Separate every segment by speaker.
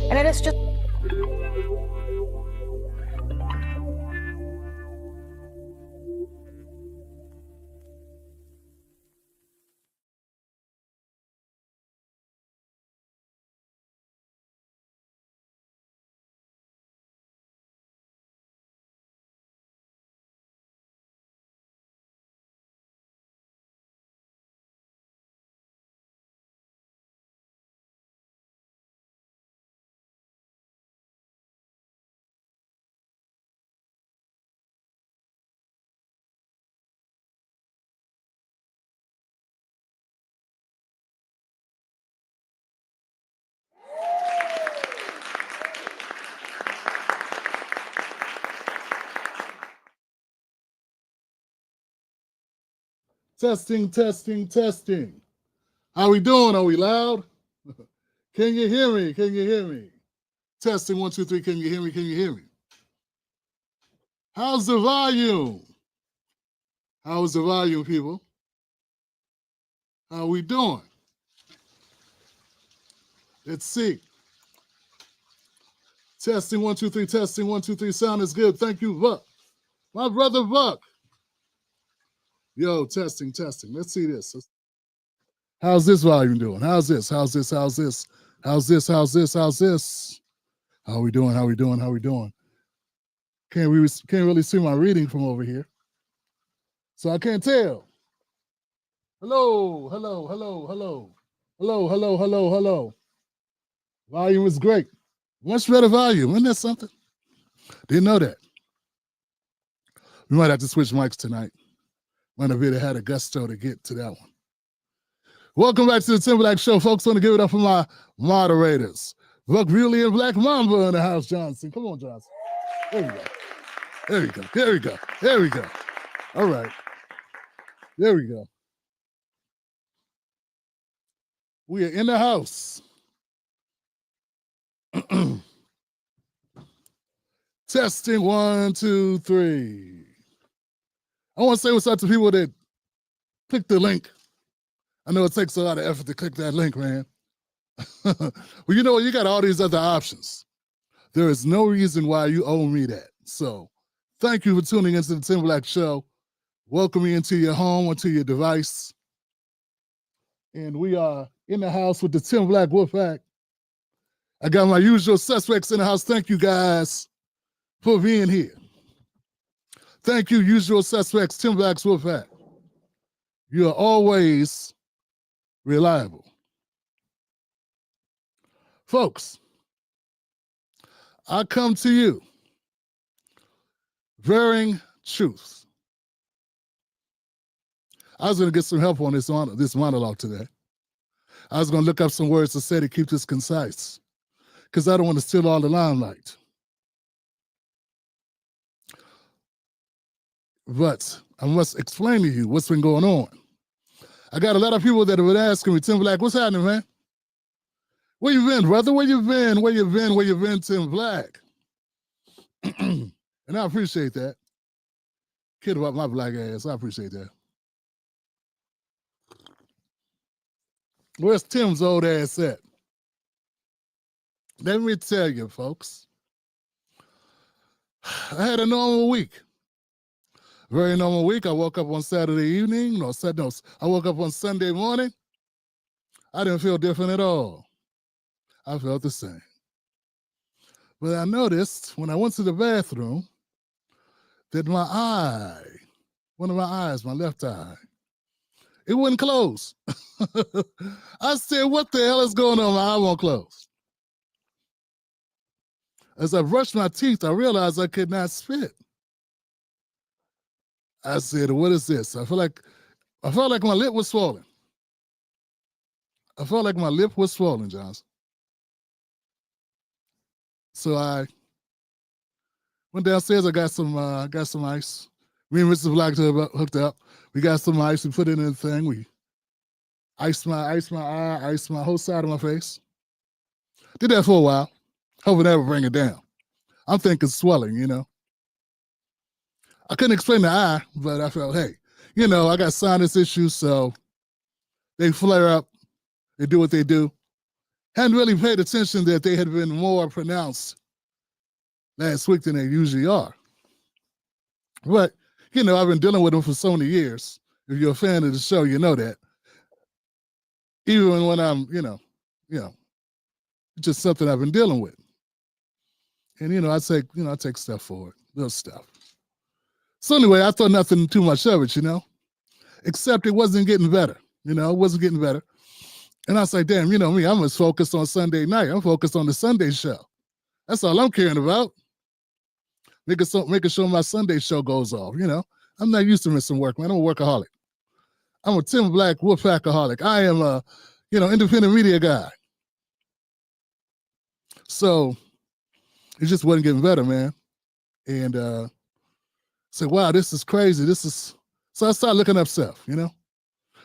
Speaker 1: And it is just
Speaker 2: Testing, testing, testing. How we doing? Are we loud? Can you hear me? Can you hear me? Testing, 1, 2, 3. Can you hear me? Can you hear me? How's the volume? How's the volume, people? How we doing? Let's see. Testing, 1, 2, 3. Testing, 1, 2, 3. Sound is good. Thank you, Buck. My brother Buck. Yo, testing, testing. Let's see this. How's this volume doing? How's this? How's this? How's this? How's this? How's this? How's this? How we doing? How we doing? How we doing? Can't really see my reading from over here, so I can't tell. Hello, hello, hello, hello, hello, hello, hello, hello. Volume is great. Much better volume. Isn't that something? Didn't know that. We might have to switch mics tonight. Might have really had a gusto to get to that one. Welcome back to the Timberlake Show, folks. Want to give it up for my moderators. Buck Bewley and Black Mamba in the house, Johnson. Come on, Johnson. There we go. There we go. There we go. There we go. All right. There we go. We are in the house. Testing, 1, 2, 3. I want to say what's up to people that click the link. I know it takes a lot of effort to click that link, man. Well, you know what? You got all these other options. There is no reason why you owe me that. So thank you for tuning into the Timberlake Show. Welcome me into your home or to your device. And we are in the house with the Timberlake Wolfpack. I got my usual suspects in the house. Thank you guys for being here. Thank you, usual suspects, Timberlake's Wolfpack. You are always reliable. Folks, I come to you bearing truth. I was going to get some help on this monologue today. I was going to look up some words to say to keep this concise, because I don't want to steal all the limelight. But I must explain to you what's been going on. I got a lot of people that have been asking me, Timberlake, what's happening, man? Where you been, brother? Where you been? Where you been? Where you been, Timberlake? And I appreciate that. Kid about my black ass, I appreciate that. Where's Tim's old ass at? Let me tell you, folks. I had a normal week. Very normal week. I woke up on Saturday evening. I woke up on Sunday morning. I didn't feel different at all. I felt the same. But I noticed when I went to the bathroom that my eye, one of my eyes, my left eye, it wouldn't close. I said, what the hell is going on? My eye won't close. As I brushed my teeth, I realized I could not spit. I said, what is this? I felt like my lip was swollen. I felt like my lip was swollen, Johnson. So I went downstairs. I got some ice. Me and Mr. Black hooked up. We got some ice. We put it in the thing. We iced my eye, iced my whole side of my face. Did that for a while. Hoping that would bring it down. I'm thinking swelling, you know. I couldn't explain the eye, but I felt, hey, you know, I got sinus issues, so they flare up. They do what they do. hadn't really paid attention that they had been more pronounced last week than they usually are. But, you know, I've been dealing with them for so many years. If you're a fan of the show, you know that. Even when I'm, you know, it's just something I've been dealing with. And, you know, I take stuff forward, little stuff. So anyway, I thought nothing too much of it, you know, except it wasn't getting better. You know, it wasn't getting better. And I was like, damn, you know me, I'm just focused on Sunday night. I'm focused on the Sunday show. That's all I'm caring about. Making sure my Sunday show goes off, you know. I'm not used to missing work, man. I'm a workaholic. I'm a Tim Black Wolfpackaholic. I am a, you know, independent media guy. So it just wasn't getting better, man. And I said, wow, this is crazy. So I started looking up stuff, you know.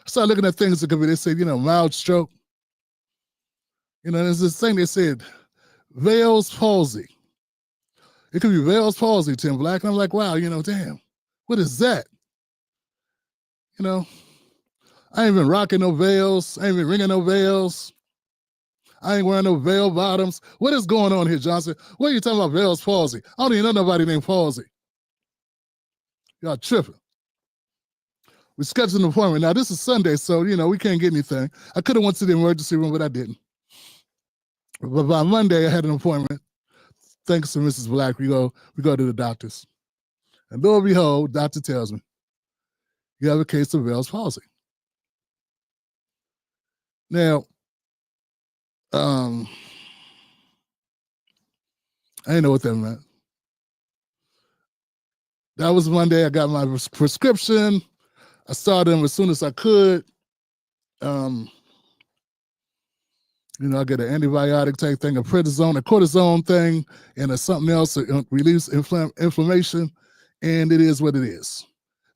Speaker 2: I started looking at things that could be, they said, you know, mild stroke. You know, there's this thing they said, Bell's palsy. It could be Bell's palsy, Tim Black. And I'm like, wow, you know, damn, what is that? You know, I ain't been rocking no veils. I ain't been ringing no veils. I ain't wearing no veil bottoms. What is going on here, Johnson? What are you talking about, Bell's palsy? I don't even know nobody named Palsy. Y'all tripping. We scheduled an appointment. Now, this is Sunday, so, you know, we can't get anything. I could have went to the emergency room, but I didn't. But by Monday, I had an appointment. Thanks to Mrs. Black, we go to the doctors. And lo and behold, doctor tells me, you have a case of Bell's palsy. Now, I didn't know what that meant. That was Monday. I got my prescription. I started them as soon as I could. You know, I get an antibiotic type thing, a prednisone, a cortisone thing, and something else to release inflammation. And it is what it is.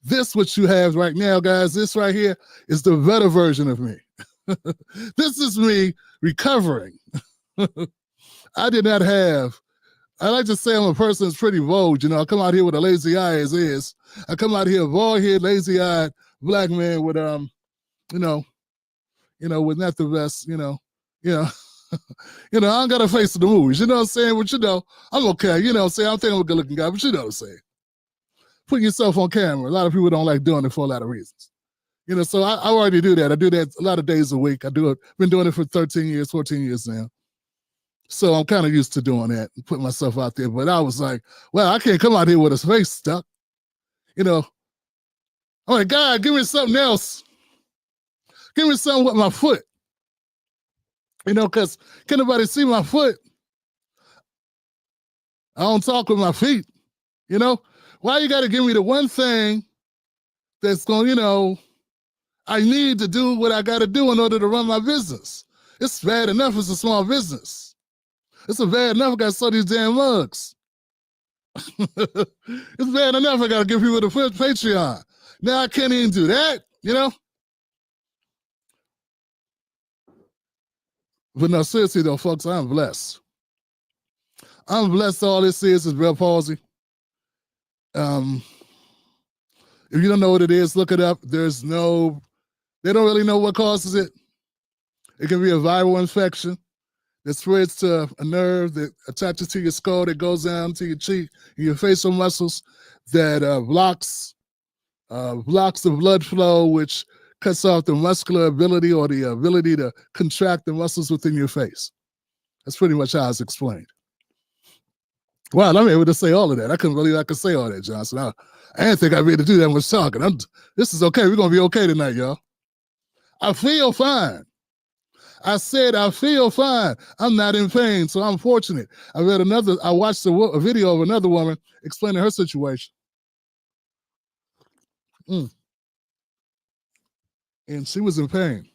Speaker 2: This, what you have right now, guys, this right here is the better version of me. This is me recovering. I did not have, I like to say I'm a person that's pretty bold. You know, I come out here with a lazy eye as is. I come out here bald-headed, lazy-eyed black man with, with not the best, you know, I don't got a face of the movies, you know what I'm saying? But, you know, I'm okay, you know what I'm saying? I'm thinking I'm a good-looking guy, but you know what I'm saying? Putting yourself on camera, a lot of people don't like doing it for a lot of reasons. You know, so I already do that. I do that a lot of days a week. I do it, been doing it for 13 years, 14 years now. So I'm kind of used to doing that and putting myself out there. But I was like, well, I can't come out here with a face stuck. You know, I'm like, God, give me something else. Give me something with my foot. You know, because can nobody see my foot? I don't talk with my feet. You know, why you got to give me the one thing that's going, you know, I need to do what I got to do in order to run my business. It's bad enough it's a small business. It's bad enough I got to sell these damn mugs. It's bad enough I got to give people the Patreon. Now I can't even do that, you know? But no, seriously though, folks, I'm blessed. I'm blessed. All this is Bell's palsy. If you don't know what it is, look it up. They don't really know what causes it. It can be a viral infection that spreads to a nerve that attaches to your skull that goes down to your cheek and your facial muscles that blocks the blood flow, which cuts off the muscular ability or the ability to contract the muscles within your face. That's pretty much how it's explained. Wow, I'm able to say all of that. I couldn't believe I could say all that, Johnson. I didn't think I'd be able to do that much talking. This is okay. We're going to be okay tonight, y'all. I feel fine. I said I feel fine. I'm not in pain, so I'm fortunate. I watched a video of another woman explaining her situation. And she was in pain.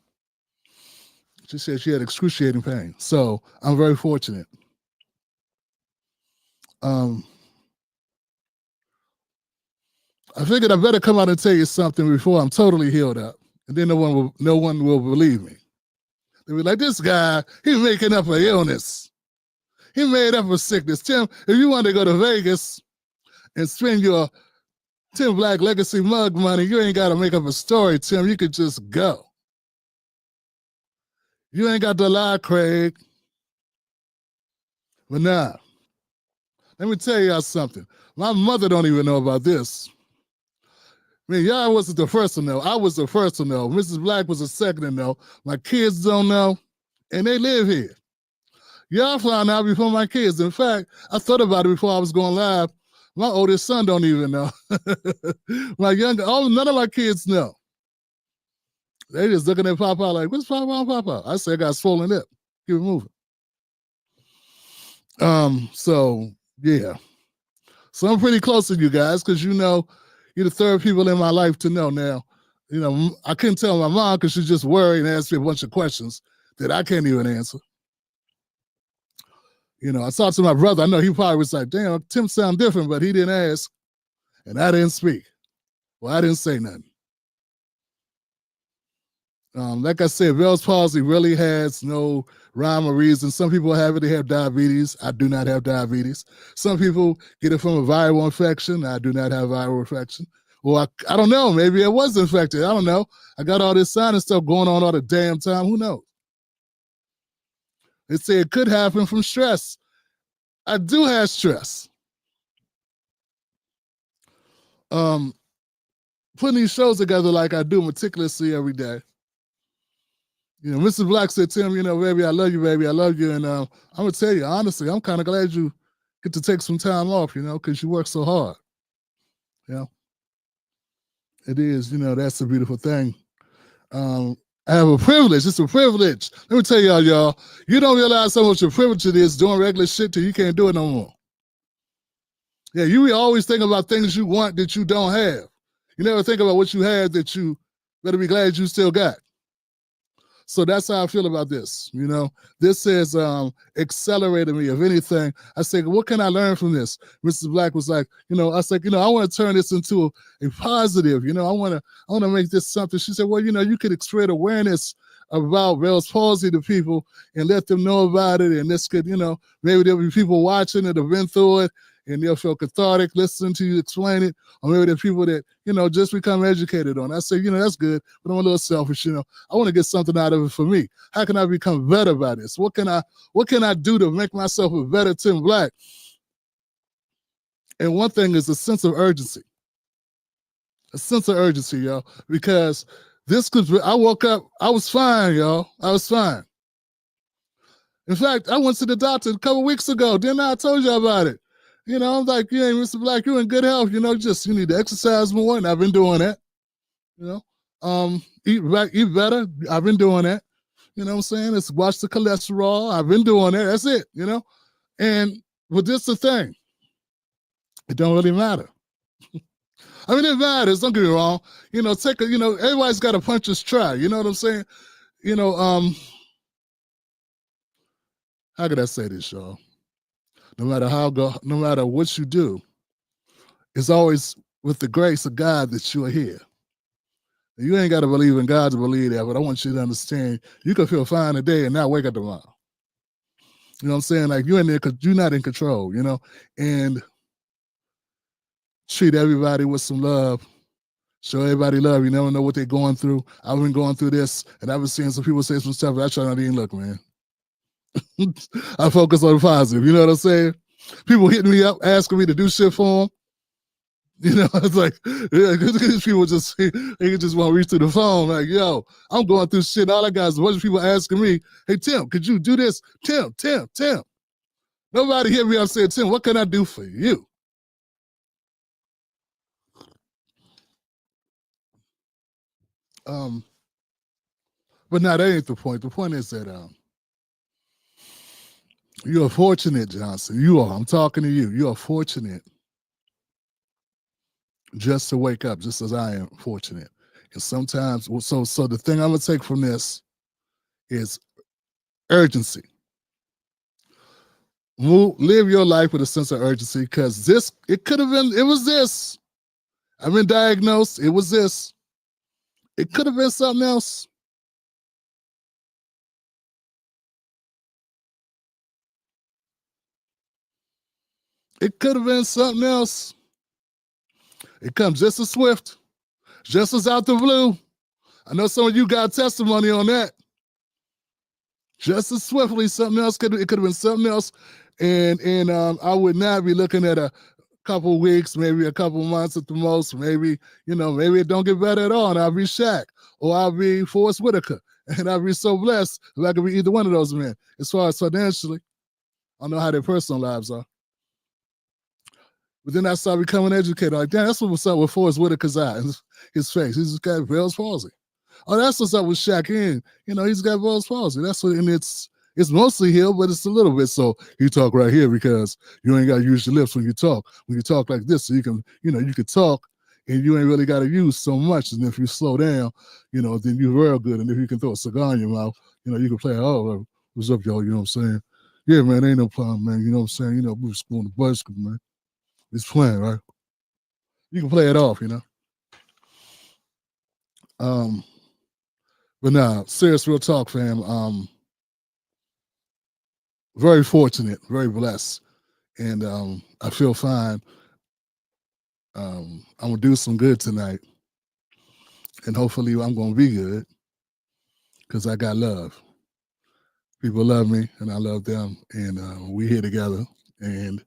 Speaker 2: She said she had excruciating pain. So I'm very fortunate. I figured I better come out and tell you something before I'm totally healed up. And then no one will believe me. They'll be like, this guy, he's making up an illness. He made up a sickness. Tim, if you want to go to Vegas and spend your Tim Black Legacy mug money, you ain't got to make up a story, Tim. You could just go. You ain't got to lie, Craig. But now, let me tell y'all something. My mother don't even know about this. I mean, y'all wasn't the first to know. I was the first to know. Mrs. Black was the second to know. My kids don't know, and they live here. Y'all found out before my kids. In fact, I thought about it before I was going live. My oldest son don't even know. None of my kids know. They just looking at Papa like, what's Papa? I said, I got a swollen lip. Keep it moving. So yeah. So I'm pretty close to you guys because you know you're the third people in my life to know now. You know, I couldn't tell my mom because she's just worried and asked me a bunch of questions that I can't even answer. You know, I talked to my brother. I know he probably was like, damn, Tim sound different, but he didn't ask. And I didn't speak. Well, I didn't say nothing. Like I said, Bell's palsy really has no rhyme or reason. Some people have it, they have diabetes. I do not have diabetes. Some people get it from a viral infection. I do not have viral infection. Well, I don't know. Maybe I was infected. I don't know. I got all this sinus stuff going on all the damn time. Who knows? They say it could happen from stress. I do have stress. Putting these shows together like I do meticulously every day. You know, Mrs. Black said, Tim, you know, baby, I love you, baby. I love you. And I'm going to tell you, honestly, I'm kind of glad you get to take some time off, you know, because you work so hard. You know, it is, you know, that's a beautiful thing. I have a privilege. It's a privilege. Let me tell y'all, you don't realize how much a privilege it is doing regular shit till you can't do it no more. Yeah, you always think about things you want that you don't have. You never think about what you have that you better be glad you still got. So that's how I feel about this. You know, this has accelerated me. If anything, I said, what can I learn from this? Mrs. Black was like, you know, I was like, you know, I want to turn this into a positive. You know, I want to make this something. She said, well, you know, you could spread awareness about Bell's palsy to people and let them know about it. And this could, you know, maybe there'll be people watching that have been through it and they'll feel cathartic listening to you explain it. Or maybe there are people that, you know, just become educated on it. I say, you know, that's good, but I'm a little selfish, you know. I want to get something out of it for me. How can I become better by this? What can I do to make myself a better Tim Black? And one thing is a sense of urgency. A sense of urgency, y'all, because I woke up, I was fine, y'all. I was fine. In fact, I went to the doctor a couple weeks ago. Didn't I told you about it? You know, I'm like, yeah, Mr. Black, you're in good health. You know, just you need to exercise more, and I've been doing that. You know, eat better. I've been doing that. You know what I'm saying? It's watch the cholesterol. I've been doing that. That's it. You know, but this is the thing. It don't really matter. I mean, it matters. Don't get me wrong. You know, everybody's got a puncher's try. You know what I'm saying? You know, how could I say this, y'all? No matter what you do, it's always with the grace of God that you are here. You ain't got to believe in God to believe that, but I want you to understand you can feel fine today and not wake up tomorrow. You know what I'm saying? Like you're not in control, you know, and treat everybody with some love. Show everybody love. You never know what they're going through. I've been going through this, and I've been seeing some people say some stuff, but I try not to even look, man. I focus on the positive. You know what I'm saying? People hitting me up, asking me to do shit for them. You know, it's like, yeah, these people they just want to reach through the phone. Like, yo, I'm going through shit. All I got is a bunch of people asking me, hey, Tim, could you do this? Tim. Nobody hit me up saying, Tim, what can I do for you? But now that ain't the point. The point is that you are fortunate, Johnson. You are. I'm talking to you. You are fortunate just to wake up, just as I am fortunate. And sometimes, so the thing I'm gonna take from this is urgency. Live your life with a sense of urgency, because it was this. I've been diagnosed, it was this. It could have been something else. It could have been something else. It comes just as swift, just as out the blue. I know some of you got testimony on that. Just as swiftly, something else it could have been something else. And I would not be looking at a couple weeks, maybe a couple months at the most. Maybe, maybe it don't get better at all, and I'll be Shaq or I'll be Forrest Whitaker, and I'll be so blessed if I could be either one of those men. As far as financially, I know how their personal lives are. But then I started becoming educated. Like, damn, that's what's up with Forrest Whitaker's eye, his face. He's just got Bell's palsy. Oh, that's what's up with Shaq. He's got Bell's palsy. That's what, and it's mostly healed, but it's a little bit. So you talk right here because you ain't got to use your lips when you talk. When you talk like this, so you can, you can talk, and you ain't really got to use so much. And if you slow down, then you're real good. And if you can throw a cigar in your mouth, you can play. Oh, what's up, y'all? You know what I'm saying? Yeah, man, ain't no problem, man. You know what I'm saying? We was going to bicycle, man. It's playing, right? You can play it off, But nah, serious real talk, fam. Very fortunate, very blessed. And I feel fine. I'm gonna do some good tonight. And hopefully I'm gonna be good. Because I got love. People love me and I love them. And we here together. And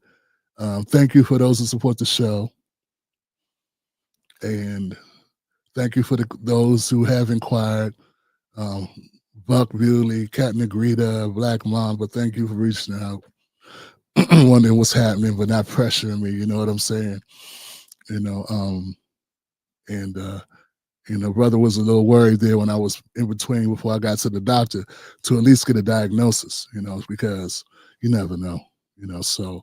Speaker 2: thank you for those who support the show. And thank you for those who have inquired. Buck Bewley, Cat Negrita, Black Mom, but thank you for reaching out. Wondering what's happening, but not pressuring me, you know what I'm saying? Brother was a little worried there when I was in between before I got to the doctor to at least get a diagnosis, because you never know, So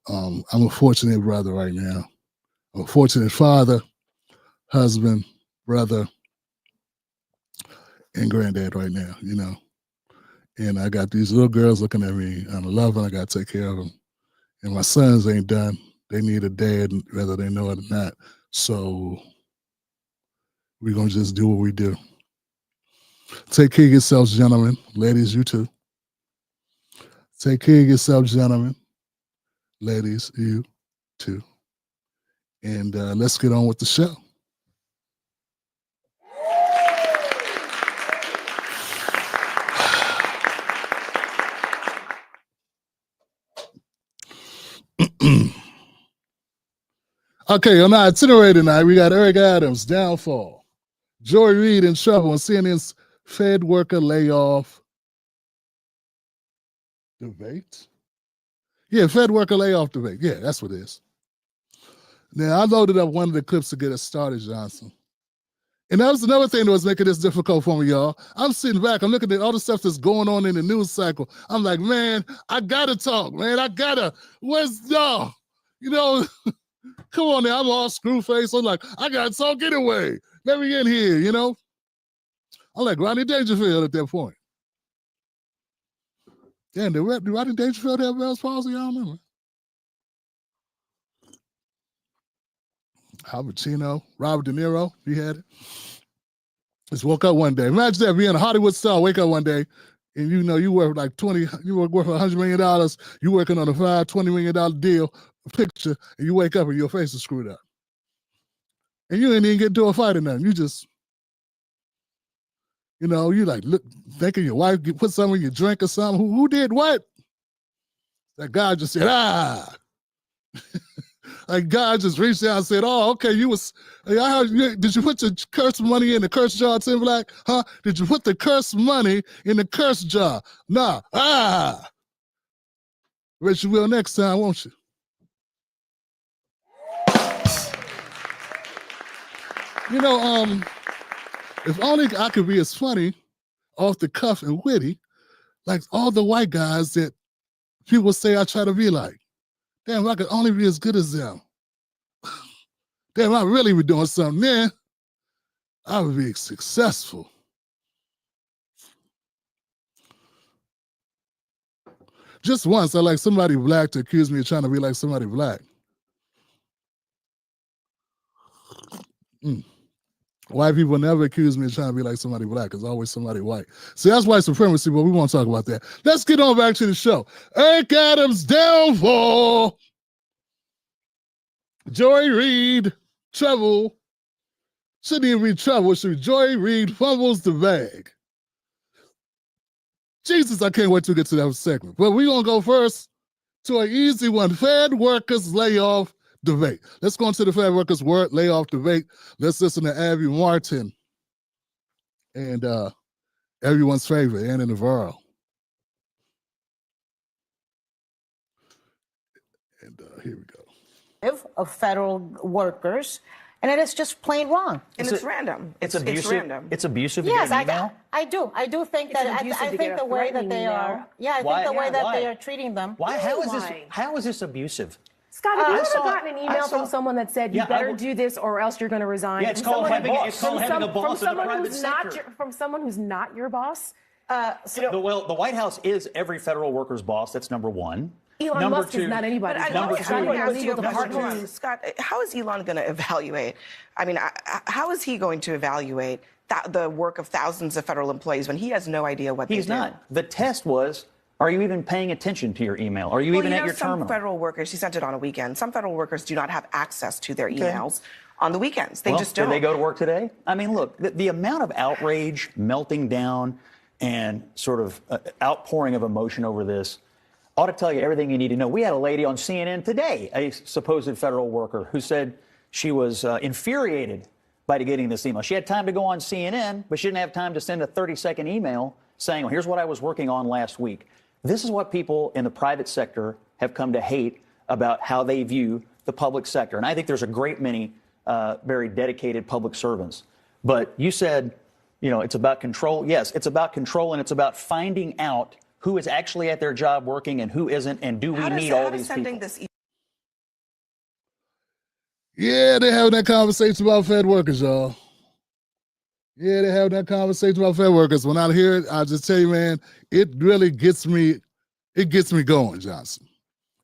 Speaker 2: I'm a fortunate brother right now. I'm a fortunate father, husband, brother, and granddad right now, And I got these little girls looking at me. I'm 11. I got to take care of them. And my sons ain't done. They need a dad, whether they know it or not. So we're going to just do what we do. Take care of yourselves, gentlemen. Ladies, you too. Take care of yourselves, gentlemen. Ladies, you too. And let's get on with the show. Okay, on our itinerary tonight, we got Eric Adams, downfall. Joy Reid in trouble, and CNN's Fed worker layoff debate. Yeah, Fed worker layoff debate. Yeah, that's what it is. Now, I loaded up one of the clips to get us started, Johnson. And that was another thing that was making this difficult for me, y'all. I'm sitting back, I'm looking at all the stuff that's going on in the news cycle. I'm like, man, I gotta talk, man. Where's y'all? Come on now, I'm all screw face. I'm like, I gotta talk anyway. Let me get here, I'm like Rodney Dangerfield at that point. Damn, did Rodney Dangerfield have Bell's palsy? I don't remember. Al Pacino, Robert De Niro, he had it. Just woke up one day. Imagine that, being a Hollywood star, wake up one day, and you work like you work worth $100 million. You working on a $20 million deal, picture, and you wake up and your face is screwed up. And you ain't even get into a fight or nothing. You just, you like look, thinking your wife put something in your drink or something. Who did what? That guy just said, Like God just reached out and said, "Oh, okay, did you put your cursed money in the cursed jar, Tim Black? Huh? Did you put the cursed money in the cursed jar? Nah. Bet you will next time, won't you?" If only I could be as funny, off the cuff and witty, like all the white guys that people say I try to be like. Damn, I could only be as good as them. Damn, I really be doing something then. I would be successful. Just once, I like somebody black to accuse me of trying to be like somebody black. White people never accuse me of trying to be like somebody black. It's always somebody white. See, that's white supremacy, but we won't talk about that. Let's get on back to the show. Eric Adams, downfall. Joy Reid, trouble. Shouldn't even be trouble. Should be Joy Reid fumbles the bag. Jesus, I can't wait to get to that segment. But we're going to go first to an easy one. Fed workers layoff debate. Let's go into the Fed workers layoff debate. Let's listen to Abby Martin and everyone's favorite, Anna Navarro. And here we go.
Speaker 1: Of federal workers, and it is just plain wrong.
Speaker 3: And it's random. It's abusive. It's random.
Speaker 4: It's abusive.
Speaker 1: Yes,
Speaker 4: to get an email?
Speaker 1: I do. I do think that. I think the way that they are. Yeah, I think the way that they are treating them.
Speaker 4: Why? How is this abusive?
Speaker 5: Scott, have you ever gotten an email from someone that said you better do this or else you're going to resign?
Speaker 4: Yeah, it's called having a boss in the private
Speaker 5: sector. From someone who's not your boss?
Speaker 4: The White House is every federal worker's boss. That's number one.
Speaker 5: Elon Musk is not anybody's boss.
Speaker 3: Scott, how is Elon going to evaluate? I mean, how is he going to evaluate the work of thousands of federal employees when he has no idea what they do?
Speaker 4: He's not. The test was, are you even paying attention to your email? Are you even at your terminal?
Speaker 3: Some federal workers, he sent it on a weekend. Some federal workers do not have access to their emails on the weekends. They just don't.
Speaker 4: Did they go to work today? I mean, look, the amount of outrage, melting down, and sort of outpouring of emotion over this ought to tell you everything you need to know. We had a lady on CNN today, a supposed federal worker, who said she was infuriated by getting this email. She had time to go on CNN, but she didn't have time to send a 30-second email saying, well, here's what I was working on last week. This is what people in the private sector have come to hate about how they view the public sector. And I think there's a great many very dedicated public servants. But you said, it's about control. Yes, it's about control, and it's about finding out who is actually at their job working and who isn't, and do we need all these people?
Speaker 2: Yeah, they're having that conversation about Fed workers, y'all. Yeah, they're having that conversation about Fed workers. When I hear it, I just tell you, man, it really gets me going, Johnson.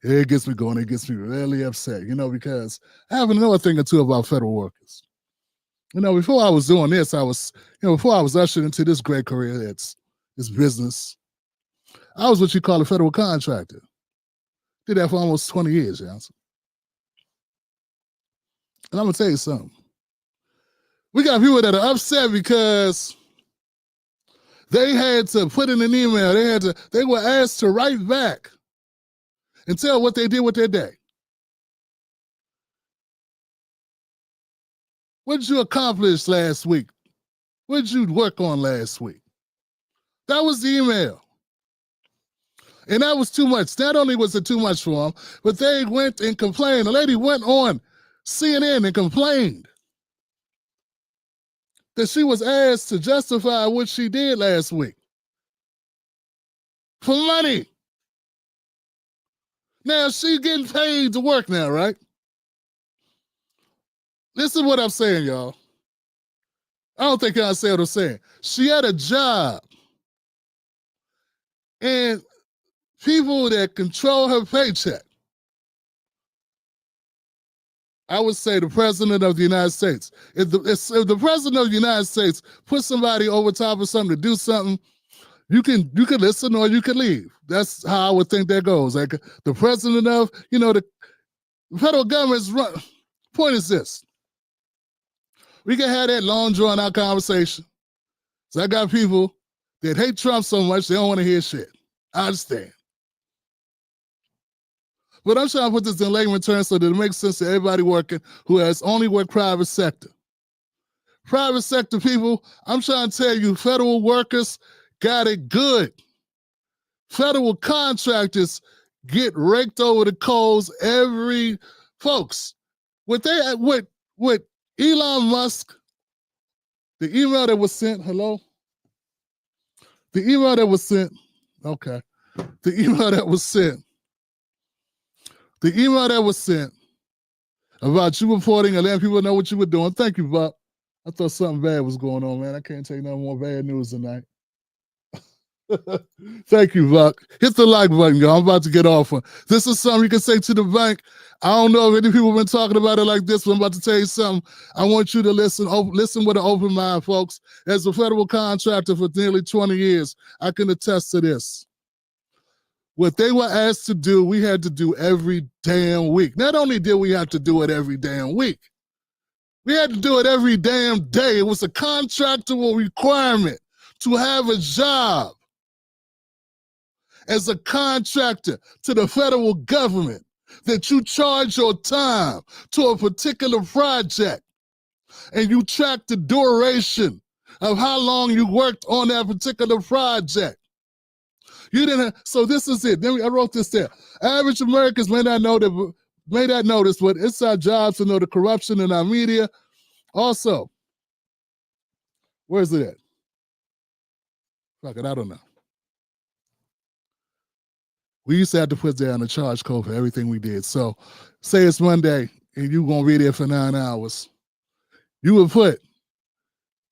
Speaker 2: It gets me going. It gets me really upset, because I have another thing or two about federal workers. Before I was doing this, before I was ushered into this great career, it's business. I was what you call a federal contractor. Did that for almost 20 years, Johnson. And I'm going to tell you something. We got people that are upset because they had to put in an email. They were asked to write back and tell what they did with their day. What did you accomplish last week? What did you work on last week? That was the email. And that was too much. Not only was it too much for them, but they went and complained. The lady went on CNN and complained that she was asked to justify what she did last week for money. Now she's getting paid to work now, right? Listen to what I'm saying, y'all. I don't think I say what I'm saying. She had a job, and people that control her paycheck, I would say the President of the United States. If the President of the United States puts somebody over top of something to do something, you can listen or you can leave. That's how I would think that goes. Like the President of, the federal government's run. Point is this. We can have that long drawn out conversation. So I got people that hate Trump so much they don't want to hear shit. I understand. But I'm trying to put this in layman terms so that it makes sense to everybody working who has only worked private sector. Private sector people, I'm trying to tell you, federal workers got it good. Federal contractors get raked over the coals folks. With Elon Musk, the email that was sent, hello? The email that was sent about you reporting and letting people know what you were doing. Thank you, Bob. I thought something bad was going on, man. I can't take no more bad news tonight. Thank you, Buck. Hit the like button, y'all. I'm about to get off one. This is something you can say to the bank. I don't know if any people have been talking about it like this, but I'm about to tell you something. I want you to listen with an open mind, folks. As a federal contractor for nearly 20 years, I can attest to this. What they were asked to do, we had to do every damn week. Not only did we have to do it every damn week, we had to do it every damn day. It was a contractual requirement to have a job. as a contractor to the federal government that you charge your time to a particular project and you track the duration of how long you worked on that particular project. You didn't. So this is it. Then I wrote this there. Average Americans may not notice, but it's our jobs to know the corruption in our media. Also, where's it at? Fuck it, I don't know. We used to have to put down a charge code for everything we did. So say it's Monday and you're going to be there for 9 hours. You would put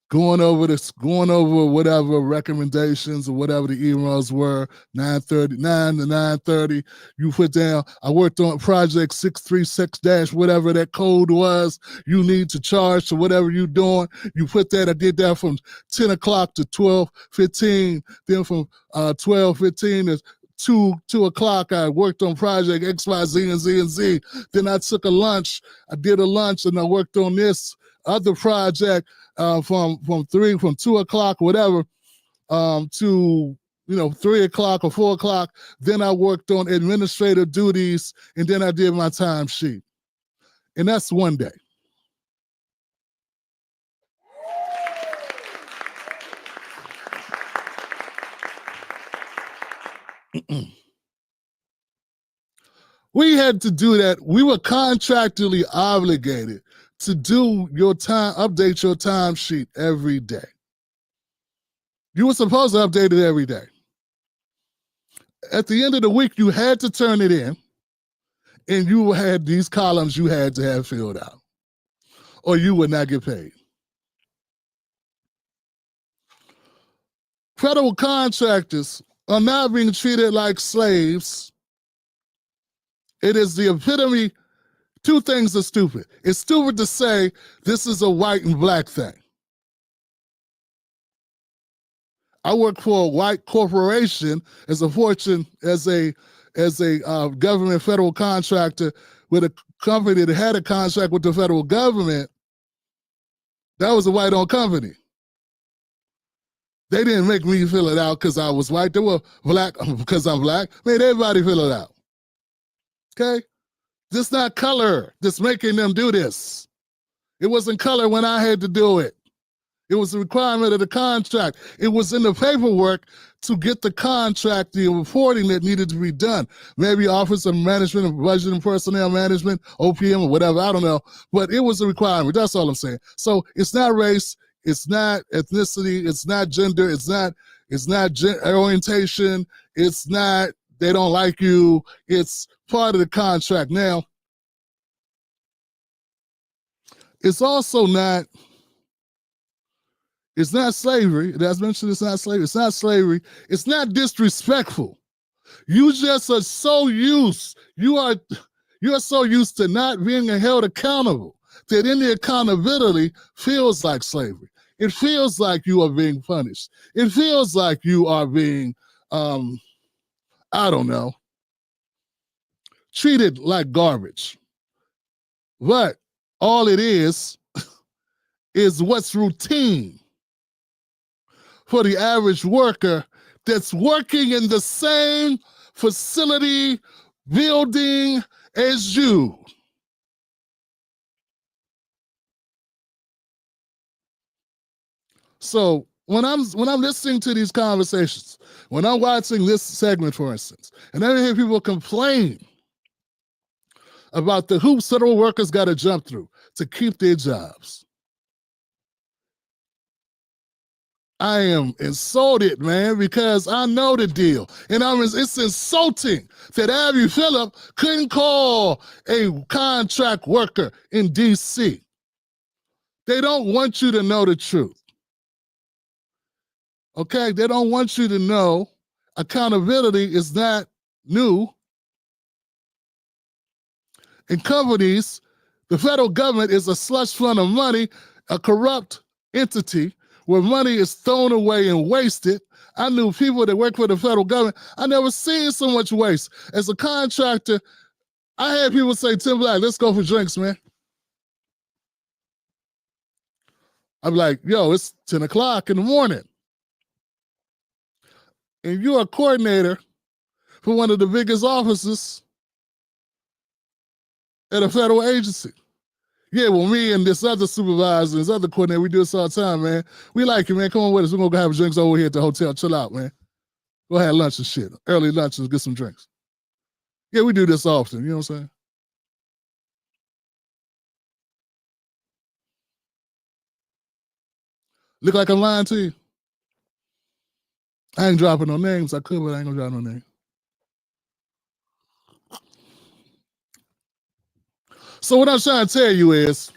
Speaker 2: going over whatever recommendations or whatever the emails were, 9 to 9:30. You put down, I worked on project 636- whatever that code was you need to charge to whatever you're doing. You put that, I did that from 10 o'clock to 12:15. Then from 12:15 to 2 o'clock, I worked on project X, Y, Z, and Z, and Z. Then I took a lunch. I did a lunch and I worked on this other project from 2 o'clock, whatever, to 3 o'clock or 4 o'clock. Then I worked on administrative duties, and then I did my time sheet. And that's one day. We had to do that. We were contractually obligated to do your time, update your time sheet every day. You were supposed to update it every day. At the end of the week, you had to turn it in, and you had these columns you had to have filled out, or you would not get paid. Federal contractors are not being treated like slaves. It is the epitome. Two things are stupid. It's stupid to say this is a white and black thing. I work for a white corporation as a government federal contractor with a company that had a contract with the federal government. That was a white-owned company. They didn't make me fill it out because I was white. They were black because I'm black. Made everybody fill it out. Okay? This not color that's making them do this. It wasn't color when I had to do it. It was a requirement of the contract. It was in the paperwork to get the contract, the reporting that needed to be done. Maybe Office of Management and Budget and Personnel Management, OPM or whatever, I don't know. But it was a requirement. That's all I'm saying. So it's not race. It's not ethnicity. It's not gender. It's not orientation. It's not they don't like you. It's part of the contract. Now, it's also not, it's not slavery. As mentioned, it's not slavery. It's not slavery. It's not disrespectful. You just are so used, you're so used to not being held accountable that any accountability feels like slavery. It feels like you are being punished. It feels like you are being, I don't know, treated like garbage. But all it is what's routine for the average worker that's working in the same facility, building as you. So when I'm listening to these conversations, when I'm watching this segment, for instance, and I hear people complain about the hoops federal workers got to jump through to keep their jobs, I am insulted, man, because I know the deal. And it's insulting that Abby Phillip couldn't call a contract worker in D.C. They don't want you to know the truth. Okay? They don't want you to know accountability is not new. In companies, the federal government is a slush fund of money, a corrupt entity where money is thrown away and wasted. I knew people that work for the federal government. I never seen so much waste. As a contractor, I had people say, Tim Black, let's go for drinks, man. I'm like, yo, it's 10 o'clock in the morning. And you're a coordinator for one of the biggest offices at a federal agency. Yeah, well, me and this other supervisor, this other coordinator, we do this all the time, man. We like you, man. Come on with us. We're going to go have drinks over here at the hotel. Chill out, man. Go have lunch and shit. Early lunch and get some drinks. Yeah, we do this often. You know what I'm saying? Look like I'm lying to you? I ain't dropping no names. I could, but I ain't going to drop no names. So what I'm trying to tell you is,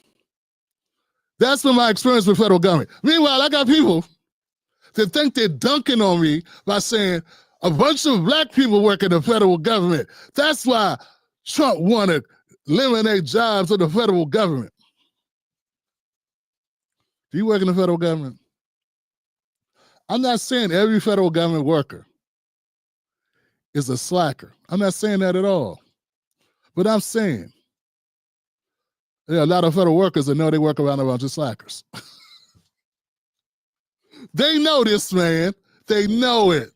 Speaker 2: that's been my experience with federal government. Meanwhile, I got people that think they're dunking on me by saying a bunch of black people work in the federal government. That's why Trump wanted to eliminate jobs of the federal government. Do you work in the federal government? I'm not saying every federal government worker is a slacker. I'm not saying that at all. But I'm saying there are a lot of federal workers that know they work around a bunch of slackers. They know this, man. They know it.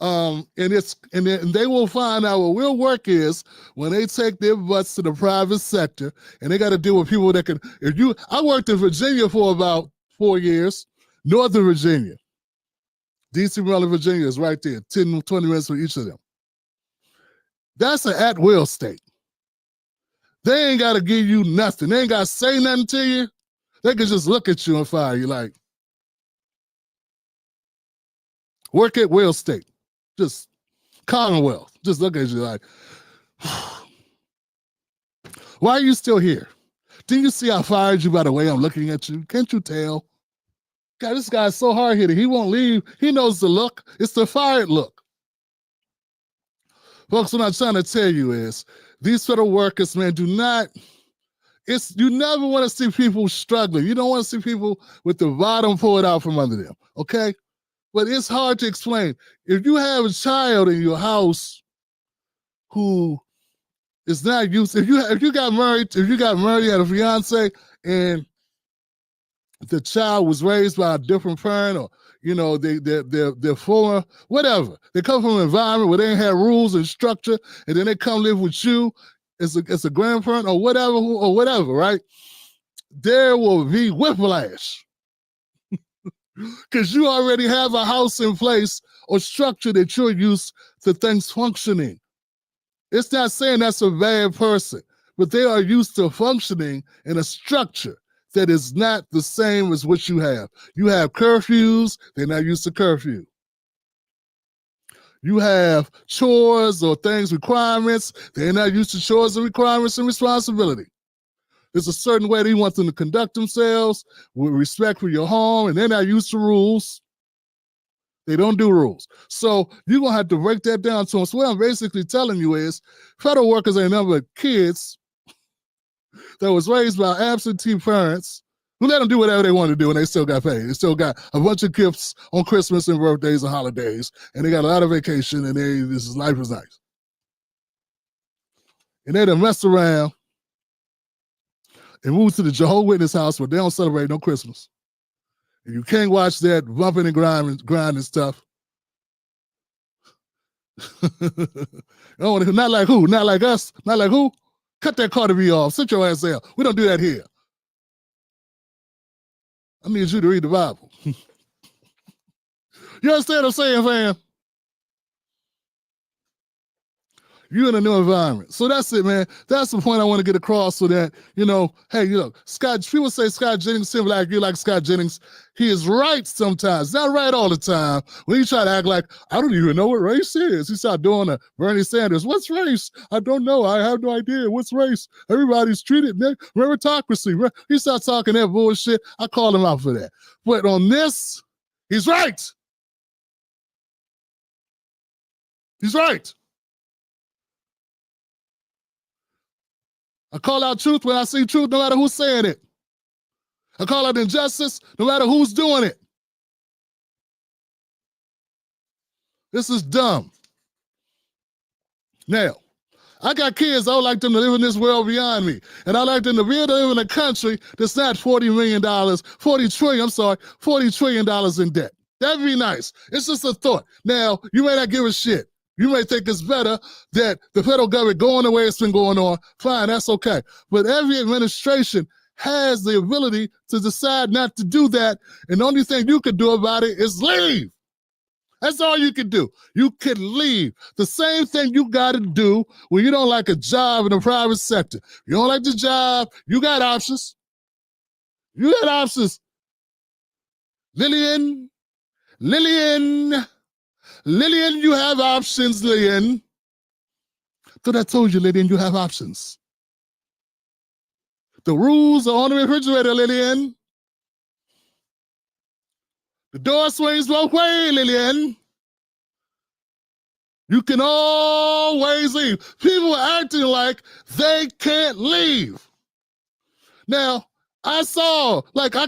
Speaker 2: And they will find out what real work is when they take their butts to the private sector, and they got to deal with people that can. I worked in Virginia for about 4 years, Northern Virginia. DC, Maryland, Virginia is right there, 10, 20 minutes for each of them. That's an at-will state. They ain't got to give you nothing. They ain't got to say nothing to you. They can just look at you and fire you like, work at will state. Just Commonwealth. Just look at you like, why are you still here? Didn't you see I fired you by the way I'm looking at you? Can't you tell? God, this guy's so hard-hitting. He won't leave. He knows the look. It's the fired look. Folks, what I'm trying to tell you is, these federal workers, man, you never want to see people struggling. You don't want to see people with the bottom pulled out from under them, okay? But it's hard to explain. If you have a child in your house who is not used, if you got married, you had a fiance, and the child was raised by a different parent, or they're foreign, whatever. They come from an environment where they ain't have rules and structure, and then they come live with you as a grandparent or whatever, right? There will be whiplash. Because you already have a house in place or structure that you're used to things functioning. It's not saying that's a bad person, but they are used to functioning in a structure that is not the same as what you have. You have curfews, they're not used to curfew. You have chores or requirements, they're not used to chores and requirements and responsibility. There's a certain way they want them to conduct themselves with respect for your home, and they're not used to rules. They don't do rules. So you're going to have to break that down to them. So what I'm basically telling you is federal workers ain't nothing but kids that was raised by absentee parents who let them do whatever they want to do, and they still got paid. They still got a bunch of gifts on Christmas and birthdays and holidays, and they got a lot of vacation, and life is nice. And they done mess around and move to the Jehovah's Witness house where they don't celebrate no Christmas. And you can't watch that bumping and grinding stuff. Not like who? Not like us? Not like who? Cut that Carter B off. Sit your ass down. We don't do that here. I need you to read the Bible. You understand what I'm saying, fam? You're in a new environment. So that's it, man. That's the point I want to get across so that, Scott, people say Scott Jennings seems like you like Scott Jennings. He is right sometimes, not right all the time. When you try to act like, I don't even know what race is. He started doing a Bernie Sanders. What's race? I don't know. I have no idea. What's race? Everybody's treated meritocracy. He started talking that bullshit. I called him out for that. But on this, he's right. He's right. I call out truth when I see truth, no matter who's saying it. I call out injustice, no matter who's doing it. This is dumb. Now, I got kids, I would like them to live in this world beyond me. And I like them to be able to live in a country that's not $40 trillion in debt. That'd be nice. It's just a thought. Now, you may not give a shit. You may think it's better that the federal government going the way it's been going on. Fine, that's okay. But every administration has the ability to decide not to do that, and the only thing you can do about it is leave. That's all you can do. You can leave. The same thing you got to do when you don't like a job in the private sector. You don't like the job, you got options. You got options. Lillian, you have options, Lillian. Thought I told you, Lillian, you have options. The rules are on the refrigerator, Lillian. The door swings both ways, Lillian. You can always leave. People are acting like they can't leave. Now, I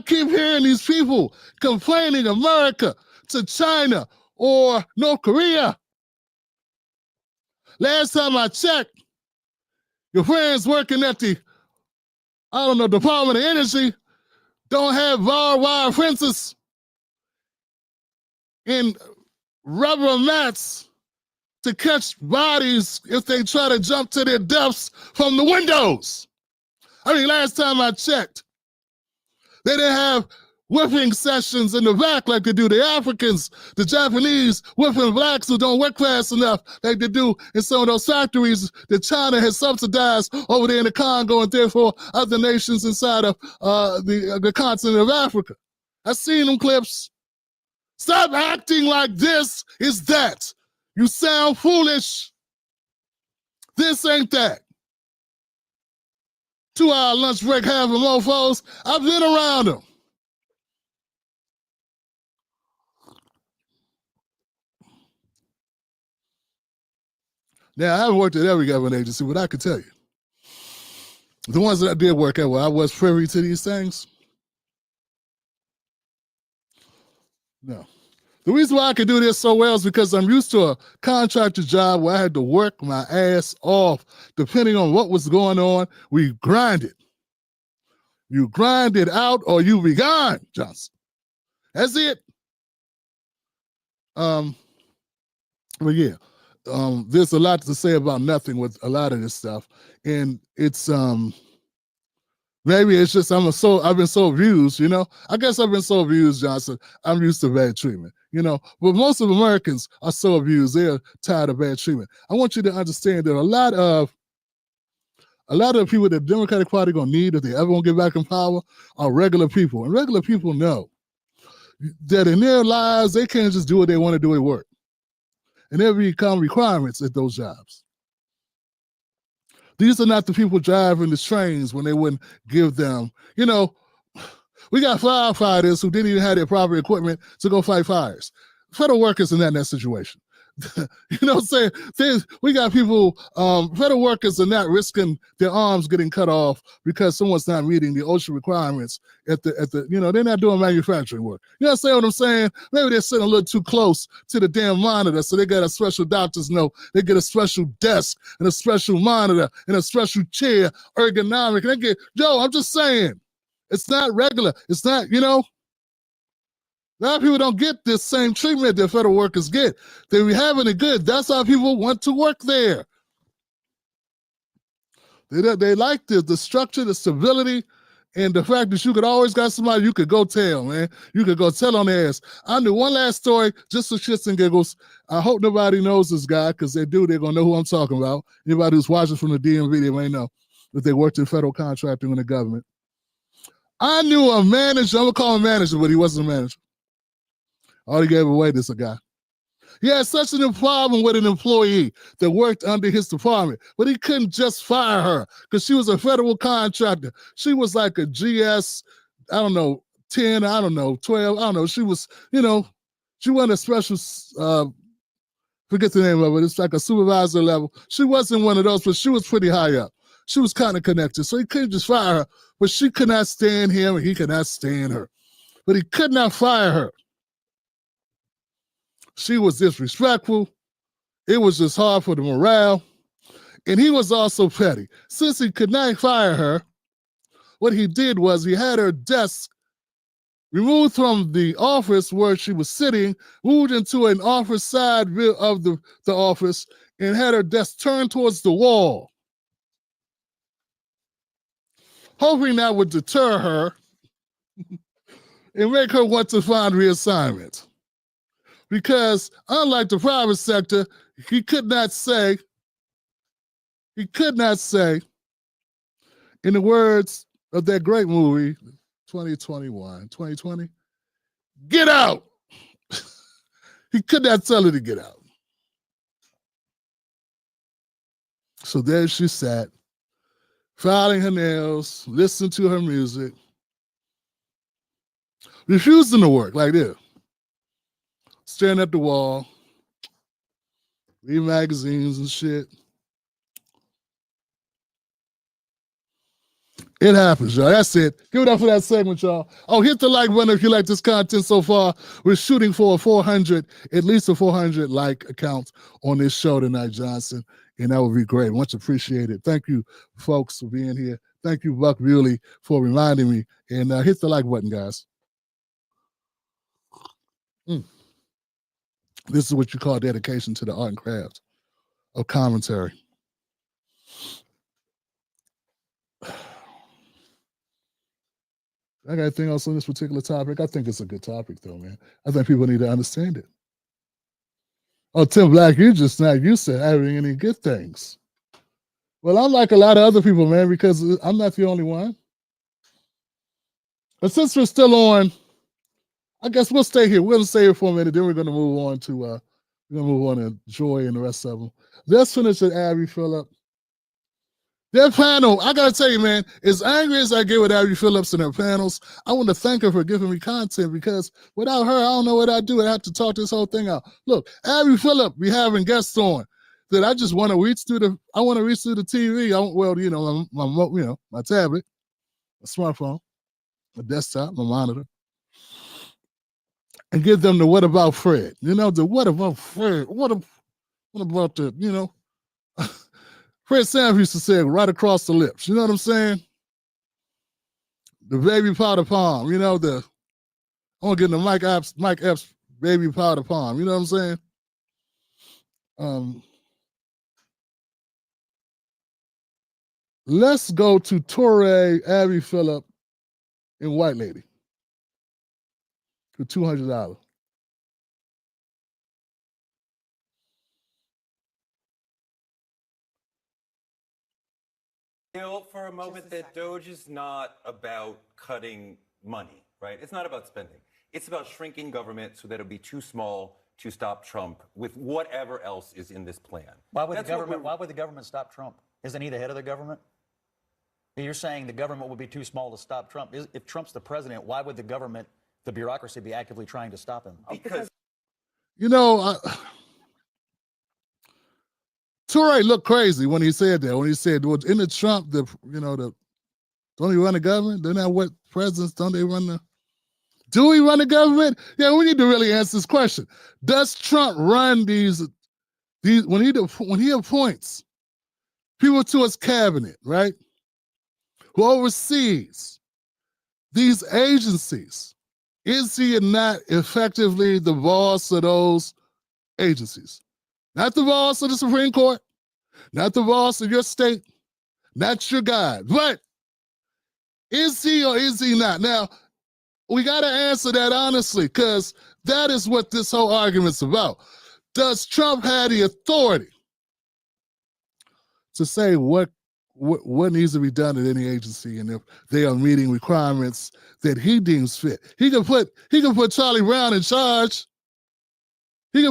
Speaker 2: keep hearing these people complaining America to China or North Korea. Last time I checked, your friends working at the, Department of Energy don't have barbed wire fences and rubber mats to catch bodies if they try to jump to their deaths from the windows. Last time I checked, they didn't have whipping sessions in the back like they do the Africans, the Japanese, whipping blacks who don't work fast enough like they do in some of those factories that China has subsidized over there in the Congo and therefore other nations inside of the continent of Africa. I've seen them clips. Stop acting like this is that. You sound foolish. This ain't that. 2-hour lunch break having mofos. I've been around them. Now, I haven't worked at every government agency, but I can tell you. The ones that I did work at where I was privy to these things. No. The reason why I can do this so well is because I'm used to a contractor job where I had to work my ass off. Depending on what was going on, we grinded. You grind it out or you be gone, Johnson. That's it. But yeah, there's a lot to say about nothing with a lot of this stuff. And it's, maybe it's just I've been so abused, I guess I've been so abused, Johnson. I'm used to bad treatment, But most of Americans are so abused, they're tired of bad treatment. I want you to understand that a lot of people that the Democratic Party gonna need if they ever gonna get back in power are regular people. And regular people know that in their lives, they can't just do what they want to do at work. And there become requirements at those jobs. These are not the people driving the trains when they wouldn't give them, we got firefighters who didn't even have their proper equipment to go fight fires. Federal workers are not in that situation. What I'm saying? We got people, federal workers are not risking their arms getting cut off because someone's not meeting the OSHA requirements at the they're not doing manufacturing work. You understand what I'm saying? Maybe they're sitting a little too close to the damn monitor, so they got a special doctor's note. They get a special desk and a special monitor and a special chair, ergonomic. And I'm just saying, it's not regular. It's not, a lot of people don't get this same treatment that federal workers get. They be having it good. That's why people want to work there. They like the structure, the stability, and the fact that you could always got somebody you could go tell, man. You could go tell on their ass. I knew one last story, just for shits and giggles. I hope nobody knows this guy, because they do, they're going to know who I'm talking about. Anybody who's watching from the DMV, they may know that they worked in federal contracting in the government. I knew a manager, I'm going to call him manager, but he wasn't a manager. All he gave away this a guy. He had such a problem with an employee that worked under his department, but he couldn't just fire her because she was a federal contractor. She was like a GS, 10, 12, She was, she wasn't a special, forget the name of it. It's like a supervisor level. She wasn't one of those, but she was pretty high up. She was kind of connected, so he couldn't just fire her, but she could not stand him and he could not stand her. But he could not fire her. She was disrespectful. It was just hard for the morale. And he was also petty. Since he could not fire her, what he did was he had her desk removed from the office where she was sitting, moved into an office side view of the office, and had her desk turned towards the wall, hoping that would deter her and make her want to find reassignment. Because unlike the private sector, he could not say, in the words of that great movie, 2020, get out. He could not tell her to get out. So there she sat, filing her nails, listening to her music, refusing to work like this, staring at the wall, read magazines and shit. It happens, y'all. That's it. Give it up for that segment, y'all. Oh, hit the like button if you like this content so far. We're shooting for at least a 400 like account on this show tonight, Johnson, and that would be great. Much appreciated. Thank you, folks, for being here. Thank you, Buck Bewley, for reminding me. And hit the like button, guys. This is what you call dedication to the art and craft of commentary. I got anything else on this particular topic? I think it's a good topic, though, man. I think people need to understand it. Oh, Tim Black, you're just not used to having any good things. Well, I'm like a lot of other people, man, because I'm not the only one. But since we're still on, I guess we'll stay here. We're going to stay here for a minute. Then we're going to move on to Joy and the rest of them. Let's finish with Abby Phillip. Their panel, I got to tell you, man, as angry as I get with Abby Phillips and her panels, I want to thank her for giving me content, because without her, I don't know what I'd do. I'd have to talk this whole thing out. Look, Abby Phillip, we having guests on that I just want to reach through the TV. My tablet, my smartphone, my desktop, my monitor, and give them the what about Fred? The what about Fred? What about the, Fred Sam used to say it right across the lips. You know what I'm saying? The baby powder palm. I want to get the Mike Epps baby powder palm. You know what I'm saying? Let's go to Torrey, Abby Phillip, and White Lady for $200.
Speaker 6: For a moment that DOGE is not about cutting money, right? It's not about spending. It's about shrinking government so that it'll be too small to stop Trump with whatever else is in this plan.
Speaker 4: Why would the government stop Trump? Isn't he the head of the government? You're saying the government would be too small to stop Trump. If Trump's the president, why would the government, the bureaucracy, be actively trying to stop him?
Speaker 6: Because
Speaker 2: Toure looked crazy when he said that. When he said, "Well, in the Trump, don't he run the government? They're not what presidents? Don't they run the? Do we run the government? Yeah, we need to really answer this question. Does Trump run these when he appoints people to his cabinet, right? Who oversees these agencies? Is he not effectively the boss of those agencies? Not the boss of the Supreme Court, not the boss of your state, not your guy. But is he or is he not? Now, we got to answer that honestly, because that is what this whole argument's about. Does Trump have the authority to say what needs to be done at any agency, and if they are meeting requirements that he deems fit? He can put Charlie Brown in charge. That's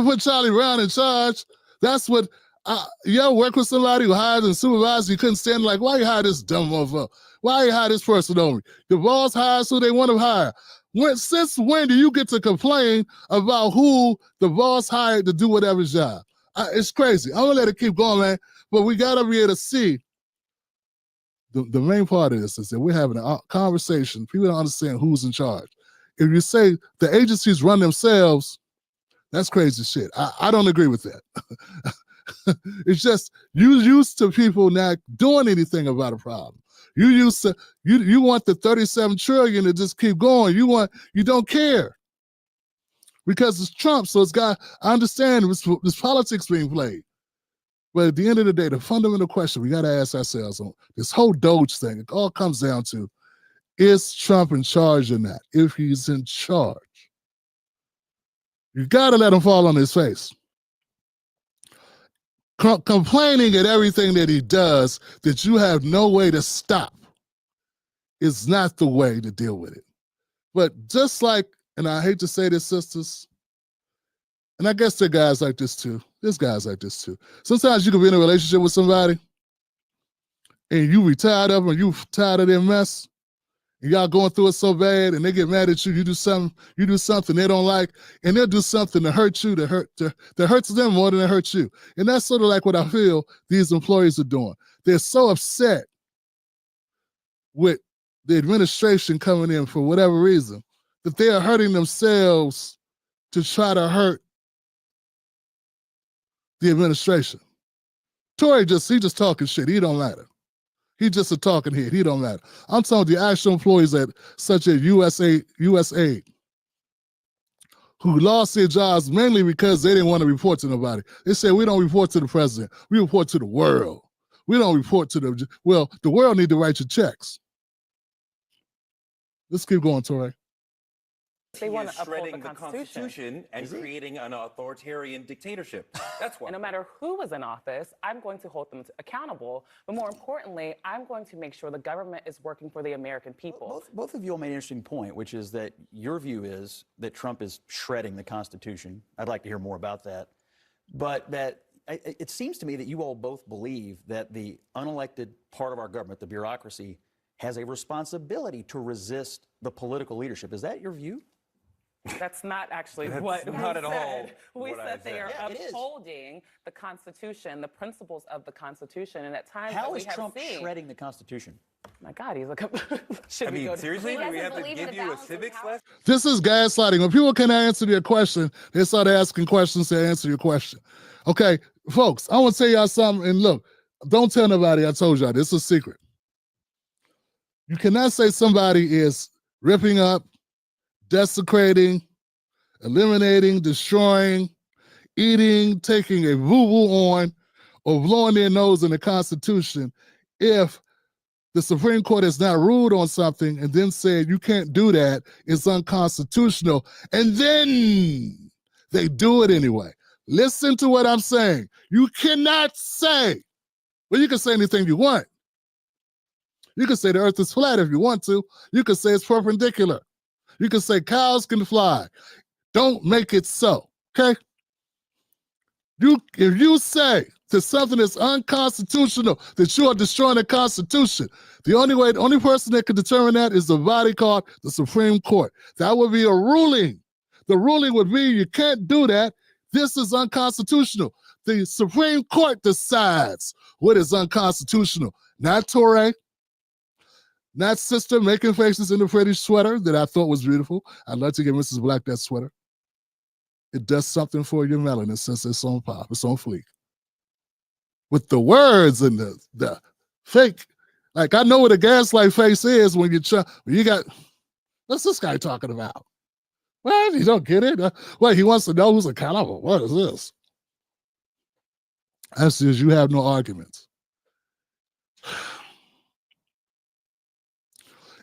Speaker 2: what, work with somebody who hired and supervised, you couldn't stand, like, why you hire this dumb motherfucker? Why you hire this person over me? The boss hires who they want to hire. Since when do you get to complain about who the boss hired to do whatever job? It's crazy. I'm going to let it keep going, man. But we got to be able to see the main part of this is that we're having a conversation. People don't understand who's in charge. If you say the agencies run themselves, that's crazy shit. I don't agree with that. It's just you used to people not doing anything about a problem. You want the 37 trillion to just keep going. You don't care because it's Trump. So I understand this politics being played. But at the end of the day, the fundamental question we got to ask ourselves on this whole DOGE thing, it all comes down to, is Trump in charge or not? If he's in charge, you got to let him fall on his face. Complaining at everything that he does that you have no way to stop is not the way to deal with it. But just like, and I hate to say this, sisters, and I guess there are guys like this too. There's guys like this too. Sometimes you can be in a relationship with somebody and you be tired of them, and you tired of their mess. And y'all going through it so bad, and they get mad at you. You do something they don't like, and they'll do something to hurt you, that hurts them more than it hurts you. And that's sort of like what I feel these employees are doing. They're so upset with the administration coming in for whatever reason that they are hurting themselves to try to hurt the administration. Tory he just talking shit. He don't matter. He's just a talking head. He don't matter. I'm talking the actual employees at such as USAID who lost their jobs mainly because they didn't want to report to nobody. They said, we don't report to the president. We report to the world. We don't report to the world need to write your checks. Let's keep going, Tory.
Speaker 6: They want to shredding the Constitution and creating an authoritarian dictatorship. That's why.
Speaker 7: And no matter who was in office, I'm going to hold them accountable. But more importantly, I'm going to make sure the government is working for the American people.
Speaker 4: Both of you all made an interesting point, which is that your view is that Trump is shredding the Constitution. I'd like to hear more about that. But that it seems to me that you all both believe that the unelected part of our government, the bureaucracy, has a responsibility to resist the political leadership. Is that your view?
Speaker 7: That's not actually
Speaker 6: That's
Speaker 7: what
Speaker 6: not
Speaker 7: we
Speaker 6: at all
Speaker 7: said. We
Speaker 6: what I
Speaker 7: said they
Speaker 6: said.
Speaker 7: are
Speaker 4: Yeah, it is.
Speaker 7: upholding the Constitution, the principles of the Constitution, and at times
Speaker 4: How
Speaker 7: that we
Speaker 4: is
Speaker 7: have
Speaker 4: Trump
Speaker 7: seen.
Speaker 4: shredding the Constitution?
Speaker 7: My God, he's like,
Speaker 6: I mean, seriously, do we have to
Speaker 1: believe in
Speaker 6: give
Speaker 1: the
Speaker 6: you a
Speaker 1: balance of
Speaker 6: civics
Speaker 1: power.
Speaker 6: lesson?
Speaker 2: This is gaslighting. When people can't answer your question, they start asking questions to answer your question. Okay, folks, I want to tell y'all something. And look, don't tell nobody I told y'all. This is a secret. You cannot say somebody is ripping up, desecrating, eliminating, destroying, eating, taking a woo-woo on, or blowing their nose in the Constitution if the Supreme Court has not ruled on something and then said you can't do that, it's unconstitutional, and then they do it anyway. Listen to what I'm saying. You cannot say, well, you can say anything you want. You can say the earth is flat if you want to. You can say it's perpendicular. You can say cows can fly. Don't make it so, okay? If you say that something is unconstitutional, that you are destroying the Constitution, the only person that can determine that is the body called the Supreme Court. That would be a ruling. The ruling would be you can't do that. This is unconstitutional. The Supreme Court decides what is unconstitutional. Not Tory, not sister making faces in the pretty sweater that I thought was beautiful. I'd like to give Mrs. Black that sweater. It does something for your melanin since it's on pop, it's on fleek. With the words and the fake, like I know what a gaslight face is when you got, what's this guy talking about? Well, you don't get it. Well, he wants to know who's accountable. What is this? As soon as you have no arguments.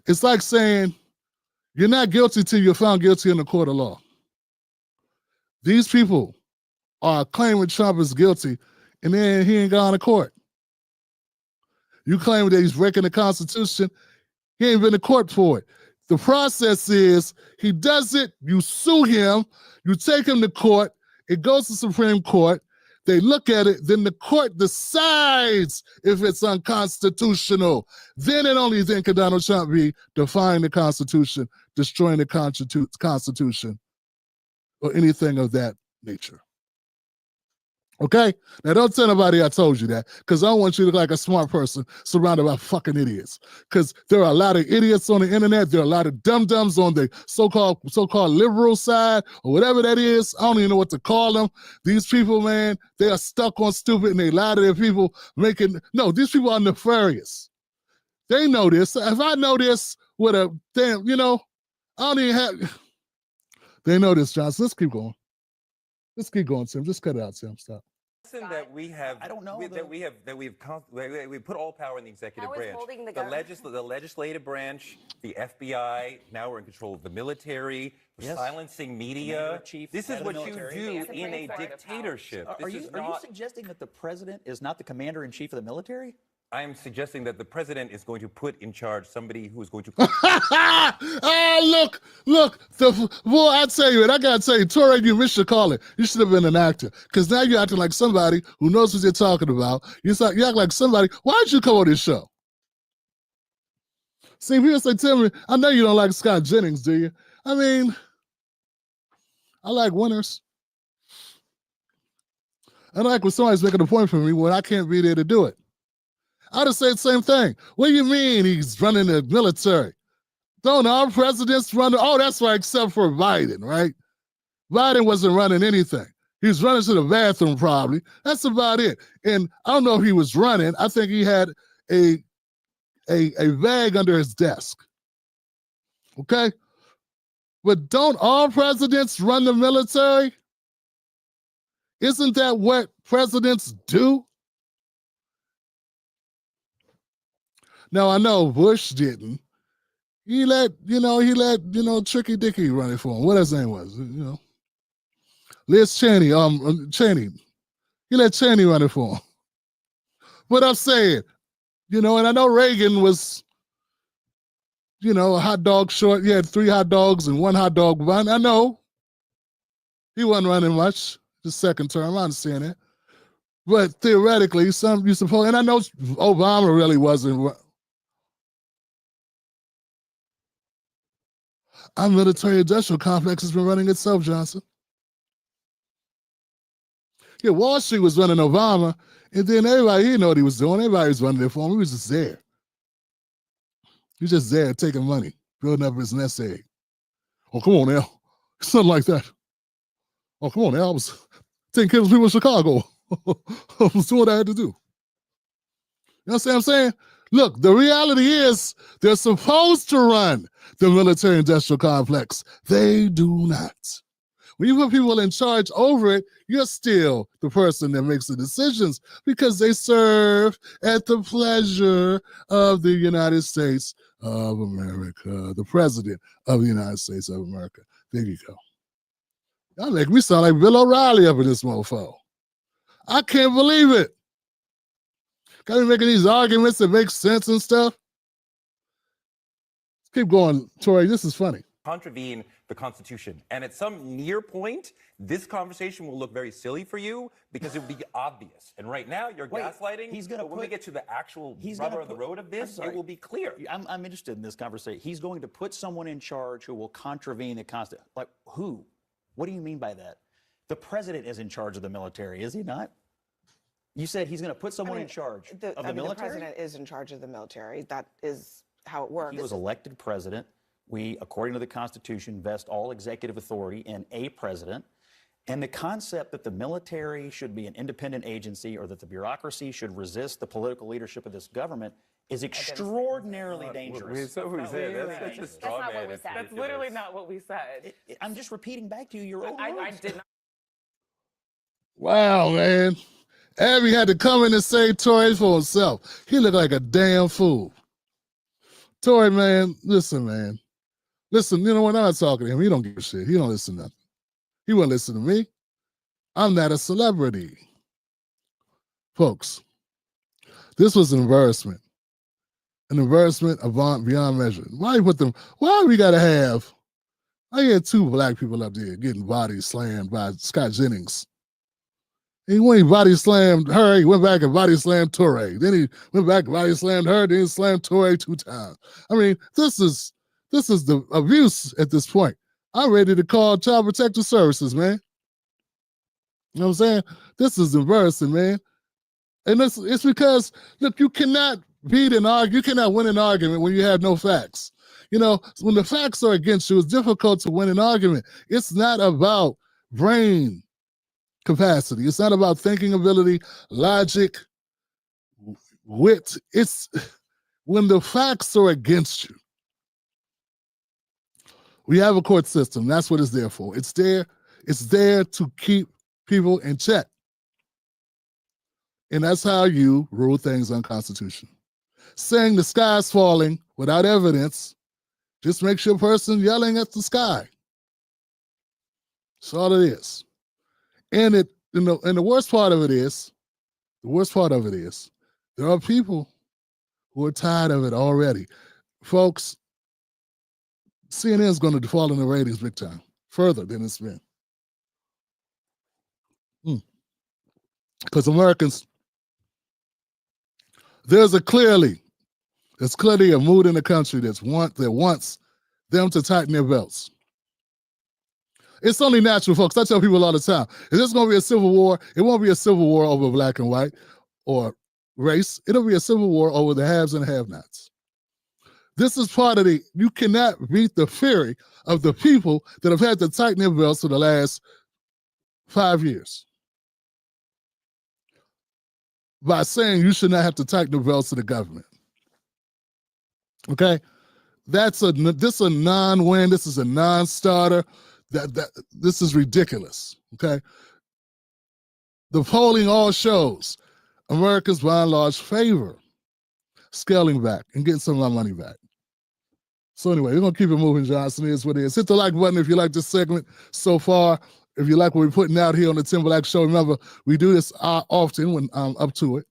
Speaker 2: It's like saying you're not guilty till you're found guilty in the court of law. These people are claiming Trump is guilty, and then he ain't gone to court. You claim that he's breaking the Constitution, he ain't been to court for it. The process is he does it, you sue him, you take him to court, it goes to Supreme Court, they look at it, then the court decides if it's unconstitutional. Then and only then can Donald Trump be defying the Constitution, destroying the Constitution, or anything of that nature. Okay? Now, don't tell nobody I told you that, because I don't want you to look like a smart person surrounded by fucking idiots. Because there are a lot of idiots on the internet. There are a lot of dum-dums on the so-called liberal side, or whatever that is. I don't even know what to call them. These people, man, they are stuck on stupid, and they lie to their people no, these people are nefarious. They know this. If I know this with a damn, I don't even have. They know this, Johnson. Let's keep going. Let's keep going, Tim. Just cut it out, Tim. Stop.
Speaker 6: That we have,
Speaker 4: I don't know
Speaker 6: we put all power in the executive branch, the legislative branch, the FBI. Now we're in control of the military. We're silencing media. This is what you do in a dictatorship.
Speaker 4: Are you suggesting that the president is not the commander-in-chief of the military?
Speaker 6: I am suggesting that the president is going to put in charge somebody who is going to.
Speaker 2: Look. Boy, I tell you, I gotta tell you, Torrey, you missed your calling. You should have been an actor, because now you're acting like somebody who knows what you're talking about. You act like somebody. Why did you come on this show? See, people say, tell me, I know you don't like Scott Jennings, do you? I mean, I like winners. I like when somebody's making a point for me when I can't be there to do it. I'd have said the same thing. What do you mean he's running the military? Don't our presidents run? Oh, that's right, except for Biden, right? Biden wasn't running anything. He was running to the bathroom probably. That's about it. And I don't know if he was running. I think he had a bag under his desk. Okay? But don't all presidents run the military? Isn't that what presidents do? Now, I know Bush didn't. He let Tricky Dicky run it for him. What his name was, Liz Cheney, Cheney. He let Cheney run it for him. But I'm saying, and I know Reagan was, a hot dog short. He had 3 hot dogs and 1 hot dog bun. I know. He wasn't running much the second term. I understand that. But theoretically, you suppose, and I know Obama really wasn't. Our military-industrial complex has been running itself, Johnson. Yeah, Wall Street was running Obama, and then everybody, he didn't know what he was doing. Everybody was running it for him. He was just there. He was just there taking money, building up his nest egg. Oh, come on now. Something like that. Oh, come on now. I was taking care of people in Chicago. I was doing what I had to do. You know what I'm saying? Look, the reality is they're supposed to run the military-industrial complex. They do not. When you put people in charge over it, you're still the person that makes the decisions because they serve at the pleasure of the United States of America, the president of the United States of America. There you go. Y'all make me sound like Bill O'Reilly up in this mofo. I can't believe it. Got me making these arguments that make sense and stuff. Let's keep going, Tori. This is funny.
Speaker 6: Contravene the Constitution. And at some near point, this conversation will look very silly for you because it will be obvious. And right now, you're gaslighting. When we get to the actual rubber of the road of this, it will be clear.
Speaker 4: I'm interested in this conversation. He's going to put someone in charge who will contravene the Constitution. Like who? What do you mean by that? The president is in charge of the military, is he not? You said he's going to put someone in charge of the military?
Speaker 3: The president is in charge of the military. That is how it works.
Speaker 4: He was elected president. We, according to the Constitution, vest all executive authority in a president. And the concept that the military should be an independent agency or that the bureaucracy should resist the political leadership of this government is extraordinarily dangerous.
Speaker 6: That's not
Speaker 7: what we said. That's literally not what we said.
Speaker 4: I'm just repeating back to you your own words.
Speaker 7: I did not.
Speaker 2: Wow, man. Abby had to come in and say Tory for himself. He looked like a damn fool. Tory, man, listen, man. Listen, when I'm not talking to him, he don't give a shit. He don't listen to nothing. He won't listen to me. I'm not a celebrity. Folks, this was an embarrassment. An embarrassment beyond measure. Why we gotta have, I had 2 black people up there getting body slammed by Scott Jennings. He went and body slammed her. He went back and body slammed Toure. Then he went back and body slammed her. Then he slammed Toure 2 times. I mean, this is the abuse at this point. I'm ready to call Child Protective Services, man. You know what I'm saying? This is embarrassing, man. And it's because, look, you cannot win an argument when you have no facts. When the facts are against you, it's difficult to win an argument. It's not about brain capacity. It's not about thinking ability, logic, wit. when the facts are against you, we have a court system. That's what it's there for. It's there to keep people in check. And that's how you rule things unconstitutional. Saying the sky's falling without evidence just makes you a person yelling at the sky. That's all it is. And the worst part of it is, there are people who are tired of it already. Folks, CNN is going to fall in the ratings big time, further than it's been. Because Americans, there's clearly a mood in the country that wants them to tighten their belts. It's only natural, folks. I tell people all the time, if there's going to be a civil war, it won't be a civil war over black and white or race. It'll be a civil war over the haves and have-nots. This is part of you cannot beat the fury of the people that have had to tighten their belts for the last 5 years by saying you should not have to tighten the belts of the government. Okay? This is a non-win. This is a non-starter. This is ridiculous. Okay? The polling all shows Americans by and large favor scaling back and getting some of our money back. So anyway, we're going to keep it moving, Johnson. It is what it is. Hit the like button if you like this segment so far. If you like what we're putting out here on the Tim Black Show, remember, we do this often when I'm up to it.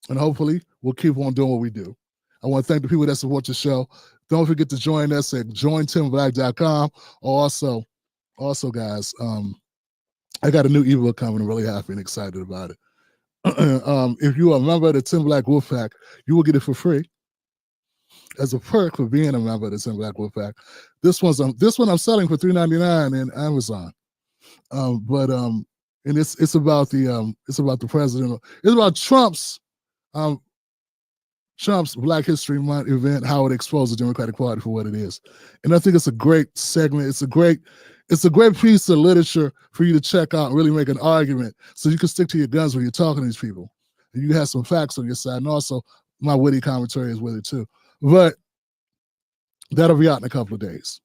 Speaker 2: And hopefully, we'll keep on doing what we do. I want to thank the people that support the show. Don't forget to join us at jointimblack.com. Also, guys, I got a new ebook coming. I'm really happy and excited about it. If you are a member of the Tim Black Wolfpack, you will get it for free as a perk for being a member of the Tim Black Wolfpack. This one I'm selling for $3.99 in Amazon. And it's about the president. It's about Trump's Black History Month event, how it exposed the Democratic Party for what it is. And I think it's a great segment. It's a great piece of literature for you to check out and really make an argument so you can stick to your guns when you're talking to these people. And you have some facts on your side. And also my witty commentary is with it too. But that'll be out in a couple of days.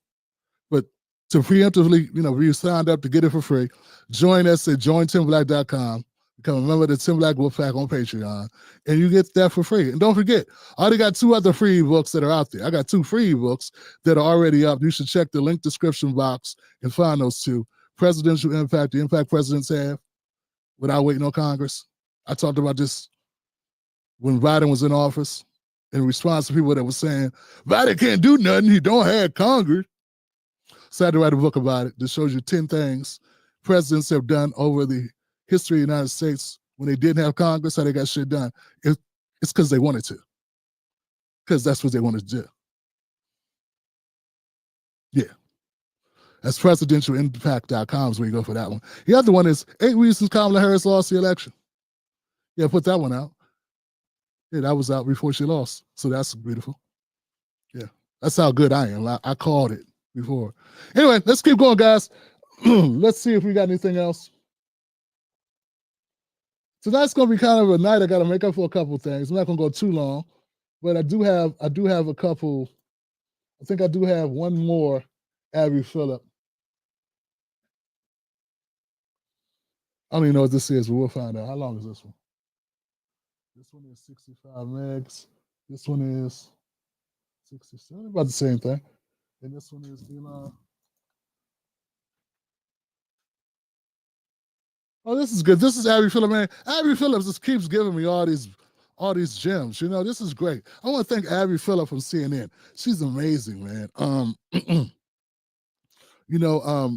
Speaker 2: But to preemptively, if you signed up to get it for free, join us at jointimblack.com. Become a member of the Tim Black Wolfpack on Patreon, and you get that for free. And don't forget, I already got 2 other free books that are out there. I got 2 free books that are already up. You should check the link description box and find those 2. Presidential Impact, the impact presidents have without waiting on Congress. I talked about this when Biden was in office in response to people that were saying, Biden can't do nothing, he don't have Congress. So I had to write a book about it that shows you 10 things presidents have done over the history of the United States when they didn't have Congress, how they got shit done. It's because they wanted to. Because that's what they wanted to do. Yeah. That's presidentialimpact.com is where you go for that one. The other one is 8 Reasons Kamala Harris Lost the Election. Yeah, put that one out. Yeah, that was out before she lost. So that's beautiful. Yeah. That's how good I am. I called it before. Anyway, let's keep going, guys. Let's see if we got anything else. Tonight's gonna be kind of a night I gotta make up for a couple of things. I'm not gonna go too long, but I do have a couple. I think I do have one more Abby Phillip. I don't even know what this is, but we'll find out. How long is this one? This one is 65 megs. This one is 67. About the same thing. And this one is Elon. Oh, this is good. This is Abby Phillip, man. Abby Phillips just keeps giving me all these gems. This is great. I want to thank Abby Phillip from CNN. She's amazing, man.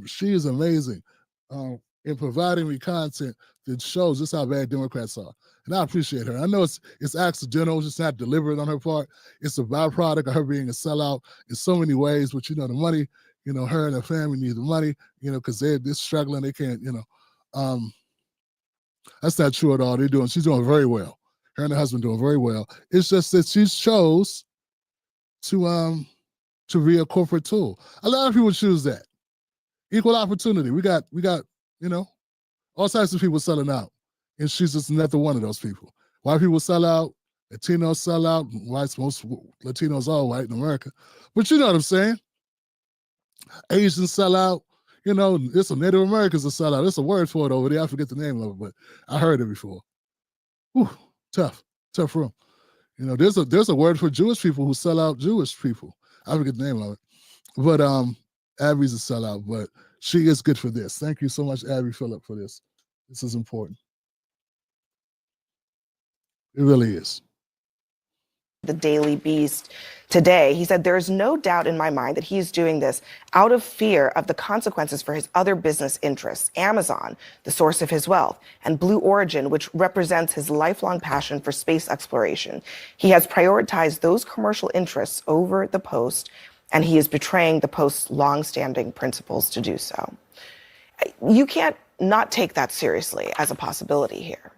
Speaker 2: She is amazing in providing me content that shows just how bad Democrats are. And I appreciate her. I know it's accidental, it's just not deliberate on her part. It's a byproduct of her being a sellout in so many ways. But the money, her and her family need the money, because they're struggling. They can't, that's not true at all. She's doing very well. Her and her husband doing very well. It's just that she chose to be a corporate tool. A lot of people choose that. Equal opportunity. We got, all types of people selling out. And she's just another one of those people. White people sell out, Latinos sell out. Whites, most Latinos are white in America. But you know what I'm saying? Asians sell out. You know, there's some Native Americans that sell out. There's a word for it over there. I forget the name of it, but I heard it before. Whew, tough room. You know, there's a word for Jewish people who sell out Jewish people. I forget the name of it. But Abby's a sellout, but she is good for this. Thank you so much, Abby Phillip, for this. This is important. It really is.
Speaker 3: The Daily Beast today. He said, there is no doubt in my mind that he is doing this out of fear of the consequences for his other business interests, Amazon, the source of his wealth, and Blue Origin, which represents his lifelong passion for space exploration. He has prioritized those commercial interests over the Post, and he is betraying the Post's longstanding principles to do so. You can't not take that seriously as a possibility here.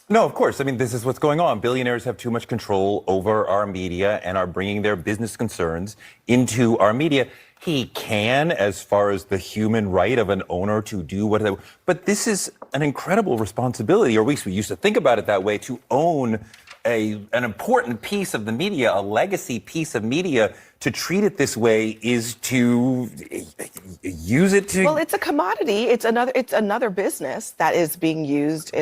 Speaker 6: No, of course. I mean, this is what's going on. Billionaires have too much control over our media and are bringing their business concerns into our media. He can, as far as the human right of an owner to do whatever. But this is an incredible responsibility, or at least we used to think about it that way, to own an important piece of the media, a legacy piece of media. To treat it this way is to use it to...
Speaker 3: Well, it's a commodity. It's another business that is being used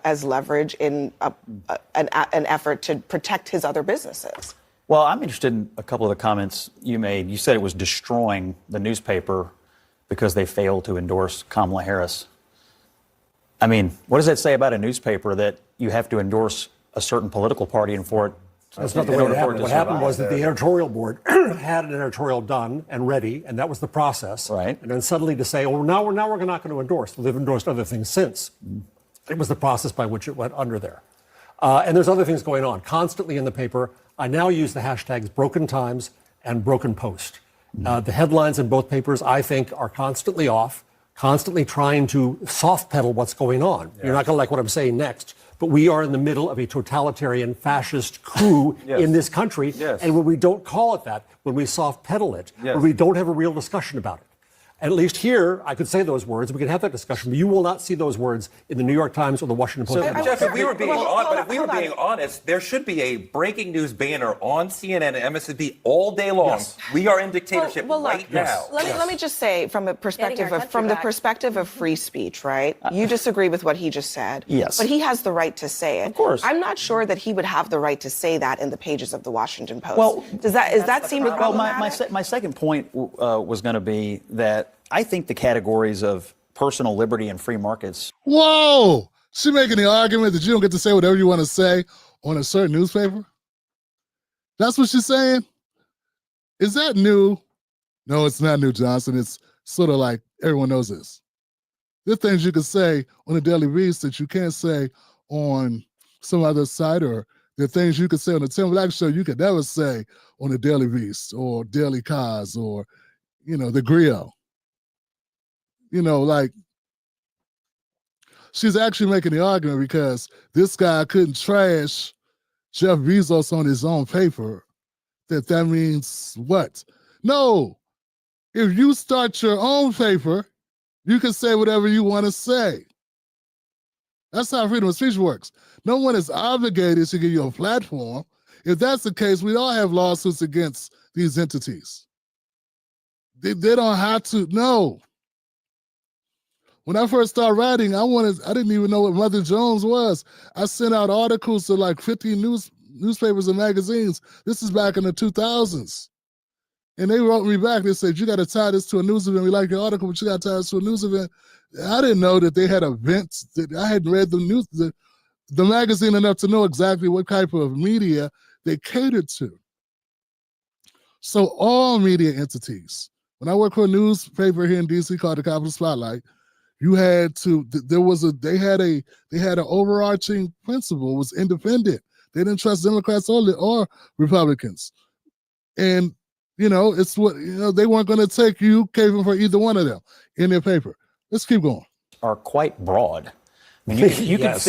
Speaker 3: as leverage in an effort to protect his other businesses.
Speaker 4: Well, I'm interested in a couple of the comments you made. You said it was destroying the newspaper because they failed to endorse Kamala Harris. I mean, what does that say about a newspaper that you have to endorse a certain political party and for it?
Speaker 8: That's not the way it happened. What happened was that the editorial board had an editorial done and ready, and that was the process.
Speaker 4: Right.
Speaker 8: And then suddenly to say, oh, now we're not going to endorse. They've endorsed other things since. It was the process by which it went under there. And there's other things going on. Constantly in the paper, I now use the hashtags Broken Times and Broken Post. The headlines in both papers, I think, are constantly off, constantly trying to soft pedal what's going on. Yeah. You're not going to like what I'm saying next. But we are in the middle of a totalitarian fascist coup in this country. Yes. And when we don't call it that, when we soft pedal it, when we don't have a real discussion about it. At least here, I could say those words. We can have that discussion, but you will not see those words in the New York Times or the Washington Post.
Speaker 6: So, Jeff, if we were being honest, there should be a breaking news banner on CNN and MSNBC all day long. Yes. We are in dictatorship right now.
Speaker 3: Let me just say, from the perspective of free speech, right? You disagree with what he just said.
Speaker 4: Yes.
Speaker 3: But he has the right to say it.
Speaker 4: Of course.
Speaker 3: I'm not sure that he would have the right to say that in the pages of the Washington Post. Well, does that seem problematic?
Speaker 4: Well, my second point was going to be that I think the categories of personal liberty and free markets.
Speaker 2: Whoa! She making the argument that you don't get to say whatever you want to say on a certain newspaper? That's what she's saying? Is that new? No, it's not new, Johnson. It's sort of like everyone knows this. There's things you can say on the Daily Beast that you can't say on some other site, or there are things you can say on the Tim Black Show you could never say on the Daily Beast or Daily Cause or, the Griot. Like, she's actually making the argument because this guy couldn't trash Jeff Bezos on his own paper, that means what? No. If you start your own paper, you can say whatever you want to say. That's how freedom of speech works. No one is obligated to give you a platform. If that's the case, we all have lawsuits against these entities. They don't have to. No. When I first started writing, I didn't even know what Mother Jones was. I sent out articles to like 50 newspapers and magazines. This is back in the 2000s. And they wrote me back. They said, you got to tie this to a news event. We like your article, but you got to tie this to a news event. I didn't know that they had events. I hadn't read the magazine enough to know exactly what type of media they catered to. So all media entities. When I worked for a newspaper here in DC called the Capital Spotlight, you had to. They had an overarching principle. It was independent. They didn't trust Democrats or Republicans, and it's what they weren't going to take you caving for either one of them in their paper. Let's keep going.
Speaker 4: Are quite broad. I mean, you could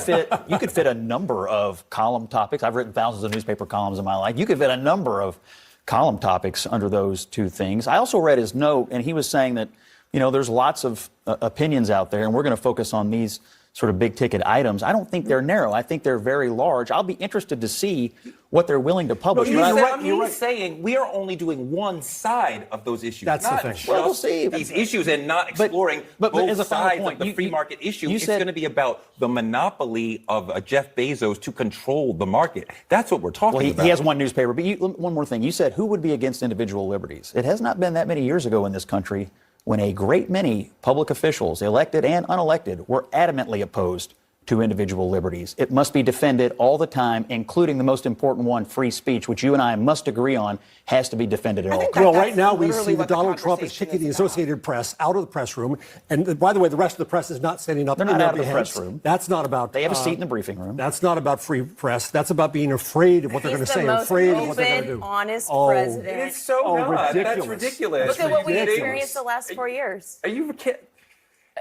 Speaker 4: fit a number of column topics. I've written thousands of newspaper columns in my life. You could fit a number of column topics under those two things. I also read his note, and he was saying that there's lots of opinions out there, and we're going to focus on these sort of big ticket items. I don't think they're narrow. I think they're very large. I'll be interested to see what they're willing to publish.
Speaker 6: He's saying we are only doing one side of those issues.
Speaker 8: That's the thing.
Speaker 6: Well, we'll see these issues and not exploring both
Speaker 4: as a final
Speaker 6: sides
Speaker 4: point,
Speaker 6: of the free market issue. It's
Speaker 4: said,
Speaker 6: going to be about the monopoly of Jeff Bezos to control the market. That's what we're talking about.
Speaker 4: He has one newspaper. But one more thing. You said who would be against individual liberties? It has not been that many years ago in this country when a great many public officials, elected and unelected, were adamantly opposed to individual liberties. It must be defended all the time, including the most important one, free speech, which you and I must agree on has to be defended at all times.
Speaker 8: Well, right now we see that Donald Trump is kicking the Associated Press out of the press room. And by the way, the rest of the press is not standing up.
Speaker 4: They're not out of the press room.
Speaker 8: That's not about...
Speaker 4: They have a seat in the briefing room.
Speaker 8: That's not about free press. That's about being afraid of what they're going to say, afraid of what they're going to do.
Speaker 9: Honest president.
Speaker 6: It's so not.
Speaker 8: Ridiculous.
Speaker 6: That's ridiculous.
Speaker 9: Look at what we experienced the last 4 years.
Speaker 6: Are you kidding?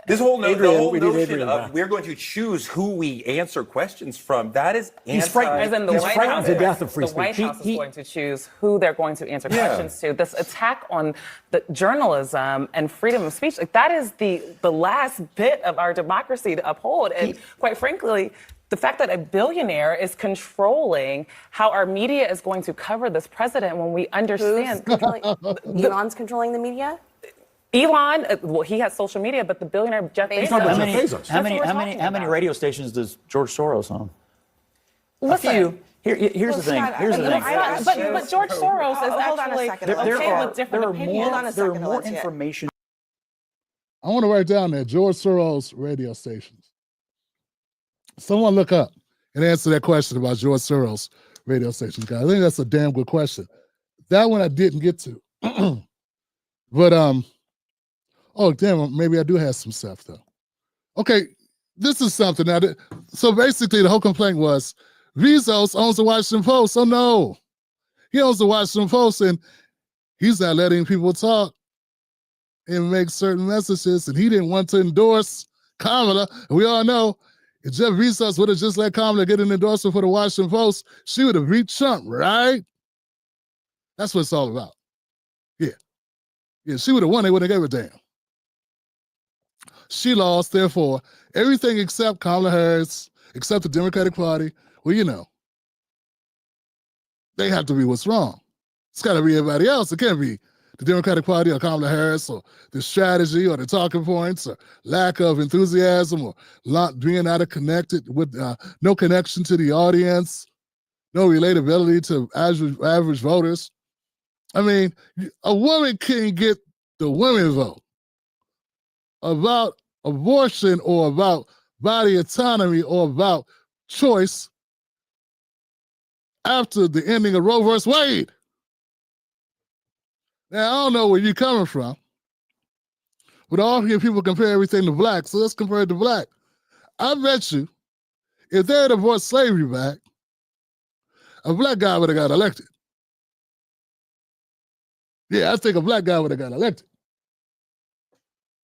Speaker 6: This whole,
Speaker 8: Adrian,
Speaker 6: the whole
Speaker 8: we need
Speaker 6: notion
Speaker 8: Adrian
Speaker 6: of
Speaker 8: back.
Speaker 6: we're going to choose who we answer questions from, that is
Speaker 8: He's frightened.
Speaker 7: As in the
Speaker 8: He's
Speaker 7: White
Speaker 8: frightened
Speaker 7: House,
Speaker 8: to death of free
Speaker 7: the White
Speaker 8: speech.
Speaker 7: House is going to choose who they're going to answer questions to. This attack on the journalism and freedom of speech, like that is the last bit of our democracy to uphold. And quite frankly, the fact that a billionaire is controlling how our media is going to cover this president when we understand.
Speaker 9: Elon's controlling the media?
Speaker 7: Elon, well, he has social media, but the billionaire Jeff Bezos.
Speaker 4: How many radio stations does George Soros own?
Speaker 7: Listen.
Speaker 4: Here's the thing. Here's the thing.
Speaker 7: But George Soros is actually
Speaker 4: there are more information.
Speaker 2: I want to write down there, George Soros radio stations. Someone look up and answer that question about George Soros radio stations, guys. I think that's a damn good question. That one I didn't get to. But, oh, damn, maybe I do have some stuff, though. Okay, this is something. Now, so basically, the whole complaint was Bezos owns the Washington Post. Oh, no. He owns the Washington Post, and he's not letting people talk and make certain messages, and he didn't want to endorse Kamala. And we all know if Jeff Bezos would have just let Kamala get an endorsement for the Washington Post, she would have beat Trump, right? That's what it's all about. Yeah, she would have won. They wouldn't have gave a damn. She lost, therefore, everything except Kamala Harris, except the Democratic Party. Well, you know, they have to be what's wrong. It's got to be everybody else. It can't be the Democratic Party or Kamala Harris or the strategy or the talking points or lack of enthusiasm or being out of connected with no connection to the audience, no relatability to average voters. I mean, a woman can't get the women vote about abortion or about body autonomy or about choice after the ending of Roe versus Wade. Now, I don't know where you're coming from, but all here people compare everything to black, so let's compare it to black. I bet you, if they had brought slavery back, a black guy would have got elected. Yeah, I think a black guy would have got elected.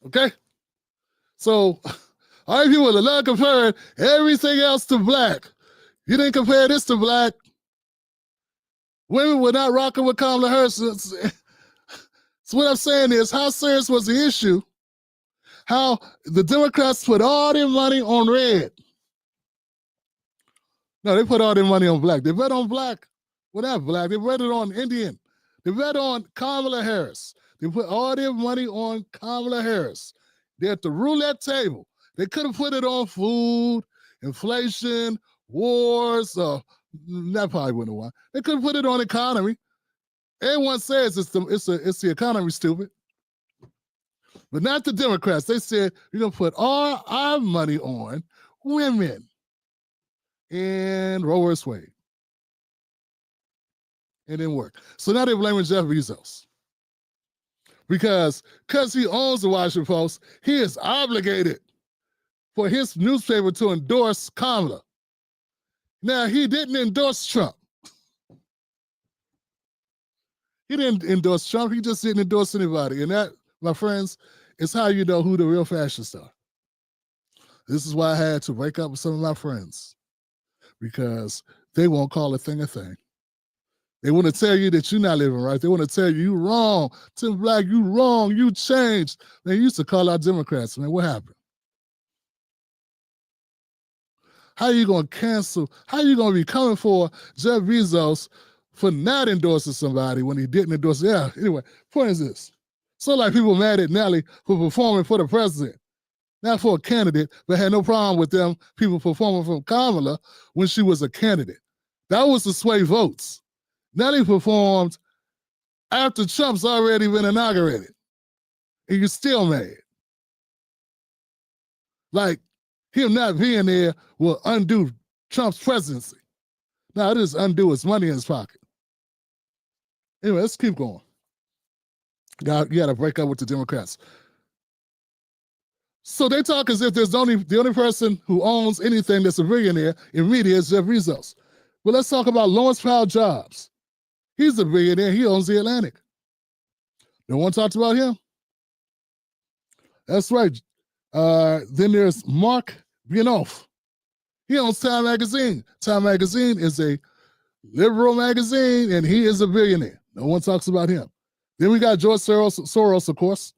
Speaker 2: Okay? So, all you people are not comparing everything else to black. You didn't compare this to black. Women were not rocking with Kamala Harris. So what I'm saying is, how serious was the issue? How the Democrats put all their money on red. No, they put all their money on black. They bet on black. Well, not black. They bet it on Indian. They bet on Kamala Harris. They put all their money on Kamala Harris. They're at the roulette table. They could have put it on food, inflation, wars. That probably wouldn't have won. They could have put it on economy. Everyone says it's the economy, stupid. But not the Democrats. They said, we're going to put all our money on women and Roe versus Wade. It didn't work. So now they're blaming Jeff Bezos. Because he owns the Washington Post, he is obligated for his newspaper to endorse Kamala. Now, he didn't endorse Trump. He didn't endorse Trump. He just didn't endorse anybody. And that, my friends, is how you know who the real fascists are. This is why I had to break up with some of my friends, because they won't call a thing a thing. They want to tell you that you're not living right. They want to tell you you're wrong. Tim Black, you wrong. You changed. They used to call out Democrats. Man, what happened? How are you going to cancel? How are you going to be coming for Jeff Bezos for not endorsing somebody when he didn't endorse? Yeah, anyway, point is this. So like people mad at Nelly for performing for the president, not for a candidate, but had no problem with them people performing for Kamala when she was a candidate. That was to sway votes. Nelly performed after Trump's already been inaugurated. And you're still mad. Like, him not being there will undo Trump's presidency. Now, it is undo his money in his pocket. Anyway, let's keep going. You got to break up with the Democrats. So they talk as if the only person who owns anything that's a billionaire in media is Jeff Bezos. But let's talk about Lawrence Powell Jobs. He's a billionaire. He owns the Atlantic. No one talks about him. That's right. Then there's Mark Bienoff. He owns Time Magazine. Time Magazine is a liberal magazine, and he is a billionaire. No one talks about him. Then we got George Soros, of course.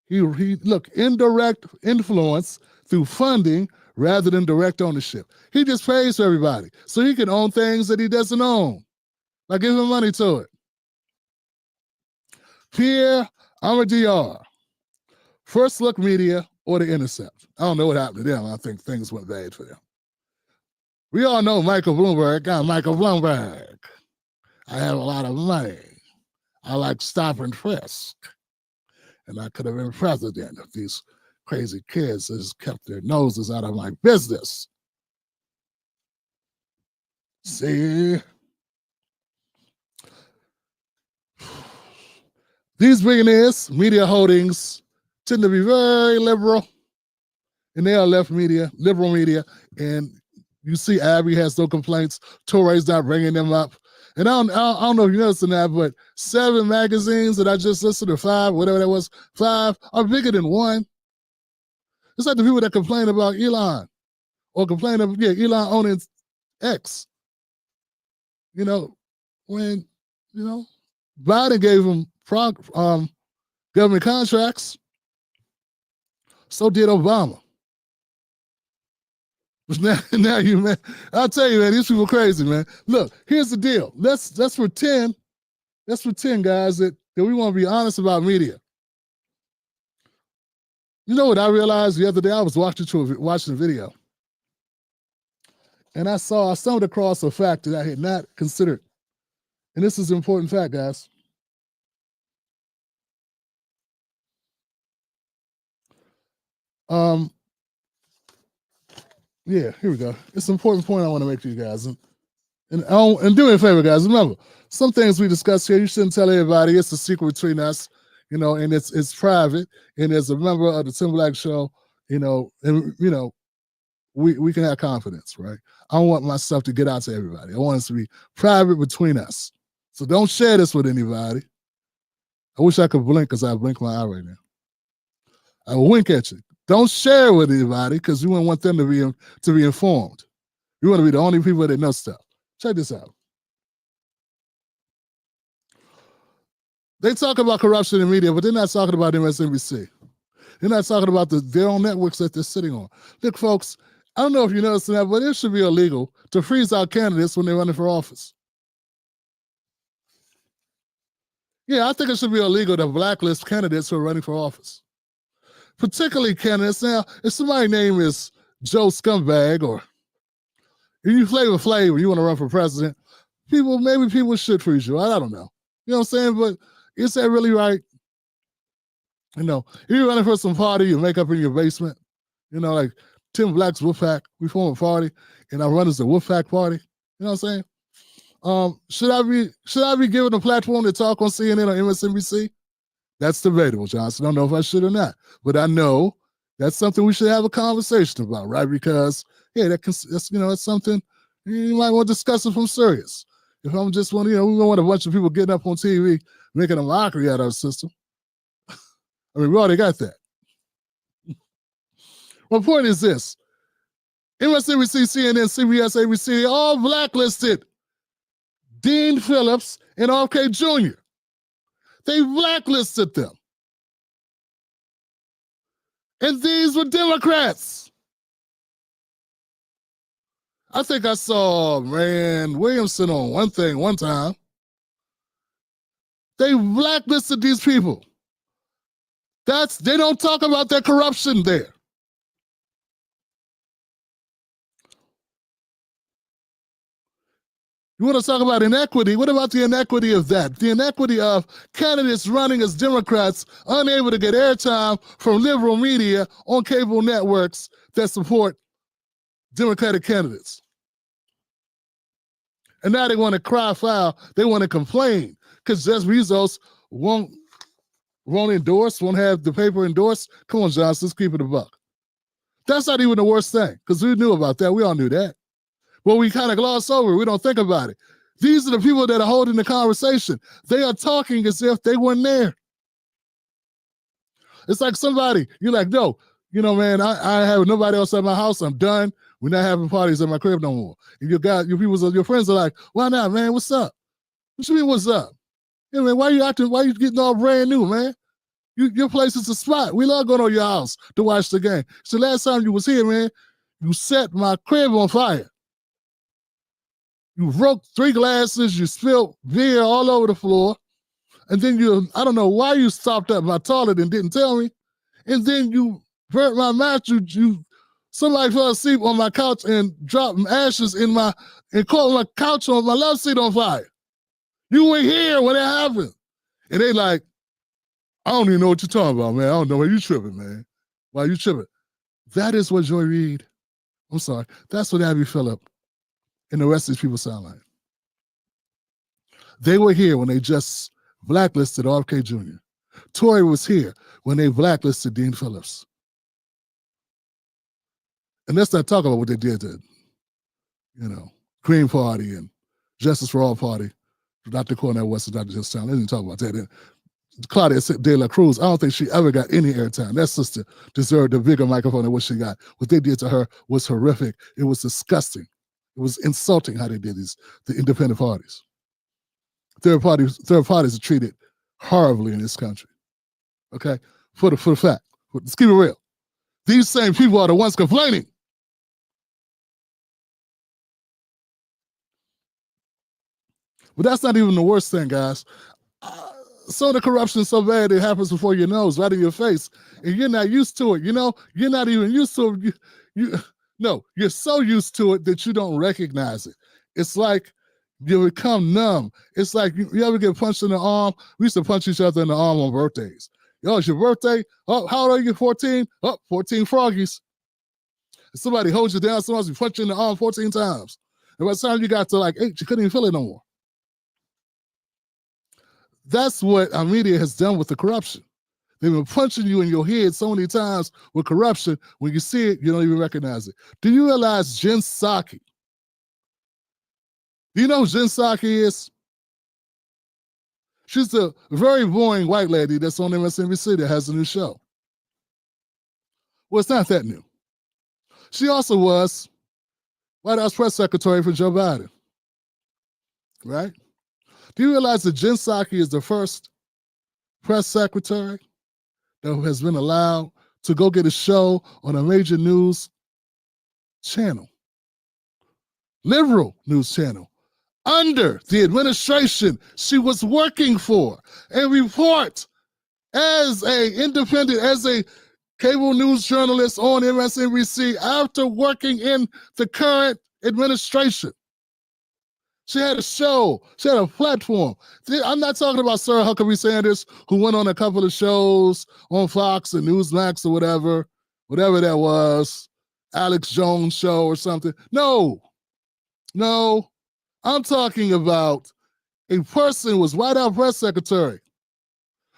Speaker 2: He look, indirect influence through funding rather than direct ownership. He just pays for everybody, so he can own things that he doesn't own. Like, give him money to it. Pierre Amador, First Look Media, or The Intercept. I don't know what happened to them. I think things went bad for them. We all know Michael Bloomberg. I'm Michael Bloomberg. I have a lot of money. I like stop and frisk. And I could have been president if these crazy kids just kept their noses out of my business. See? These billionaires, media holdings, tend to be very liberal, and they are liberal media, and you see Abby has no complaints. Torre's not bringing them up. And I don't know if you noticed that, but 7 magazines that I just listed, or 5, whatever that was, 5 are bigger than 1. It's like the people that complain about Elon, or complain of Elon owning X. You know, when Biden gave him government contracts, so did Obama. But now you, man, I'll tell you, man, these people are crazy, man. Look, here's the deal. Let's pretend, guys, that we want to be honest about media. You know what I realized the other day? I was watching a video, and I stumbled across a fact that I had not considered. And this is an important fact, guys. Yeah, here we go. It's an important point I want to make to you guys. And do me a favor, guys. Remember, some things we discuss here, you shouldn't tell everybody. It's a secret between us, and it's private. And as a member of the Tim Black Show, we can have confidence, right? I don't want my stuff to get out to everybody. I want it to be private between us. So don't share this with anybody. I wish I could blink because I blink my eye right now. I will wink at you. Don't share with anybody because we wouldn't want them to be informed. We want to be the only people that know stuff. Check this out. They talk about corruption in media, but they're not talking about MSNBC. They're not talking about their own networks that they're sitting on. Look, folks, I don't know if you noticed that, but it should be illegal to freeze out candidates when they're running for office. Yeah, I think it should be illegal to blacklist candidates who are running for office. Particularly candidates. Now, if somebody's name is Joe Scumbag, or if you Flavor Flav and you want to run for president, maybe people should freeze you. I don't know. You know what I'm saying? But is that really right? If you're running for some party, you make up in your basement, like Tim Black's Wolfpack, we form a party, and I run as the Wolfpack party. You know what I'm saying? Should I be given a platform to talk on CNN or MSNBC? That's debatable, Johnson. I don't know if I should or not, but I know that's something we should have a conversation about, right? Because that's something you might want to discuss it from serious. If I'm just we don't want a bunch of people getting up on TV making a mockery out of our system. I mean, we already got that. My point is this: MSNBC, CNN, CBS, ABC, they all blacklisted Dean Phillips and RFK Jr. They blacklisted them. And these were Democrats. I think I saw Rand Williamson on one thing one time. They blacklisted these people. They don't talk about their corruption there. You want to talk about inequity? What about the inequity of that? The inequity of candidates running as Democrats unable to get airtime from liberal media on cable networks that support Democratic candidates. And now they want to cry foul. They want to complain because Jeff Bezos won't endorse, won't have the paper endorsed. Come on, Johnson, let's keep it a buck. That's not even the worst thing because we knew about that. We all knew that. Well, we kind of gloss over. We don't think about it. These are the people that are holding the conversation. They are talking as if they weren't there. It's like somebody, you're like, no, man, I have nobody else at my house. I'm done. We're not having parties at my crib no more. And your friends are like, why not, man? What's up? What you mean, what's up? Hey, man, why you getting all brand new, man? Your place is a spot. We love going to your house to watch the game. So last time you was here, man, you set my crib on fire. You broke 3 glasses, you spilled beer all over the floor, and then I don't know why you stopped at my toilet and didn't tell me, and then you burnt my mattress. Somebody fell asleep on my couch and dropped ashes and caught my couch on my love seat on fire. You were here when it happened. And they like, I don't even know what you're talking about, man. I don't know why you tripping, man. Why you tripping? That is what Joy Reid, I'm sorry, that's what Abby Phillip and the rest of these people sound like. They were here when they just blacklisted RFK Jr. Tory was here when they blacklisted Dean Phillips. And let's not talk about what they did to, Green Party and Justice for All Party, Dr. Cornel West and Dr. Johnstown. Let's not talk about that. And Claudia De La Cruz, I don't think she ever got any airtime. That sister deserved a bigger microphone than what she got. What they did to her was horrific. It was disgusting. It was insulting how they did the independent parties. Third parties are treated horribly in this country. Okay? For the fact. Let's keep it real. These same people are the ones complaining. But that's not even the worst thing, guys. Some of the corruption is so bad it happens before your nose, right in your face, and you're not used to it. You're not even used to it. You're so used to it that you don't recognize it. It's like you become numb. It's like you ever get punched in the arm? We used to punch each other in the arm on birthdays. Yo, it's your birthday? Oh, how old are you? 14? Oh, 14 froggies. If somebody holds you down, somebody punch you in the arm 14 times. And by the time you got to like 8, you couldn't even feel it no more. That's what our media has done with the corruption. They've been punching you in your head so many times with corruption. When you see it, you don't even recognize it. Do you realize Jen Psaki? Do you know who Jen Psaki is? She's a very boring white lady that's on MSNBC that has a new show. Well, it's not that new. She also was White House press secretary for Joe Biden, right? Do you realize that Jen Psaki is the first press secretary that has been allowed to go get a show on a major news channel, liberal news channel, under the administration she was working for, and report as a cable news journalist on MSNBC after working in the current administration? She had a show. She had a platform. I'm not talking about Sarah Huckabee Sanders, who went on a couple of shows on Fox and Newsmax or whatever that was, Alex Jones show or something. No. I'm talking about a person who was White House press secretary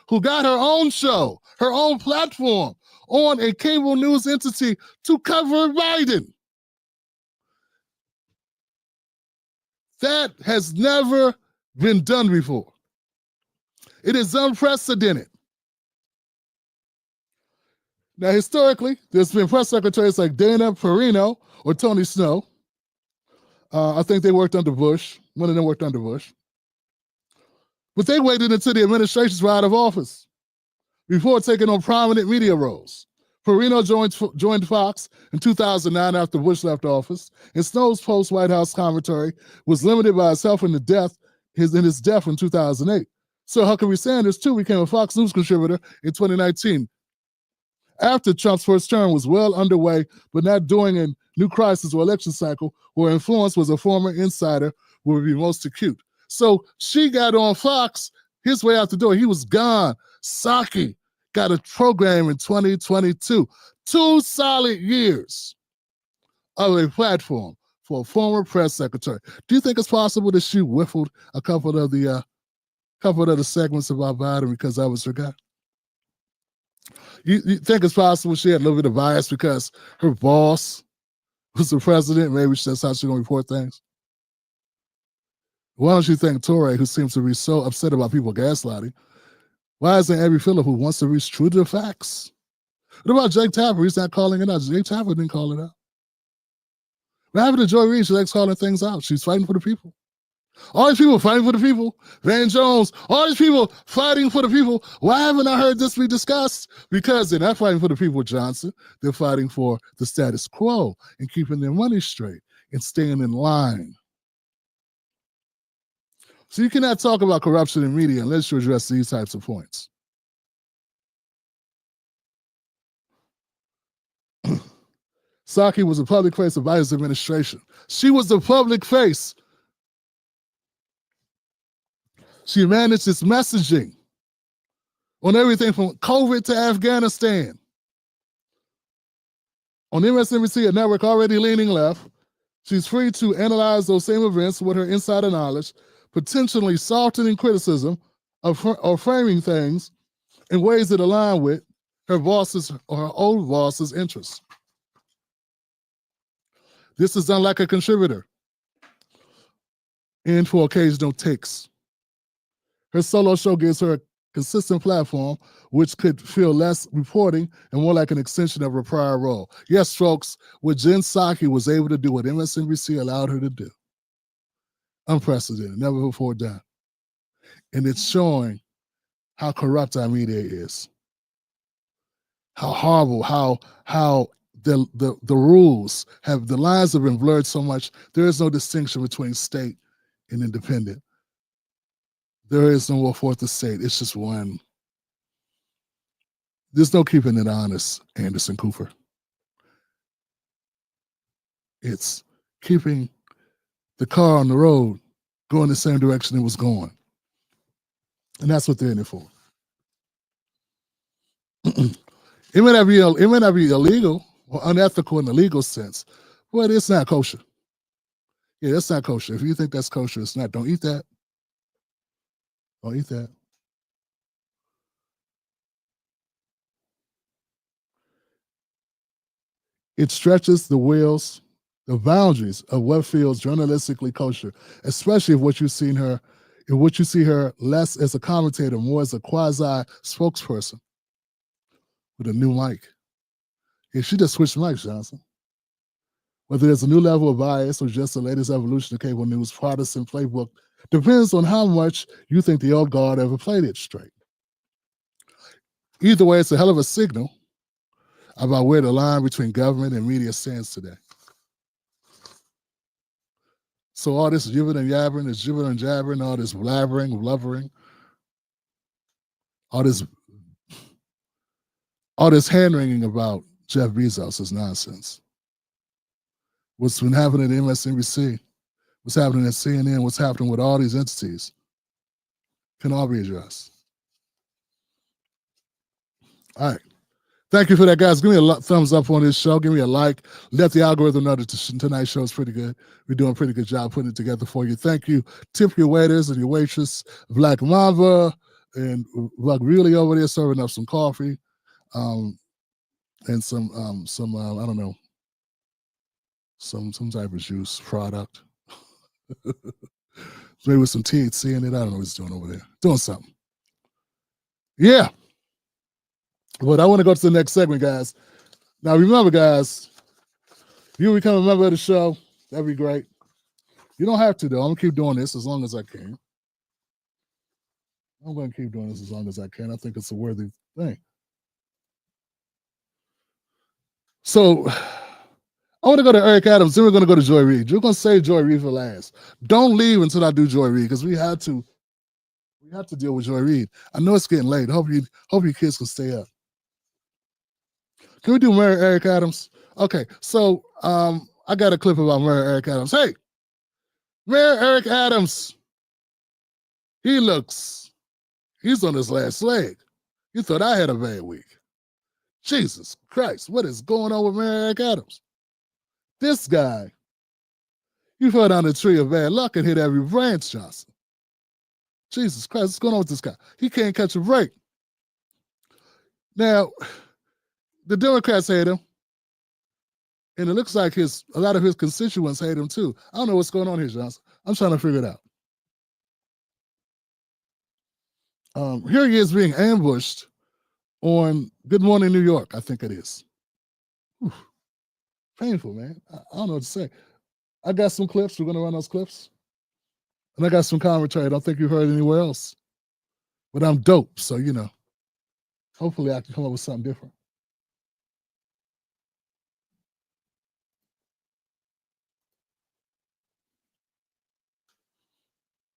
Speaker 2: who got her own show, her own platform on a cable news entity to cover Biden. That has never been done before. It is unprecedented. Now, historically, there's been press secretaries like Dana Perino or Tony Snow. I think they worked under Bush. One of them worked under Bush. But they waited until the administrations were out of office before taking on prominent media roles. Perino joined Fox in 2009 after Bush left office, and Snow's post-White House commentary was limited by his health and his death in 2008. So Huckabee Sanders, too, became a Fox News contributor in 2019. After Trump's first term was well underway, but not during a new crisis or election cycle where influence was a former insider would be most acute. So she got on Fox, his way out the door. He was gone. Psaki got a program in 2022. 2 solid years of a platform for a former press secretary. Do you think it's possible that she whiffled a couple of the segments about Biden because I was her guy? You think it's possible she had a little bit of bias because her boss was the president? Maybe that's how she's going to report things. Why don't you think Torre, who seems to be so upset about people gaslighting, why isn't Abby Phillip, who wants to reach true to the facts? What about Jake Tapper? He's not calling it out. Jake Tapper didn't call it out. What happened to Joy Reid? She likes calling things out. She's fighting for the people. All these people fighting for the people. Van Jones, all these people fighting for the people. Why haven't I heard this be discussed? Because they're not fighting for the people, Johnson. They're fighting for the status quo and keeping their money straight and staying in line. So you cannot talk about corruption in media unless you address these types of points. Psaki was the public face of Biden's administration. She was the public face. She managed its messaging on everything from COVID to Afghanistan. On MSNBC, a network already leaning left, she's free to analyze those same events with her insider knowledge, potentially softening criticism or framing things in ways that align with her boss's or her old boss's interests. This is unlike a contributor and for occasional takes. Her solo show gives her a consistent platform, which could feel less reporting and more like an extension of her prior role. Yes, folks, what Jen Psaki was able to do, what MSNBC allowed her to do, unprecedented, never before done. And it's showing how corrupt our media is, how horrible, how the rules have, the lines have been blurred so much. There is no distinction between state and independent. There is no more fourth estate. It's just one. There's no keeping it honest, Anderson Cooper. It's keeping the car on the road going the same direction it was going. And that's what they're in it for. It may not be illegal or unethical in the legal sense, but it's not kosher. Yeah, that's not kosher. If you think that's kosher, it's not. Don't eat that. Don't eat that. It stretches the wheels, the boundaries of what feels journalistically kosher, especially if what you see her less as a commentator, more as a quasi spokesperson with a new mic. Yeah, she just switched mics, Johnson. Whether there's a new level of bias or just the latest evolution of cable news partisan playbook depends on how much you think the old guard ever played it straight. Either way, it's a hell of a signal about where the line between government and media stands today. So all this jibbing and yabbering, this jibbing and jabbering, all this blabbering, blubbering, all this hand-wringing about Jeff Bezos is nonsense. What's been happening at MSNBC, what's happening at CNN, what's happening with all these entities can all be addressed. All right. Thank you for that, guys. Give me a thumbs up on this show. Give me a like. Let the algorithm know that tonight's show is pretty good. We're doing a pretty good job putting it together for you. Thank you. Tip your waiters and your waitress, Black Mamba and Black really over there serving up some coffee and some I don't know, some type of juice product. Maybe with some THC in it. I don't know what he's doing over there. Doing something. Yeah. But I want to go to the next segment, guys. Now, remember, guys, if you become a member of the show, that'd be great. You don't have to, though. I'm going to keep doing this as long as I can. I'm going to keep doing this as long as I can. I think it's a worthy thing. So I want to go to Eric Adams, then we're going to go to Joy Reid. You're going to save Joy Reid for last. Don't leave until I do Joy Reid, because we have to deal with Joy Reid. I know it's getting late. Hope you kids can stay up. Can we do Mayor Eric Adams? Okay, so I got a clip about Mayor Eric Adams. Hey, Mayor Eric Adams, he's on his last leg. You thought I had a bad week. Jesus Christ, what is going on with Mayor Eric Adams? This guy, you fell down the tree of bad luck and hit every branch, Johnson. Jesus Christ, what's going on with this guy? He can't catch a break. Now, the Democrats hate him, and it looks like a lot of his constituents hate him too. I don't know what's going on here, Johnson. I'm trying to figure it out. Here he is being ambushed on Good Morning New York, I think it is. Whew. Painful, man. I don't know what to say. I got some clips. We're going to run those clips. And I got some commentary I don't think you've heard anywhere else. But I'm dope, so, hopefully I can come up with something different.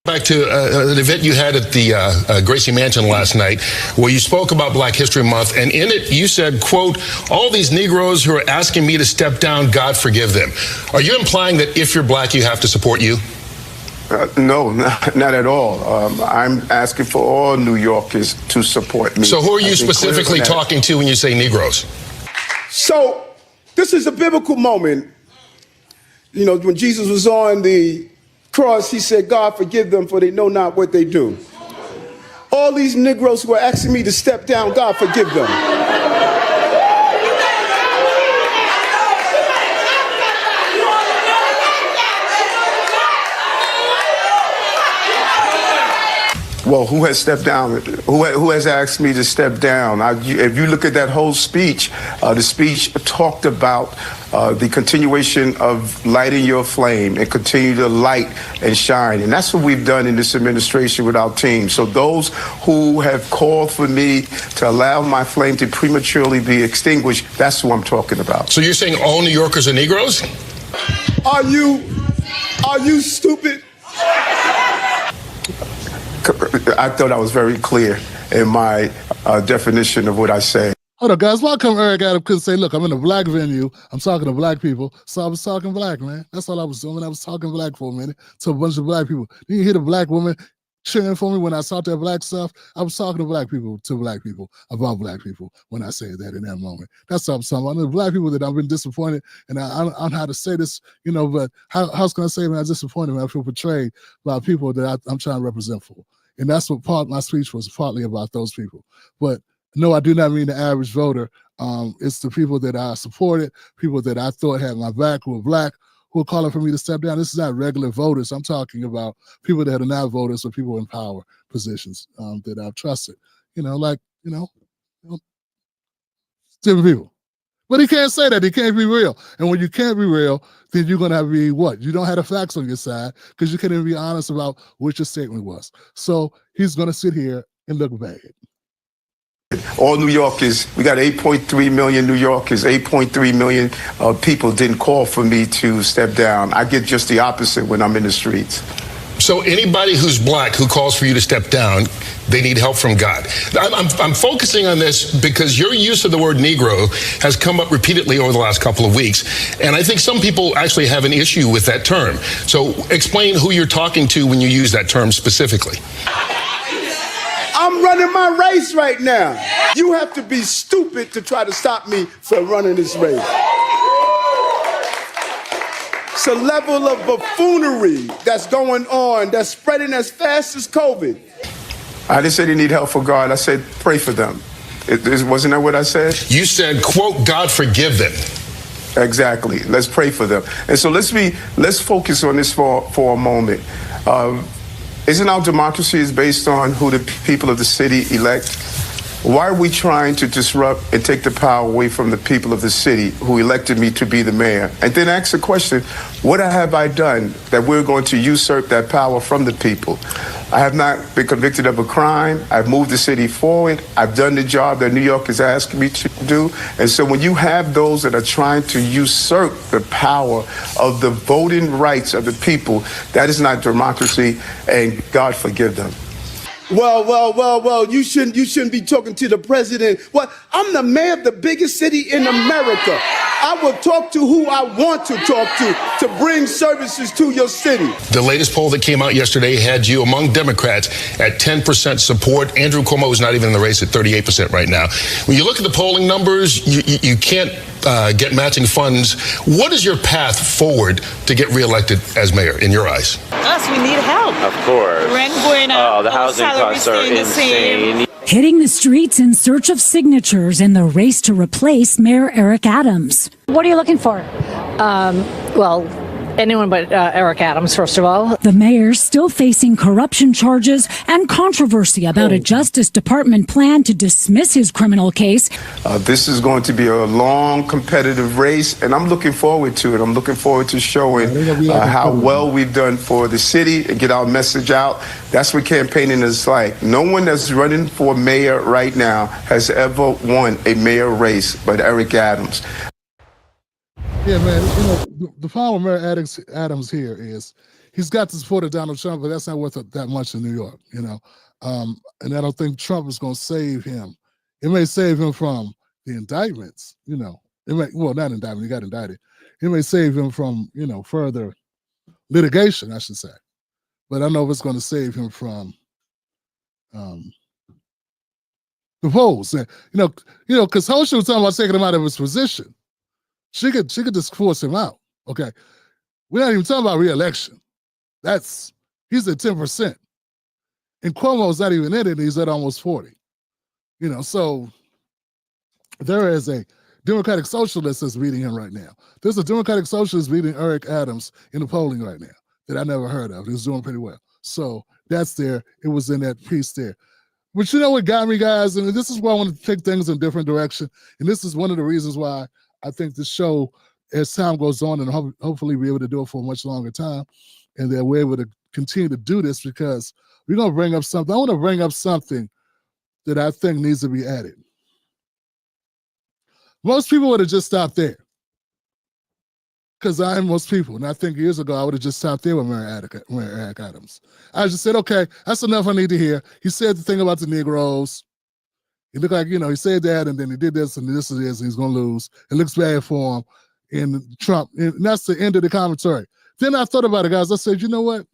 Speaker 10: Back to an event you had at the Gracie Mansion last night, where you spoke about Black History Month, and in it you said, quote, all these Negroes who are asking me to step down, God forgive them. Are you implying that if you're black, you have to support you?
Speaker 11: No, not at all. I'm asking for all New Yorkers to support me.
Speaker 10: So who are you specifically talking to when you say Negroes?
Speaker 11: So this is a biblical moment. When Jesus was on the cross, he said, God forgive them, for they know not what they do. All these Negroes who are asking me to step down, God forgive them. Well, who has stepped down? Who has asked me to step down? If you look at that whole speech, the speech talked about the continuation of lighting your flame and continue to light and shine. And that's what we've done in this administration with our team. So those who have called for me to allow my flame to prematurely be extinguished, that's who I'm talking about.
Speaker 10: So you're saying all New Yorkers are Negroes?
Speaker 11: Are you stupid? I thought I was very clear in my definition of what I say.
Speaker 2: Hold on, guys. Why come Eric Adams couldn't say, look, I'm in a black venue. I'm talking to black people. So I was talking black, man. That's all I was doing. I was talking black for a minute to a bunch of black people. Then you hear the black woman cheering for me when I talked that black stuff. I was talking to black people about black people when I said that in that moment. That's what I'm talking about. The black people that I've been disappointed, and I don't know how to say this, but how's going to say when I'm disappointed when I feel betrayed by people that I'm trying to represent for. And that's what part of my speech was, partly about those people. But no, I do not mean the average voter. It's the people that I supported, people that I thought had my back, who were black, who are calling for me to step down. This is not regular voters. I'm talking about people that are not voters, but people in power positions that I've trusted. Different people. But he can't say that. He can't be real. And when you can't be real, then you're going to have to be what? You don't have the facts on your side because you can't even be honest about what your statement was. So he's going to sit here and look bad.
Speaker 11: All New Yorkers, we got 8.3 million New Yorkers, 8.3 million people didn't call for me to step down. I get just the opposite when I'm in the streets.
Speaker 10: So anybody who's black who calls for you to step down, they need help from God. I'm focusing on this because your use of the word Negro has come up repeatedly over the last couple of weeks. And I think some people actually have an issue with that term. So explain who you're talking to when you use that term specifically.
Speaker 11: I'm running my race right now. You have to be stupid to try to stop me from running this race. It's a level of buffoonery that's going on, that's spreading as fast as COVID. I didn't say they need help for God. I said pray for them. Wasn't that what I said?
Speaker 10: You said, quote, God forgive them.
Speaker 11: Exactly. Let's pray for them. And so let's focus on this for a moment. Isn't our democracy is based on who the people of the city elect? Why are we trying to disrupt and take the power away from the people of the city who elected me to be the mayor? And then ask the question, what have I done that we're going to usurp that power from the people? I have not been convicted of a crime. I've moved the city forward. I've done the job that New York has asked me to do. And so when you have those that are trying to usurp the power of the voting rights of the people, that is not democracy, and God forgive them.
Speaker 12: Well, you shouldn't be talking to the president. Well, I'm the mayor of the biggest city in America. I will talk to who I want to talk to bring services to your city.
Speaker 10: The latest poll that came out yesterday had you among Democrats at 10% support. Andrew Cuomo is not even in the race at 38% right now. When you look at the polling numbers, you can't get matching funds. What is your path forward to get reelected as mayor in your eyes?
Speaker 13: Us, we need help.
Speaker 14: Of course.
Speaker 13: Rent going up.
Speaker 14: Oh, the housing costs are insane.
Speaker 15: Hitting the streets in search of signatures in the race to replace Mayor Eric Adams.
Speaker 16: What are you looking for? Well, anyone but Eric Adams, first of all.
Speaker 15: The mayor still facing corruption charges and controversy about a Justice Department plan to dismiss his criminal case.
Speaker 11: This is going to be a long, competitive race, and I'm looking forward to it. I'm looking forward to showing how well we've done for the city and get our message out. That's what campaigning is like. No one that's running for mayor right now has ever won a mayor race but Eric Adams.
Speaker 2: Yeah, man, the problem with Mayor Adams here is he's got the support of Donald Trump, but that's not worth that much in New York, and I don't think Trump is going to save him. It may save him from the indictments, It may, well, not indictment, he got indicted. It may save him from, further litigation, I should say. But I don't know if it's going to save him from the polls. Because Hochul was talking about taking him out of his position. She could just force him out. Okay. We're not even talking about re-election. He's at 10%. And Cuomo's not even in it, he's at almost 40. So there is a Democratic socialist that's beating him right now. There's a Democratic socialist beating Eric Adams in the polling right now that I never heard of. He's doing pretty well. So that's there. It was in that piece there. But you know what got me, guys? And this is why I want to take things in a different direction. And this is one of the reasons why I think the show, as time goes on, and hopefully be able to do it for a much longer time, and that we're able to continue to do this, because we're going to bring up something. I want to bring up something that I think needs to be added. Most people would have just stopped there, because I am most people. And I think years ago, I would have just stopped there with Mayor Eric Adams. I just said, okay, that's enough I need to hear. He said the thing about the Negroes. It looked like, he said that, and then he did this, and this is this, and he's going to lose. It looks bad for him. And Trump, and that's the end of the commentary. Then I thought about it, guys. I said, you know what?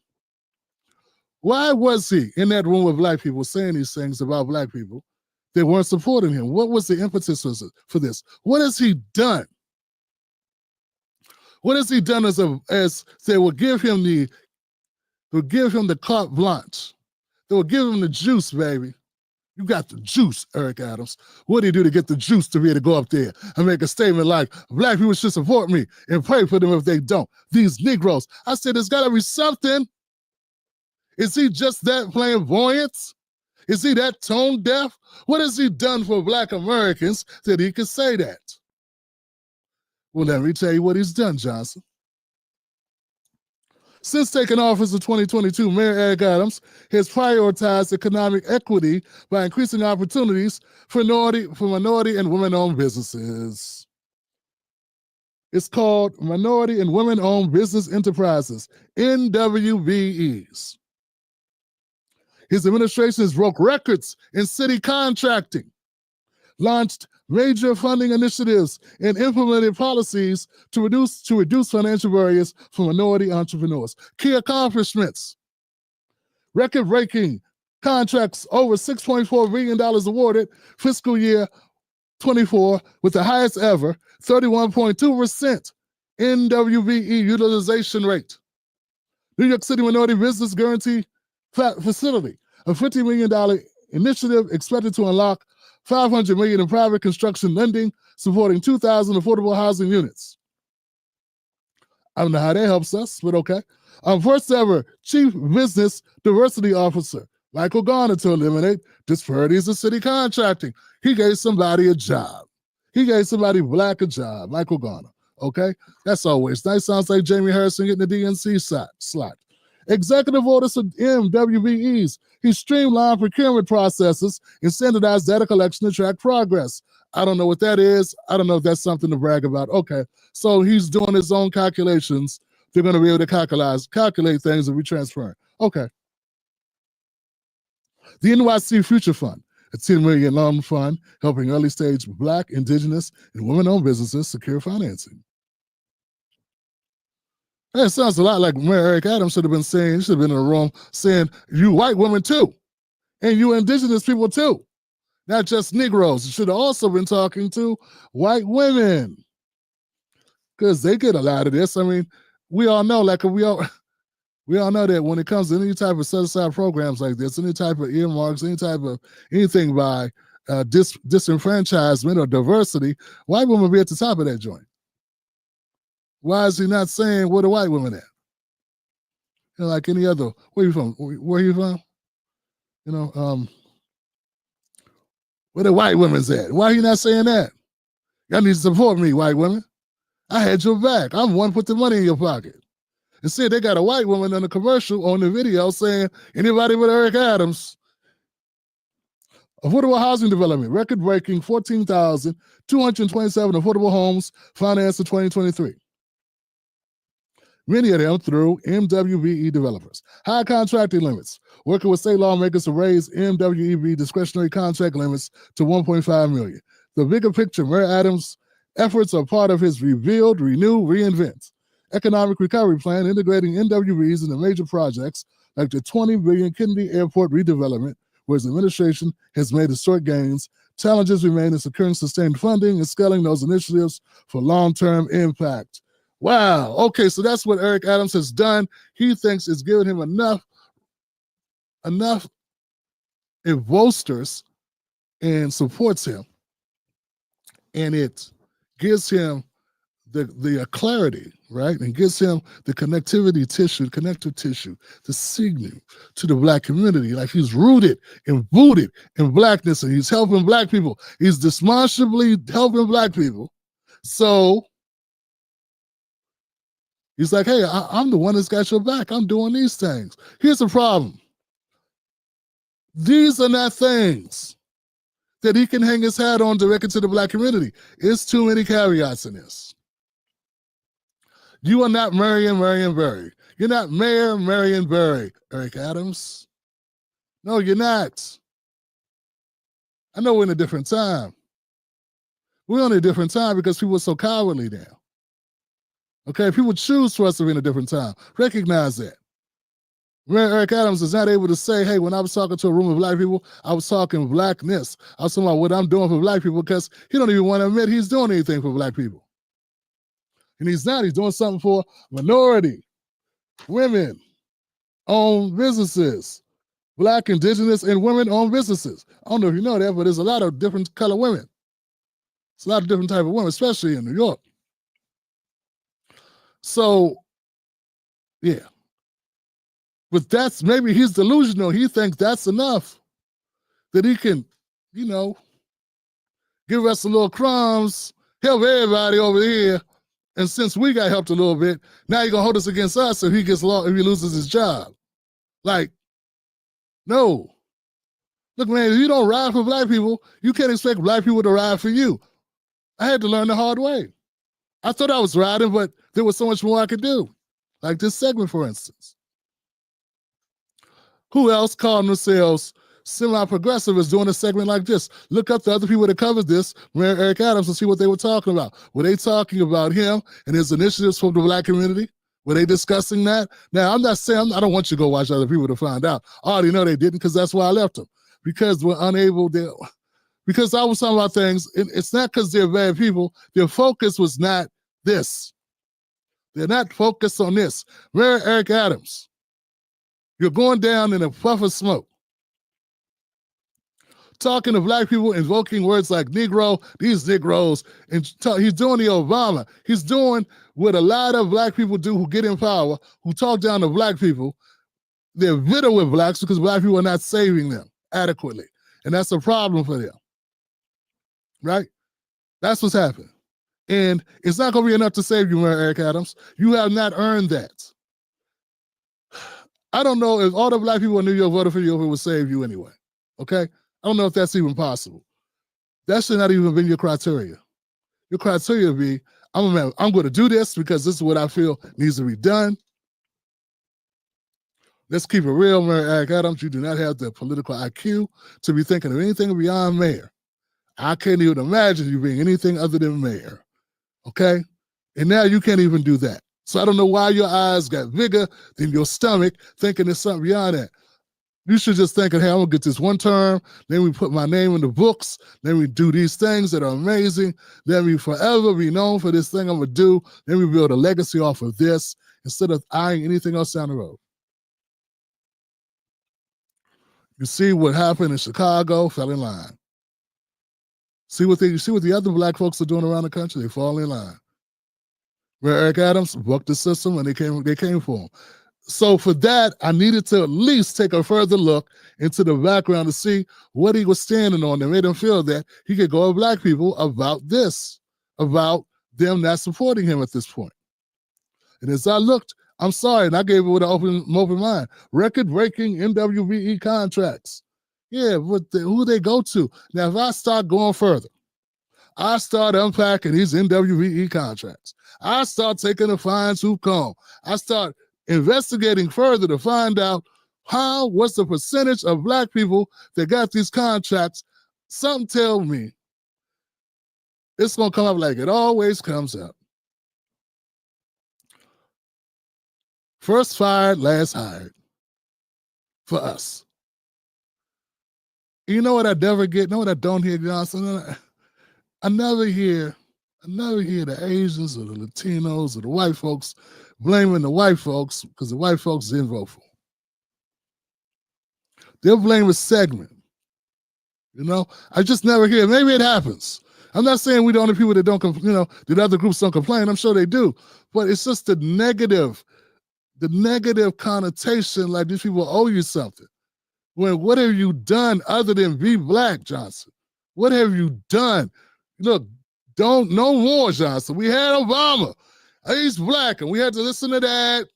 Speaker 2: Why was he in that room with black people saying these things about black people? They weren't supporting him. What was the impetus for this? What has he done? What has he done as they will give him the carte blanche? They will give him the juice, baby. You got the juice, Eric Adams. What do you do to get the juice to be able to go up there and make a statement like, black people should support me and pray for them if they don't? These Negroes. I said, there's got to be something. Is he just that flamboyant? Is he that tone deaf? What has he done for black Americans that he could say that? Well, let me tell you what he's done, Johnson. Since taking office in 2022, Mayor Eric Adams has prioritized economic equity by increasing opportunities for minority and women-owned businesses. It's called Minority and Women-Owned Business Enterprises, NWBEs. His administration has broke records in city contracting, launched major funding initiatives, and implemented policies to reduce financial barriers for minority entrepreneurs. Key accomplishments: record-breaking contracts, over $6.4 billion awarded fiscal year 24, with the highest ever 31.2% NWBE utilization rate. New York City Minority Business Guarantee Facility, a $50 million initiative expected to unlock $500 million in private construction lending, supporting 2,000 affordable housing units. I don't know how that helps us, but okay. First ever Chief Business Diversity Officer, Michael Garner, to eliminate disparities in city contracting. He gave somebody a job. He gave somebody black a job, Michael Garner. Okay? That's always nice. Sounds like Jamie Harrison getting the DNC slot. executive orders for MWBEs. He streamlined procurement processes and standardized data collection to track progress. I don't know what that is. I don't know if that's something to brag about. Okay, so he's doing his own calculations. They're going to be able to calculate things and be transparent. Okay. The NYC Future Fund, a $10 million loan fund helping early stage Black, Indigenous, and women-owned businesses secure financing. That sounds a lot like Mayor Eric Adams should have been saying. He should have been in the room saying, you white women too, and you indigenous people too, not just Negroes. He should have also been talking to white women because they get a lot of this. I mean, we all know, like we all know that when it comes to any type of set-aside programs like this, any type of earmarks, any type of anything by disenfranchisement or diversity, white women be at the top of that joint. Why is he not saying where the white women at? You know, like any other, where you from? Where you from? You know, where the white women's at? Why are you not saying that? Y'all need to support me, white women. I had your back. I'm the one put the money in your pocket. Instead, they got a white woman in the commercial on the video saying, anybody with Eric Adams. Affordable housing development, record-breaking 14,227 affordable homes financed in 2023. Many of them through MWBE developers. High contracting limits, working with state lawmakers to raise MWBE discretionary contract limits to $1.5 million. The bigger picture, Mayor Adams' efforts are part of his Rebuild, Renew, Reinvent economic recovery plan, integrating MWBEs into major projects like the $20 billion Kennedy Airport redevelopment, where his administration has made historic gains. Challenges remain in securing sustained funding and scaling those initiatives for long-term impact. Wow. Okay, so that's what Eric Adams has done. He thinks it's given him enough it bolsters and supports him. And it gives him the clarity, right? And gives him the connective tissue, the signal to the Black community. Like he's rooted and rooted in Blackness, and he's helping Black people. He's demonstrably helping Black people. So he's like, hey, I'm the one that's got your back. I'm doing these things. Here's the problem. These are not things that he can hang his hat on directly to the Black community. It's too many caveats in this. You are not Marion Barry. You're not Mayor Marion Barry, Eric Adams. No, you're not. I know we're in a different time. We're in a different time because people are so cowardly now. Okay, people choose for us to be in a different time. Recognize that. Mayor Eric Adams is not able to say, hey, when I was talking to a room of Black people, I was talking Blackness. I was talking about what I'm doing for Black people because he don't even want to admit he's doing anything for Black people. And he's not. He's doing something for minority, women-owned businesses, Black, Indigenous, and women-owned businesses. I don't know if you know that, but there's a lot of different color women. It's a lot of different type of women, especially in New York. So, yeah. But that's, maybe he's delusional. He thinks that's enough. That he can, you know, give us a little crumbs, help everybody over here. And since we got helped a little bit, now you're gonna hold us against us if he loses his job. Like, no. Look, man, if you don't ride for Black people, you can't expect Black people to ride for you. I had to learn the hard way. I thought I was riding, but there was so much more I could do. Like this segment, for instance. Who else called themselves semi-progressive is doing a segment like this? Look up the other people that covered this, Mayor Eric Adams, and see what they were talking about. Were they talking about him and his initiatives for the Black community? Were they discussing that? Now, I'm not saying, I don't want you to go watch other people to find out. I already know they didn't because that's why I left them. Because we're unable to, because I was talking about things, it's not because they're bad people. Their focus was not this. They're not focused on this. Mayor Eric Adams, you're going down in a puff of smoke. Talking to Black people, invoking words like Negro, these Negroes, and he's doing the Obama. He's doing what a lot of Black people do who get in power, who talk down to Black people. They're bitter with Blacks because Black people are not saving them adequately. And that's a problem for them, right? That's what's happening. And it's not going to be enough to save you, Mayor Eric Adams. You have not earned that. I don't know if all the black people in New York voted for you, if it would save you anyway. Okay? I don't know if that's even possible. That should not even be your criteria. Your criteria would be, I'm going to do this because this is what I feel needs to be done. Let's keep it real, Mayor Eric Adams. You do not have the political IQ to be thinking of anything beyond mayor. I can't even imagine you being anything other than mayor. Okay? And now you can't even do that. So I don't know why your eyes got bigger than your stomach, thinking there's something beyond that. You should just think, hey, I'm going to get this one term, then we put my name in the books, then we do these things that are amazing, then we forever be known for this thing I'm going to do, then we build a legacy off of this instead of eyeing anything else down the road. You see what happened in Chicago, fell in line. You see what the other black folks are doing around the country, they fall in line. Where Eric Adams bucked the system and they came for him. So for that, I needed to at least take a further look into the background to see what he was standing on that made him feel that he could go to black people about this, about them not supporting him at this point. And as I looked, I'm sorry, and I gave it with an open mind. Record-breaking NWBE contracts. Yeah, but who they go to? Now, if I start going further, I start unpacking these NWBE contracts. I start taking a fine-tooth comb. I start investigating further to find out what's the percentage of black people that got these contracts. Something tell me it's going to come up like it always comes up. First fired, last hired for us. You know what I never get? You know what I don't hear, Johnson? I never hear the Asians or the Latinos or the white folks blaming the white folks because the white folks didn't vote for them. They'll blame a segment. You know, I just never hear. Maybe it happens. I'm not saying we're the only people that don't, that other groups don't complain. I'm sure they do. But it's just the negative connotation, like these people owe you something. When what have you done other than be black, Johnson? What have you done? Look, no more, Johnson. We had Obama. He's black, and we had to listen to that.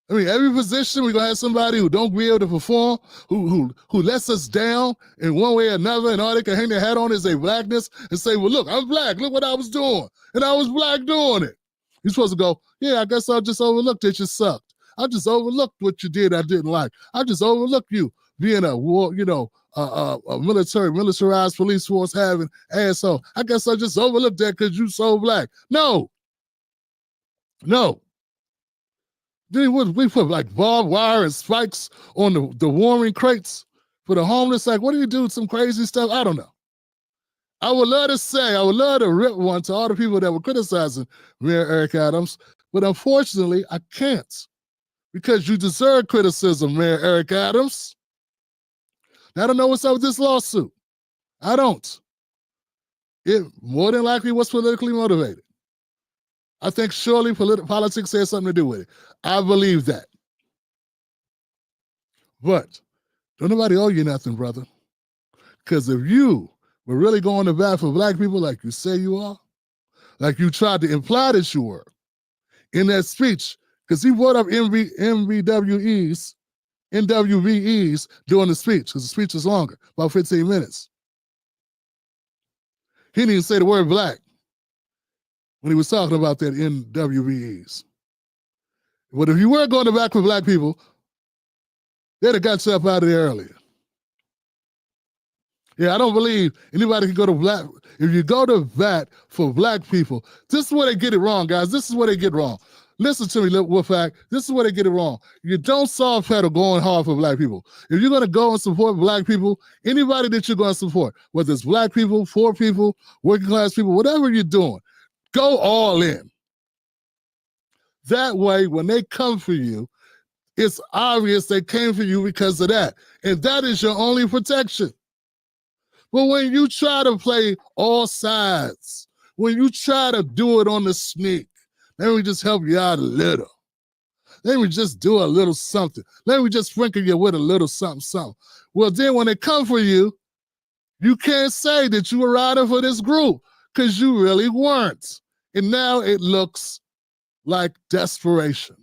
Speaker 2: I mean, every position we're gonna have somebody who don't be able to perform, who lets us down in one way or another, and all they can hang their hat on is their blackness and say, well, look, I'm black, look what I was doing. And I was black doing it. You're supposed to go, yeah, I guess I just overlooked that you sucked. I just overlooked what you did I didn't like. I just overlooked you being a war, a militarized police force having asshole. I guess I just overlooked that because you so black. No. Then we put like barbed wire and spikes on the warming crates for the homeless. Like, what do you do? Some crazy stuff? I don't know. I would love to rip one to all the people that were criticizing Mayor Eric Adams, but unfortunately, I can't because you deserve criticism, Mayor Eric Adams. I don't know what's up with this lawsuit. I don't. It more than likely was politically motivated. I think surely politics has something to do with it. I believe that. But don't nobody owe you nothing, brother. Because if you were really going to bat for black people like you say you are, like you tried to imply that you were in that speech, because he brought up NWBEs during the speech, because the speech was longer, about 15 minutes. He didn't even say the word black when he was talking about that NWBEs. But if you were going to bat for black people, they'd have got you up out of there earlier. Yeah, I don't believe anybody can go to black. If you go to bat for black people, this is where they get it wrong, guys. This is where they get wrong. Listen to me, Wolfpack. This is where they get it wrong. You don't soft pedal going hard for black people. If you're going to go and support black people, anybody that you're going to support, whether it's black people, poor people, working class people, whatever you're doing, go all in. That way, when they come for you, it's obvious they came for you because of that. And that is your only protection. But when you try to play all sides, when you try to do it on the sneak, let me just help you out a little. Let me just do a little something. Let me just sprinkle you with a little something. Well, then when they come for you, you can't say that you were riding for this group because you really weren't. And now it looks like desperation.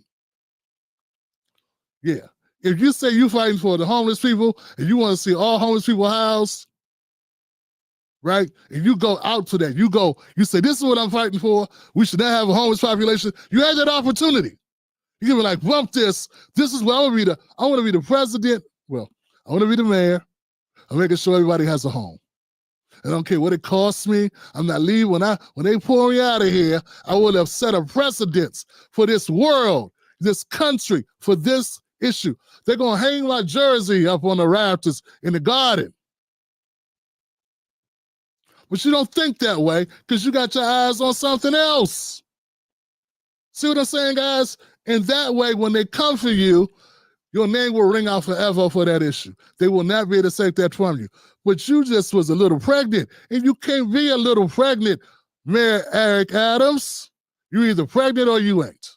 Speaker 2: Yeah. If you say you're fighting for the homeless people and you want to see all homeless people housed, right? And you go out to that. You say, this is what I'm fighting for. We should not have a homeless population. You had that opportunity. You can be like, bump this. This is what I want to be the president. Well, I want to be the mayor. I'm making sure everybody has a home. I don't care what it costs me. I'm not leaving. When they pull me out of here, I will have set a precedence for this world, this country, for this issue. They're going to hang my jersey up on the rafters in the garden. But you don't think that way because you got your eyes on something else. See what I'm saying, guys? And that way, when they come for you, your name will ring out forever for that issue. They will not be able to take that from you. But you just was a little pregnant, and you can't be a little pregnant, Mayor Eric Adams. You're either pregnant or you ain't.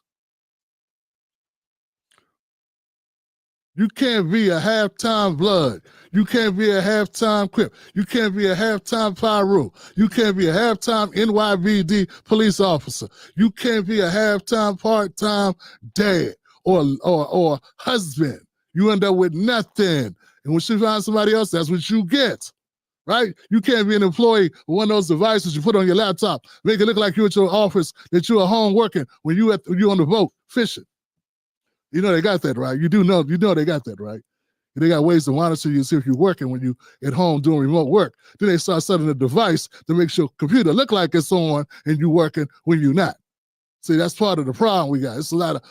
Speaker 2: You can't be a halftime Blood. You can't be a halftime Crip. You can't be a halftime Pyro. You can't be a halftime NYPD police officer. You can't be a halftime part-time dad or husband. You end up with nothing. And when she finds somebody else, that's what you get, right? You can't be an employee with one of those devices you put on your laptop, make it look like you're at your office, that you're at home working when you're on the boat fishing. You know they got that, right? You know they got that, right? They got ways to monitor you, see if you're working when you at home doing remote work. Then they start setting a device that makes your computer look like it's on and you working when you're not. See, that's part of the problem we got. It's a lot of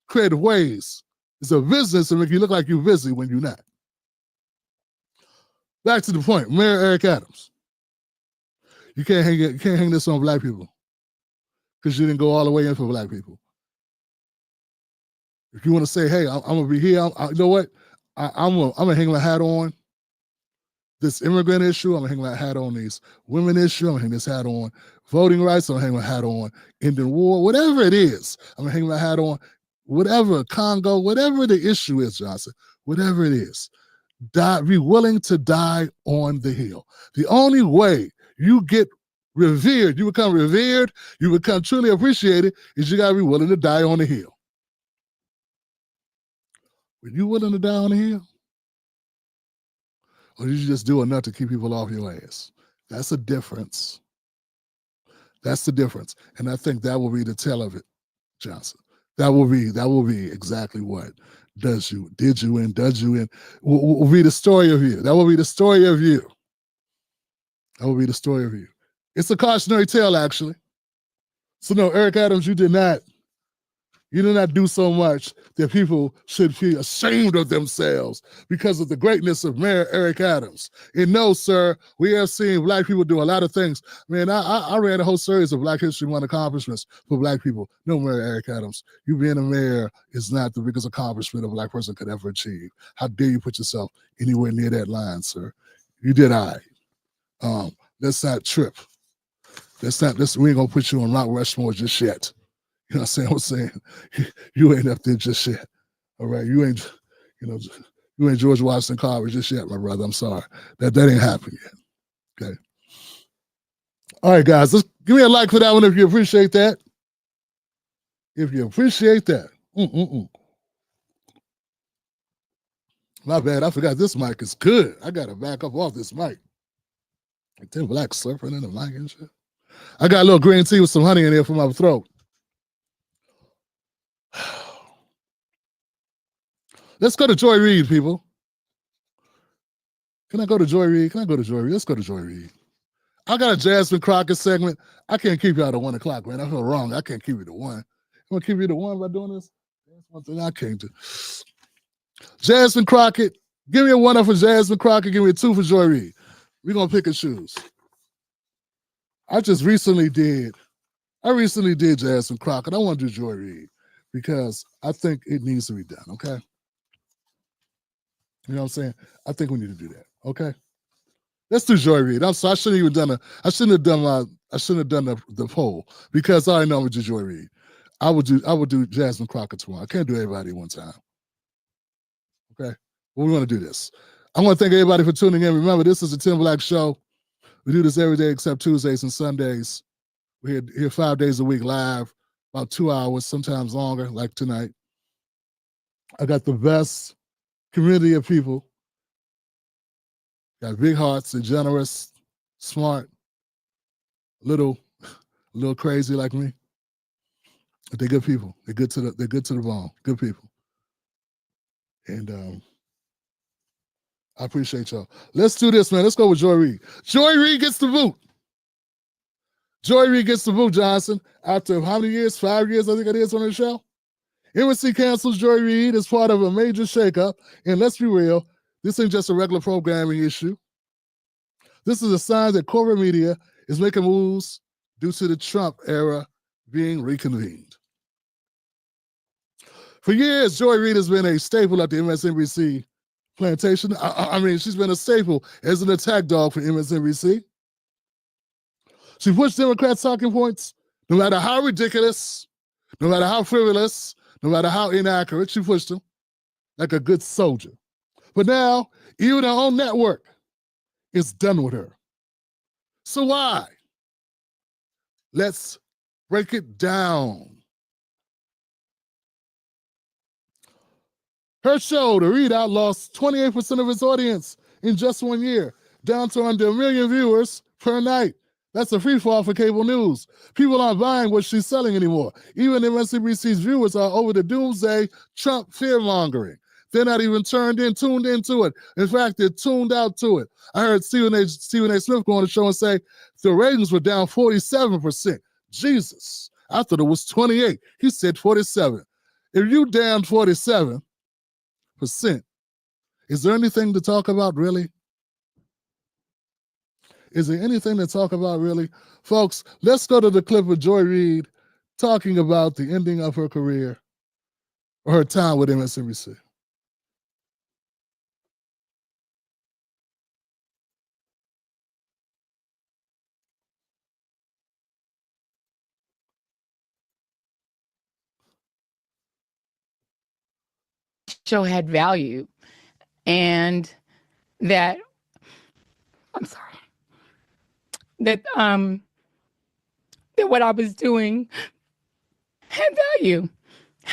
Speaker 2: creative ways. It's a business to make you look like you're busy when you're not. Back to the point, Mayor Eric Adams. You can't hang this on black people because you didn't go all the way in for black people. If you want to say, hey, I'm gonna be here, you know what? I'm gonna hang my hat on this immigrant issue. I'm gonna hang my hat on these women issue. I'm gonna hang this hat on voting rights. I'm gonna hang my hat on ending war, whatever it is. I'm gonna hang my hat on whatever, Congo, whatever the issue is, Johnson, whatever it is. Be willing to die on the hill. The only way you get revered, you become revered, you become truly appreciated, is you gotta be willing to die on the hill. Are you willing to die on the hill? Or did you just do enough to keep people off your ass? That's a difference. That's the difference. And I think that will be the tell of it, Johnson. That will be exactly what did you in, will be the story of you. That will be the story of you. That will be the story of you. It's a cautionary tale, actually. So no, Eric Adams, you did not do so much that people should be ashamed of themselves because of the greatness of Mayor Eric Adams. And no, sir, we have seen black people do a lot of things. Man, I ran a whole series of Black History Month accomplishments for black people. No, Mayor Eric Adams, you being a mayor is not the biggest accomplishment a black person could ever achieve. How dare you put yourself anywhere near that line, sir? You did let's not trip. We ain't gonna put you on Mount Rushmore just yet. You know what I'm saying? You ain't up there just yet. All right. You ain't George Washington Carver just yet, my brother. I'm sorry. That ain't happened yet. Okay. All right, guys. Let's give me a like for that one if you appreciate that. If you appreciate that. My bad. I forgot this mic is good. I gotta back up off this mic. Like them black slurping in the mic and shit. I got a little green tea with some honey in there for my throat. Let's go to Joy Reid, people. Can I go to Joy Reid? Let's go to Joy Reid. I got a Jasmine Crockett segment. I can't keep y'all to 1 o'clock, man. I feel wrong. I can't keep you to 1. I'm going to keep you to 1 by doing this. That's one thing I can't do. Jasmine Crockett. Give me a 1 up for Jasmine Crockett. Give me a 2 for Joy Reid. We're going to pick and choose. I recently did Jasmine Crockett. I want to do Joy Reid because I think it needs to be done, okay? You know what I'm saying? I think we need to do that. Okay. Let's do Joy Reid. I'm sorry. I shouldn't have done the poll because I already know I'm gonna do Joy Reid. I would do Jasmine Crockett tomorrow. I can't do everybody at one time. Okay. Well, we want to do this. I want to thank everybody for tuning in. Remember, this is the Tim Black Show. We do this every day except Tuesdays and Sundays. We're here 5 days a week live, about 2 hours, sometimes longer, like tonight. I got the best community of people. Got big hearts, they're generous, smart, little crazy like me. But they're good people. They're good to the bone. Good people. And I appreciate y'all. Let's do this, man. Let's go with Joy Reid. Joy Reid gets the boot. Joy Reid gets the boot, Johnson. After how many years? 5 years, I think it is, on the show. MSC cancels Joy Reid as part of a major shakeup. And let's be real, this ain't just a regular programming issue. This is a sign that corporate media is making moves due to the Trump era being reconvened. For years, Joy Reid has been a staple at the MSNBC plantation. I mean, she's been a staple as an attack dog for MSNBC. She pushed Democrats' talking points, no matter how ridiculous, no matter how frivolous, no matter how inaccurate, she pushed them like a good soldier. But now, even her own network is done with her. So why? Let's break it down. Her show, The Reid Out, lost 28% of its audience in just 1 year, down to under 1 million viewers per night. That's a free fall for cable news. People aren't buying what she's selling anymore. Even MSNBC's viewers are over the doomsday Trump fear-mongering. They're not even tuned into it. In fact, they're tuned out to it. I heard Stephen A. Smith go on the show and say the ratings were down 47%. Jesus, I thought it was 28. He said 47. If you down 47%, is there anything to talk about, really? Is there anything to talk about, really? Folks, let's go to the clip of Joy Reid talking about the ending of her career or her time with MSNBC.
Speaker 17: Show had value, and that that what I was doing had value.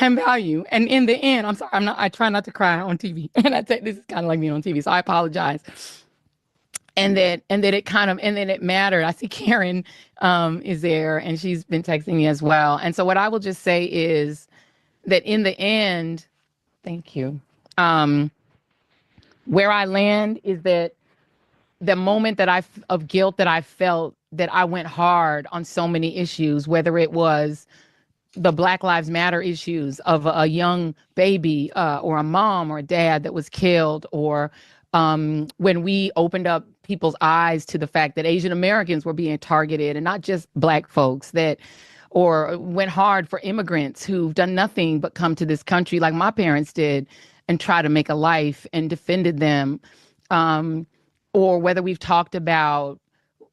Speaker 17: And in the end, I try not to cry on TV. And I say this is kind of like me on TV, so I apologize. And that it mattered. I see Karen is there, and she's been texting me as well. And so what I will just say is that in the end, thank you. Where I land is that the moment of guilt that I felt, that I went hard on so many issues, whether it was the Black Lives Matter issues of a young baby or a mom or a dad that was killed, or when we opened up people's eyes to the fact that Asian Americans were being targeted and not just Black folks, or went hard for immigrants who've done nothing but come to this country like my parents did and try to make a life and defended them. Or whether we've talked about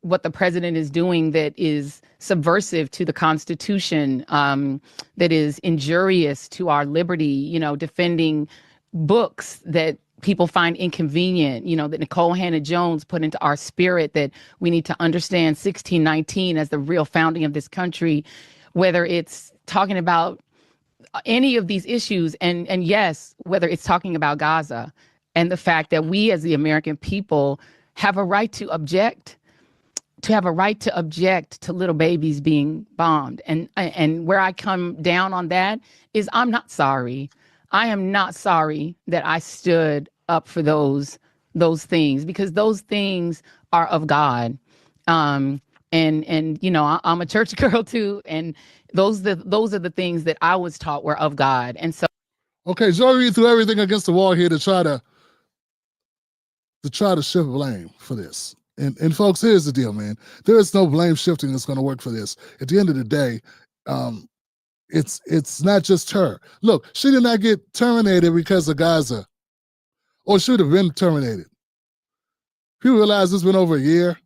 Speaker 17: what the president is doing that is subversive to the Constitution, that is injurious to our liberty, defending books that people find inconvenient, that Nicole Hannah-Jones put into our spirit, that we need to understand 1619 as the real founding of this country, whether it's talking about any of these issues, and yes, whether it's talking about Gaza and the fact that we as the American people have a right to object, to little babies being bombed. And where I come down on that is I'm not sorry. I am not sorry that I stood up for those things, because those things are of God. And I'm a church girl too, and those are the things that I was taught were of God. And so,
Speaker 2: okay, Joy Reid threw everything against the wall here to try to shift blame for this. And folks, here's the deal, man. There is no blame shifting that's going to work for this. At the end of the day, it's not just her. Look, she did not get terminated because of Gaza, or should have been terminated. People realize it's been over a year.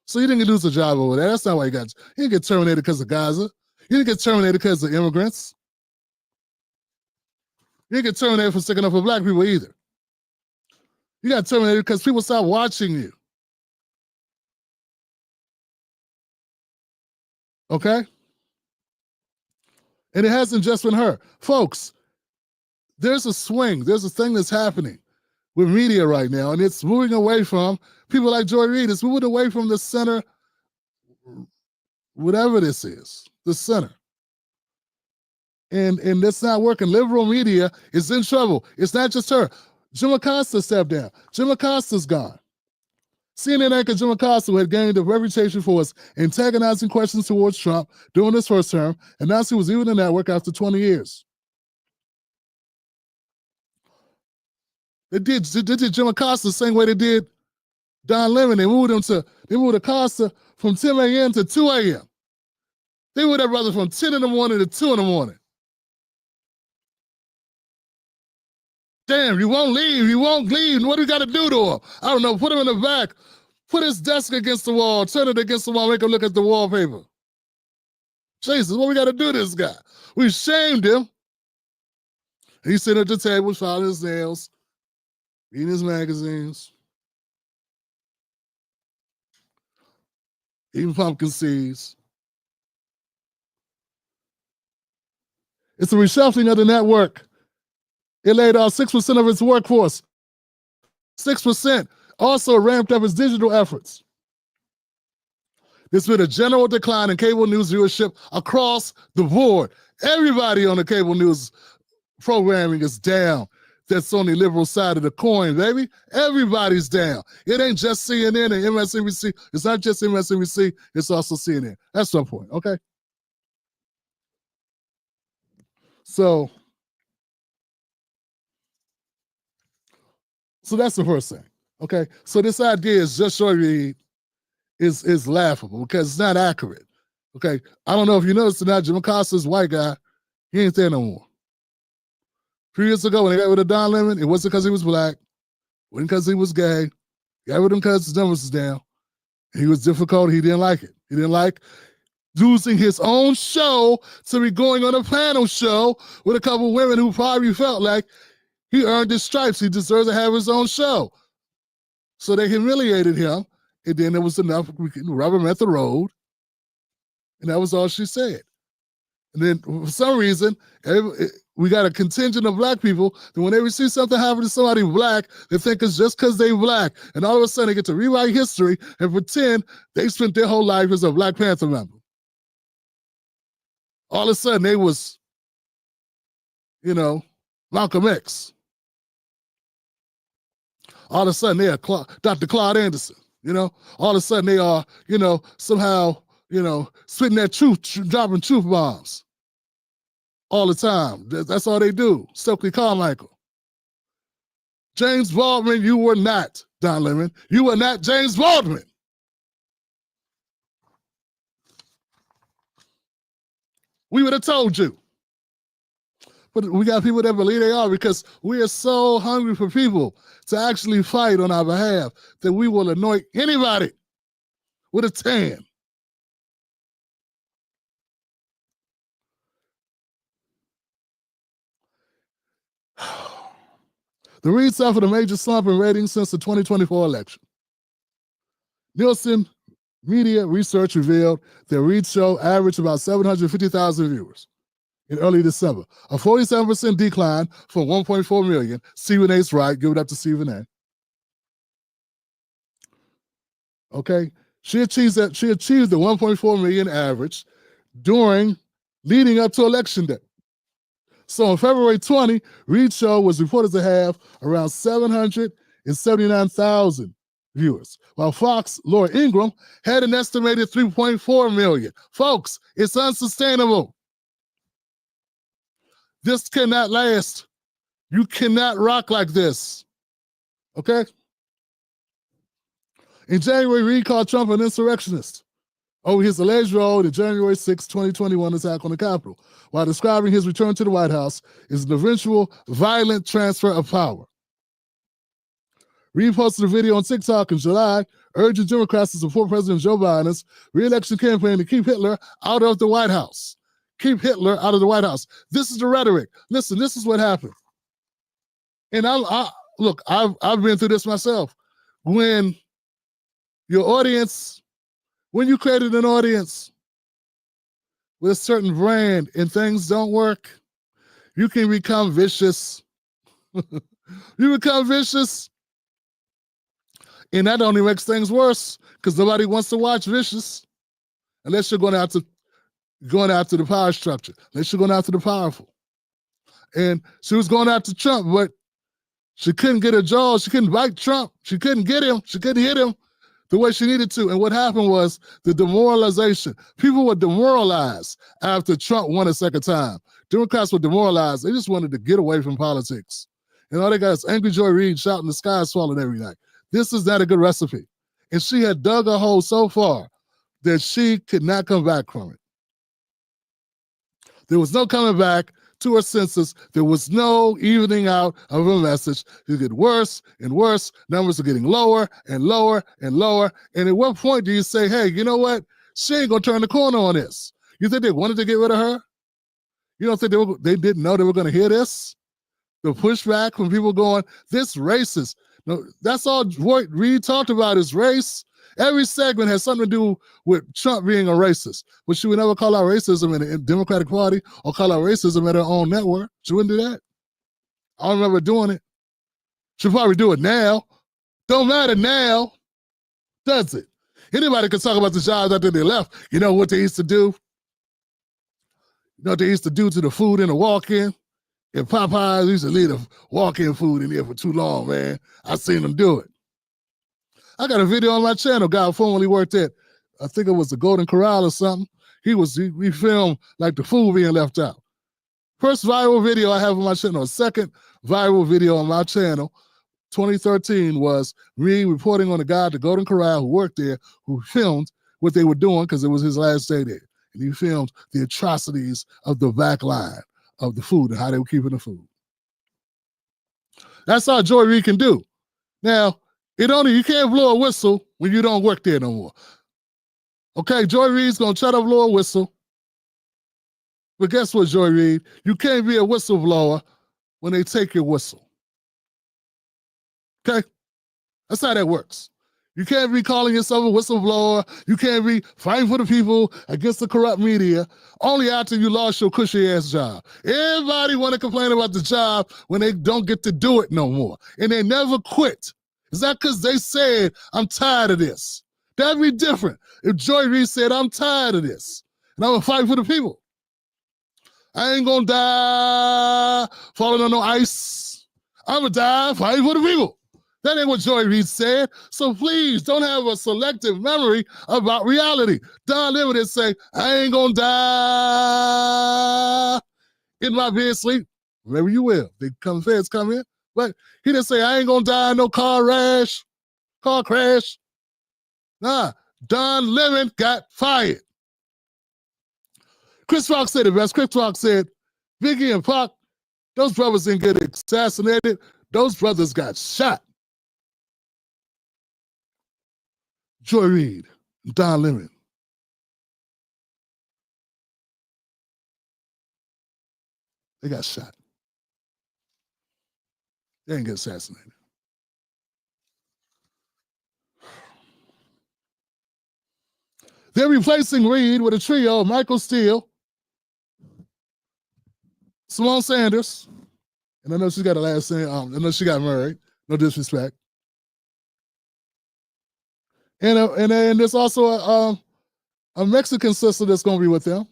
Speaker 2: So you didn't lose a job over there. That's not why you didn't get terminated because of Gaza. You didn't get terminated because of immigrants. You didn't get terminated for sticking up for Black people either. You got terminated because people stopped watching you. Okay? And it hasn't just been her. Folks, there's a swing. There's a thing that's happening with media right now, and it's moving away from people like Joy Reid. It's moving away from the center, whatever this is, the center. And that's not working. Liberal media is in trouble. It's not just her. Jim Acosta stepped down. Jim Acosta's gone. CNN anchor Jim Acosta, who had gained a reputation for his antagonizing questions towards Trump during his first term, announced he was leaving the network after 20 years. They did Jim Acosta the same way they did Don Lemon. They moved Acosta from 10 a.m. to 2 a.m. They moved that brother from 10 in the morning to 2 in the morning. Damn, you won't leave. You won't leave. What do we got to do to him? I don't know. Put him in the back. Put his desk against the wall. Turn it against the wall. Make him look at the wallpaper. Jesus, what we got to do to this guy? We shamed him. He's sitting at the table, filing his nails, reading his magazines, eating pumpkin seeds. It's a reshuffling of the network. It laid off 6% of its workforce. 6% also ramped up its digital efforts. There's been a general decline in cable news viewership across the board. Everybody on the cable news programming is down. That's on the liberal side of the coin, baby. Everybody's down. It ain't just CNN and MSNBC. It's not just MSNBC. It's also CNN. That's my point, okay? So that's the first thing, okay? So this idea is just Joy Reid is laughable because it's not accurate, okay? I don't know if you noticed or not, Jim Acosta's white guy, he ain't there no more. 3 years ago when they got rid of Don Lemon, it wasn't because he was black, it wasn't because he was gay, he got rid of him because his numbers was down. He was difficult, he didn't like it. He didn't like losing his own show to be going on a panel show with a couple women who probably felt like he earned his stripes. He deserves to have his own show. So they humiliated him, and then there was enough. Rubber met the road, and that was all she said. And then for some reason, we got a contingent of black people that when they see something happen to somebody black, they think it's just because they black. And all of a sudden, they get to rewrite history and pretend they spent their whole life as a Black Panther member. All of a sudden, they was, Malcolm X. All of a sudden, they are Dr. Claude Anderson, All of a sudden, they are, somehow, spitting that truth, dropping truth bombs all the time. That's all they do. Stokely Carmichael. James Baldwin, you were not Don Lemon. You were not James Baldwin. We would have told you. But we got people that believe they are because we are so hungry for people to actually fight on our behalf that we will anoint anybody with a tan. The Reid suffered a major slump in ratings since the 2024 election. Nielsen Media Research revealed that Reid's show averaged about 750,000 viewers in early December, a 47% decline from 1.4 million. Stephen A's right. Give it up to Stephen A. Okay, she achieved the 1.4 million average leading up to election day. So on February 20, Reid's show was reported to have around 779,000 viewers, while Fox Laura Ingraham had an estimated 3.4 million. Folks, it's unsustainable. This cannot last. You cannot rock like this. Okay? In January, Reid called Trump an insurrectionist over his alleged role in the January 6, 2021 attack on the Capitol, while describing his return to the White House as an eventual violent transfer of power. Reid posted a video on TikTok in July urging Democrats to support President Joe Biden's re-election campaign to keep Hitler out of the White House. Keep Hitler out of the White House. This is the rhetoric. Listen, this is what happened. And look, I've been through this myself. When you created an audience with a certain brand and things don't work, you can become vicious You become vicious, and that only makes things worse because nobody wants to watch vicious unless you're going after the power structure, unless you're going after the powerful. And she was going after Trump, but she couldn't get a jaw. She couldn't bite Trump. She couldn't get him. She couldn't hit him the way she needed to. And what happened was the demoralization. People were demoralized after Trump won a second time. Democrats were demoralized. They just wanted to get away from politics. And all they got is Angry Joy Reid shouting the sky is falling every night. This is not a good recipe. And she had dug a hole so far that she could not come back from it. There was no coming back to her senses. There was no evening out of her message. It get worse and worse. Numbers are getting lower and lower and lower. And at what point do you say, hey, you know what? She ain't going to turn the corner on this. You think they wanted to get rid of her? You don't think they didn't know they were going to hear this? The pushback from people going, this racist. No, that's all Reid talked about is race. Every segment has something to do with Trump being a racist. But she would never call out racism in the Democratic Party or call out racism at her own network. She wouldn't do that. I don't remember doing it. She'll probably do it now. Don't matter now, does it? Anybody can talk about the jobs after they left. You know what they used to do? You know what they used to do to the food in the walk-in? In Popeyes, they used to leave the walk-in food in there for too long, man. I seen them do it. I got a video on my channel. Guy formerly worked at, I think it was the Golden Corral or something. We filmed like the food being left out. First viral video I have on my channel. Second viral video on my channel, 2013, was me reporting on a guy at the Golden Corral who worked there, who filmed what they were doing because it was his last day there. And he filmed the atrocities of the back line of the food and how they were keeping the food. That's how Joy Reid can do. Now, you can't blow a whistle when you don't work there no more. Okay, Joy Reid's gonna try to blow a whistle. But guess what, Joy Reid? You can't be a whistleblower when they take your whistle. Okay? That's how that works. You can't be calling yourself a whistleblower. You can't be fighting for the people against the corrupt media only after you lost your cushy-ass job. Everybody want to complain about the job when they don't get to do it no more. And they never quit. Is that because they said, I'm tired of this? That'd be different if Joy Reid said, I'm tired of this, and I'm going to fight for the people. I ain't going to die falling on no ice. I'm going to die fighting for the people. That ain't what Joy Reid said. So please don't have a selective memory about reality. Don Lemon say, I ain't going to die in my bed sleep. Maybe you will. Feds come in. But he didn't say, I ain't going to die in no car crash. Nah, Don Lemon got fired. Chris Rock said it best. Chris Rock said, Biggie and Pac, those brothers didn't get assassinated. Those brothers got shot. Joy Reid, Don Lemon. They got shot. They didn't get assassinated. They're replacing Reid with a trio of Michael Steele, Simone Sanders, and I know she's got a last name. I know she got married. No disrespect. And there's also a Mexican sister that's going to be with them,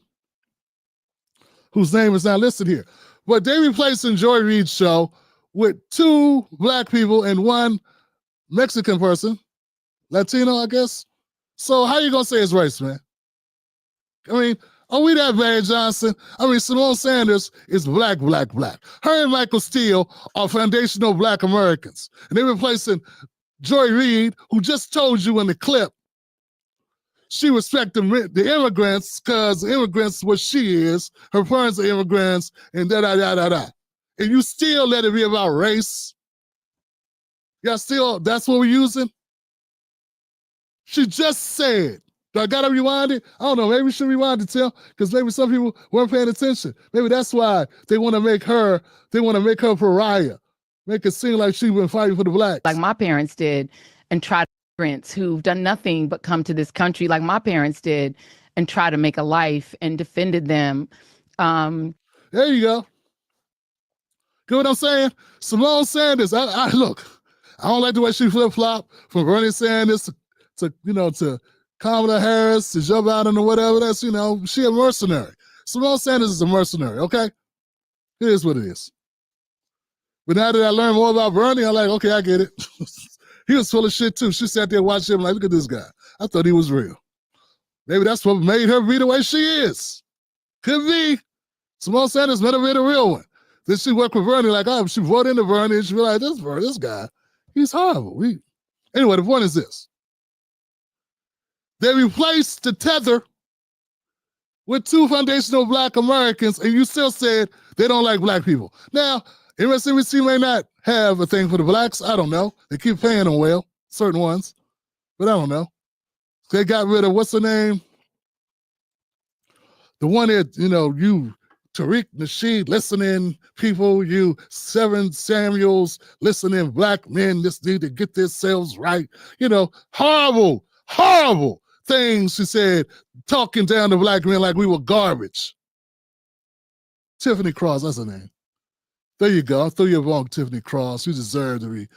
Speaker 2: whose name is not listed here. But they replacing Joy Reid's show with 2 black people and 1 Mexican person, Latino, I guess. So how you going to say it's race, man? I mean, are we that bad, Johnson? I mean, Simone Sanders is black. Her and Michael Steele are foundational black Americans. And they're replacing Joy Reid, who just told you in the clip, she respects the immigrants because the immigrants what she is. Her parents are immigrants and da-da-da-da-da. And you still let it be about race? Y'all still, that's what we're using? She just said, do I got to rewind it? I don't know. Maybe we should rewind it, Tim, because maybe some people weren't paying attention. Maybe that's why they want to make her pariah. Make it seem like she's been fighting for the blacks.
Speaker 17: Like my parents did and try to immigrants who've done nothing but come to this country like my parents did and try to make a life and defended them.
Speaker 2: There you go. Get what I'm saying? Simone Sanders, I look, I don't like the way she flip-flop from Bernie Sanders to Kamala Harris to Joe Biden or whatever. That's, she a mercenary. Simone Sanders is a mercenary, okay? It is what it is. But now that I learned more about Bernie, I'm like, okay, I get it. He was full of shit too. She sat there and watched him like, look at this guy. I thought he was real. Maybe that's what made her be the way she is. Could be. Simone Sanders might have been a real one. Then she worked with Bernie like, she voted into Bernie and she realized, this guy, he's horrible. Anyway, the point is this. They replaced the tether with 2 foundational Black Americans, and you still said they don't like Black people. Now, MSNBC may not have a thing for the Blacks. I don't know. They keep paying them well, certain ones, but I don't know. They got rid of, what's the name? The one that, you Tariq Nasheed listening people, you Seven Samuels listening Black men just need to get themselves right. Horrible, horrible things she said, talking down to Black men like we were garbage. Tiffany Cross, that's her name. There you go. I threw you wrong, Tiffany Cross. You deserve to be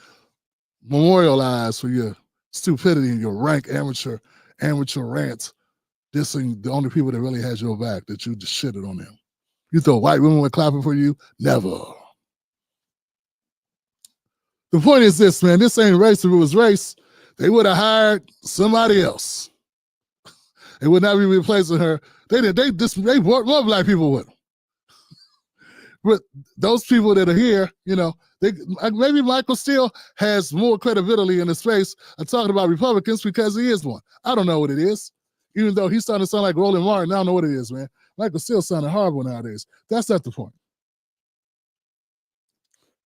Speaker 2: memorialized for your stupidity and your rank amateur rants, dissing the only people that really had your back, that you just shitted on them. You thought white women were clapping for you? Never. The point is this, man. This ain't race. If it was race, they would have hired somebody else. They would not be replacing her. They brought more Black people with them. But those people that are here, maybe Michael Steele has more credibility in the space of talking about Republicans because he is one. I don't know what it is. Even though he's starting to sound like Roland Martin, I don't know what it is, man. Michael Steele sounding horrible nowadays. That's not the point.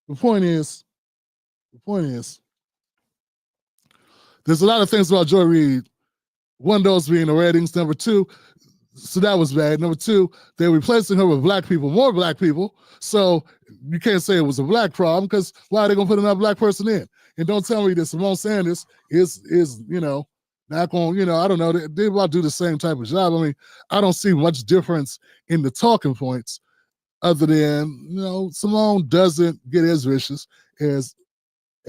Speaker 2: The point is, there's a lot of things about Joy Reid. One of those being the ratings. Number 2, so that was bad. Number 2, they're replacing her with Black people, more Black people. So you can't say it was a Black problem because why are they going to put another Black person in? And don't tell me that Simone Sanders is not going, I don't know. They about to do the same type of job. I mean, I don't see much difference in the talking points other than, Simone doesn't get as vicious as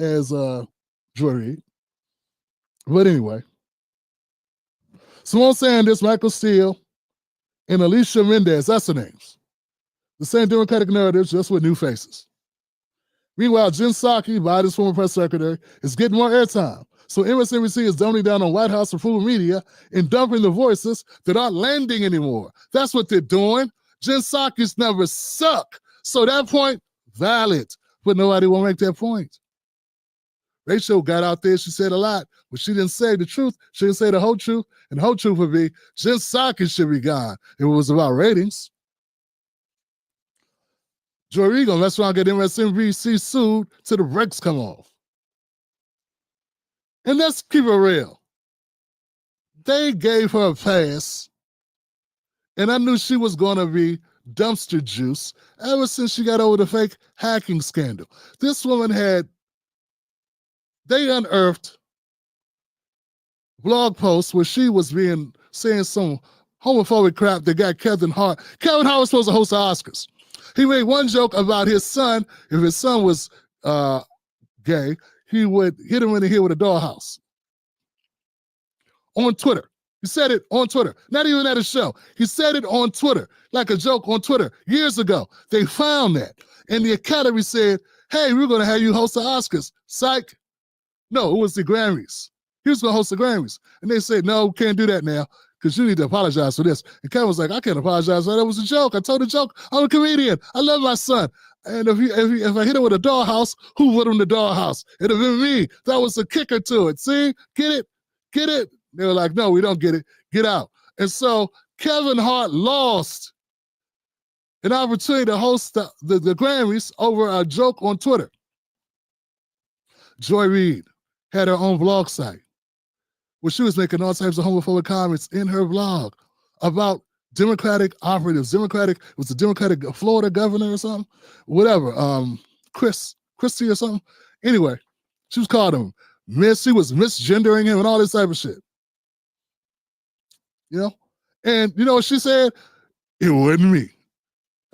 Speaker 2: Joy Reid. But anyway, Simone Sanders, Michael Steele, and Alicia Mendez, that's the names. The same Democratic narratives, just with new faces. Meanwhile, Jen Psaki, Biden's former press secretary, is getting more airtime. So MSNBC is dumbing down on White House approval media and dumping the voices that aren't landing anymore. That's what they're doing. Jen Psaki's numbers suck. So that point, valid. But nobody will make that point. Rachel got out there, she said a lot, but she didn't say the truth. She didn't say the whole truth. And the whole truth would be Jen Psaki should be gone if it was about ratings. Joy Reid gonna mess around and get MSNBC sued till the brakes come off. And let's keep it real. They gave her a pass, and I knew she was gonna be dumpster juice ever since she got over the fake hacking scandal. This woman they unearthed blog posts where she was saying some homophobic crap that got Kevin Hart. Kevin Hart was supposed to host the Oscars. He made one joke about his son. If his son was gay, he would hit him in the head with a dollhouse. On Twitter. He said it on Twitter. Not even at a show. He said it on Twitter, like a joke on Twitter years ago. They found that. And the Academy said, hey, we're going to have you host the Oscars. Psych. No, it was the Grammys. He was going to host the Grammys. And they said, no, can't do that now because you need to apologize for this. And Kevin was like, I can't apologize for that. It was a joke. I told a joke. I'm a comedian. I love my son. And if I hit him with a dollhouse, who put him in the dollhouse? It'd have been me. That was the kicker to it. See? Get it? Get it? They were like, no, we don't get it. Get out. And so Kevin Hart lost an opportunity to host the Grammys over a joke on Twitter. Joy Reid had her own blog site where she was making all types of homophobic comments in her blog about Democratic operatives. It was a Democratic Florida governor or something, whatever. Christie or something. Anyway, she was calling him she was misgendering him and all this type of shit. And you know what she said? It wasn't me.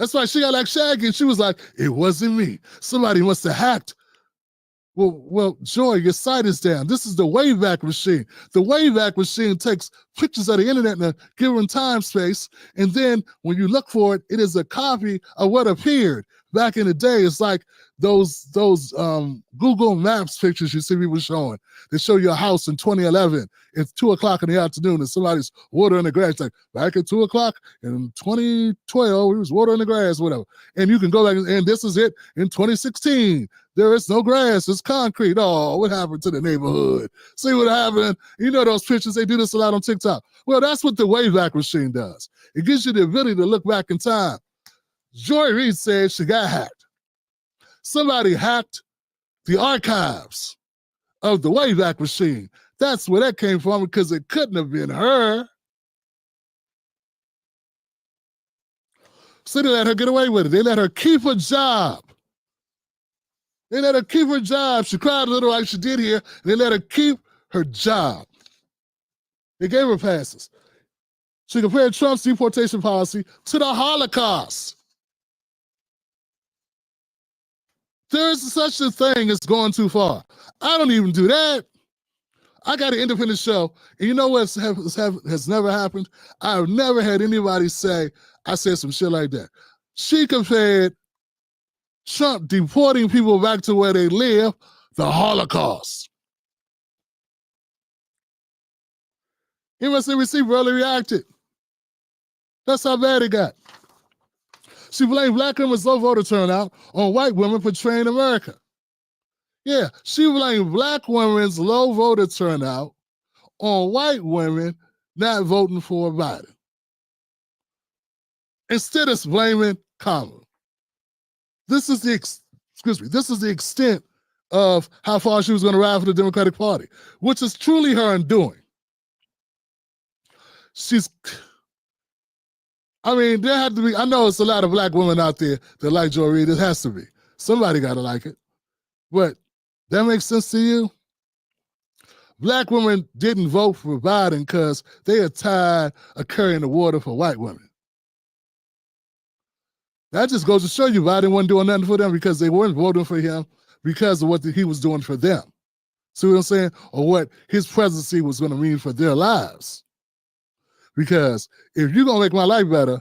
Speaker 2: That's why she got like Shaggy, and she was like, it wasn't me. Somebody must have hacked. Well, Joy, your site is down. This is the Wayback Machine. The Wayback Machine takes pictures of the internet in a given time space, and then when you look for it, it is a copy of what appeared back in the day. It's like those Google Maps pictures you see people showing. They show you a house in 2011. It's 2 o'clock in the afternoon, and somebody's watering the grass. Like back at 2 o'clock in 2012, we was watering the grass, whatever. And you can go back and this is it in 2016. There is no grass, it's concrete. Oh, what happened to the neighborhood? See what happened? You know those pictures, they do this a lot on TikTok. Well, that's what the Wayback Machine does. It gives you the ability to look back in time. Joy Reid said she got hacked. Somebody hacked the archives of the Wayback Machine. That's where that came from, because it couldn't have been her. So they let her get away with it. They let her keep her job. They let her keep her job. She cried a little like she did here. They let her keep her job. They gave her passes. She compared Trump's deportation policy to the Holocaust. There's such a thing as going too far. I don't even do that. I got an independent show, and you know what has never happened? I've never had anybody say, I said some shit like that. She compared Trump deporting people back to where they live, the Holocaust. MSNBC barely reacted. That's how bad it got. She blamed black women's low voter turnout on white women portraying America. Yeah, she blamed black women's low voter turnout on white women not voting for Biden. Instead of blaming Kamala. This is the extent of how far she was going to ride for the Democratic Party, which is truly her undoing. There had to be, I know it's a lot of black women out there that like Joy Reid. It has to be. Somebody got to like it. But that makes sense to you? Black women didn't vote for Biden because they are tired of carrying the water for white women. That just goes to show you Biden wasn't doing nothing for them because they weren't voting for him because of what he was doing for them. See what I'm saying? Or what his presidency was going to mean for their lives. Because if you're going to make my life better,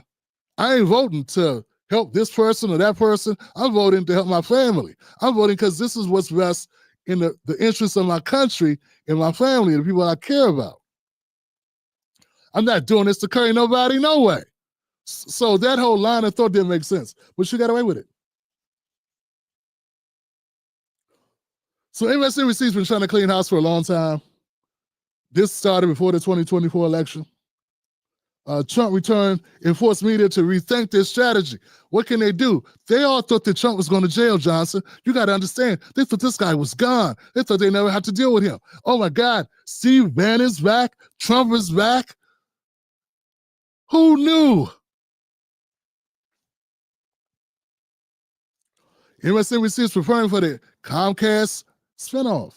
Speaker 2: I ain't voting to help this person or that person. I'm voting to help my family. I'm voting because this is what's best in the interests of my country and my family and the people I care about. I'm not doing this to curry nobody, no way. So that whole line of thought didn't make sense, but she got away with it. So MSNBC's been trying to clean house for a long time. This started before the 2024 election. Trump returned and forced media to rethink their strategy. What can they do? They all thought that Trump was going to jail, Johnson. You got to understand, they thought this guy was gone. They thought they never had to deal with him. Oh my God, Steve Bannon's back. Trump is back. Who knew? MSNBC is preparing for the Comcast spinoff.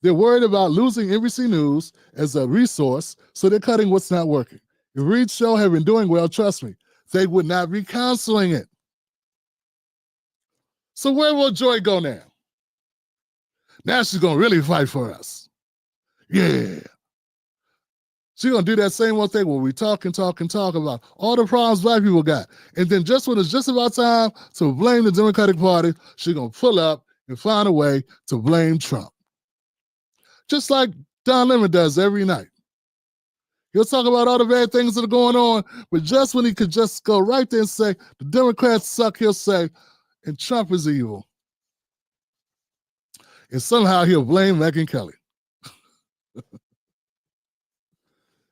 Speaker 2: They're worried about losing NBC News as a resource, so they're cutting what's not working. If Reid's show had been doing well, trust me, they would not be canceling it. So where will Joy go now? Now she's going to really fight for us. Yeah. She's going to do that same one thing where we talk about all the problems black people got. And then just when it's just about time to blame the Democratic Party, she's going to pull up and find a way to blame Trump. Just like Don Lemon does every night. He'll talk about all the bad things that are going on, but just when he could just go right there and say, the Democrats suck, he'll say, and Trump is evil. And somehow he'll blame Megyn Kelly.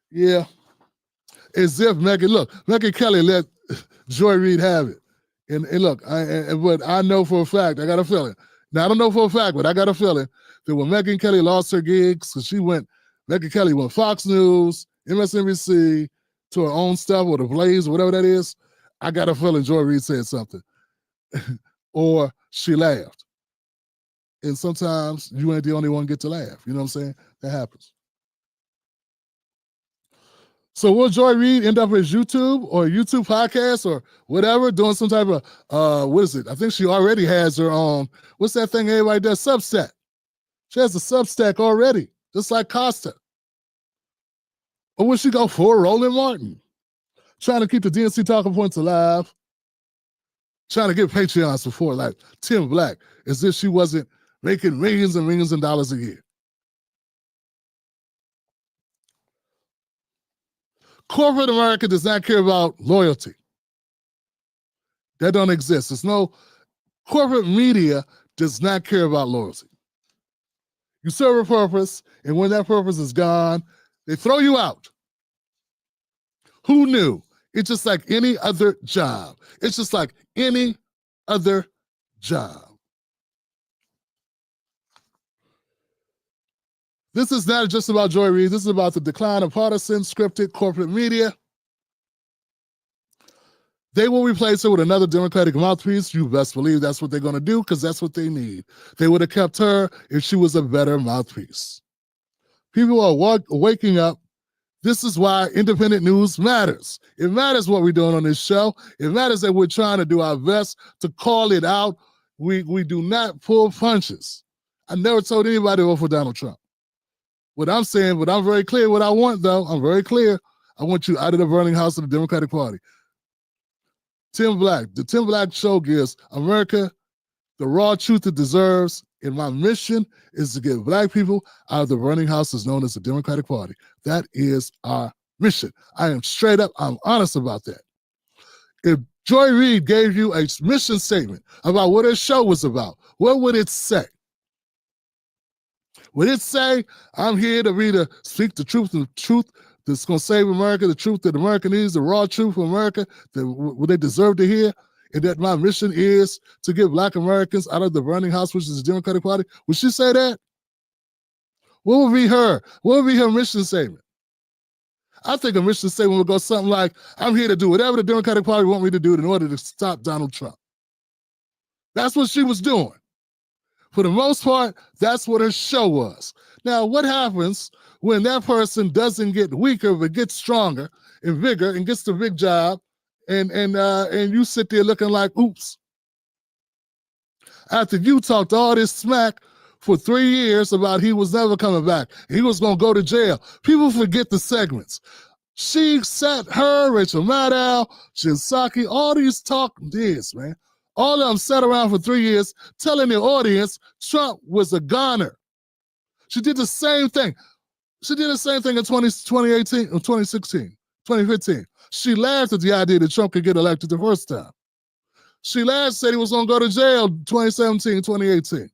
Speaker 2: Yeah. As if Megyn Kelly let Joy Reid have it. And look, but I know for a fact, I got a feeling. Now, I don't know for a fact, but I got a feeling that when Megyn Kelly lost her gigs, because Megyn Kelly went Fox News, MSNBC, to her own stuff, or the Blaze, or whatever that is, I got a feeling Joy Reid said something. Or she laughed. And sometimes you ain't the only one get to laugh. You know what I'm saying? That happens. So will Joy Reid end up as YouTube or a YouTube podcast or whatever, doing some type of, what is it? I think she already has her own, what's that thing everybody does? Substack. She has a Substack already, just like Costa. Or will she go for Roland Martin? Trying to keep the DNC talking points alive. Trying to get Patreon support like Tim Black, as if she wasn't making millions and millions of dollars a year. Corporate America does not care about loyalty. That don't exist. There's no, corporate media does not care about loyalty. You serve a purpose, and when that purpose is gone, they throw you out. Who knew? It's just like any other job. It's just like any other job. This is not just about Joy Reid. This is about the decline of partisan, scripted corporate media. They will replace her with another Democratic mouthpiece. You best believe that's what they're going to do, because that's what they need. They would have kept her if she was a better mouthpiece. People are waking up. This is why independent news matters. It matters what we're doing on this show. It matters that we're trying to do our best to call it out. We do not pull punches. I never told anybody to vote for Donald Trump. What I'm saying, but I'm very clear what I want, though. I'm very clear. I want you out of the burning house of the Democratic Party. Tim Black. The Tim Black Show gives America the raw truth it deserves. And my mission is to get Black people out of the burning house that's known as the Democratic Party. That is our mission. I am straight up, I'm honest about that. If Joy Reid gave you a mission statement about what her show was about, what would it say? Would it say, I'm here to speak the truth and the truth that's going to save America, the truth that America needs, the raw truth of America, that what they deserve to hear, and that my mission is to get Black Americans out of the burning house, which is the Democratic Party? Would she say that? What would be her mission statement? I think a mission statement would go something like, I'm here to do whatever the Democratic Party want me to do in order to stop Donald Trump. That's what she was doing. For the most part, that's what her show was. Now, what happens when that person doesn't get weaker but gets stronger and bigger and gets the big job, and you sit there looking like, oops. After you talked all this smack for 3 years about he was never coming back, he was going to go to jail. People forget the segments. She sat her, Rachel Maddow, Shinseki, all these talking this, man. All of them sat around for 3 years telling the audience Trump was a goner. She did the same thing. She did the same thing in 2018, or 2016, 2015. She laughed at the idea that Trump could get elected the first time. She laughed, said he was going to go to jail 2017, 2018.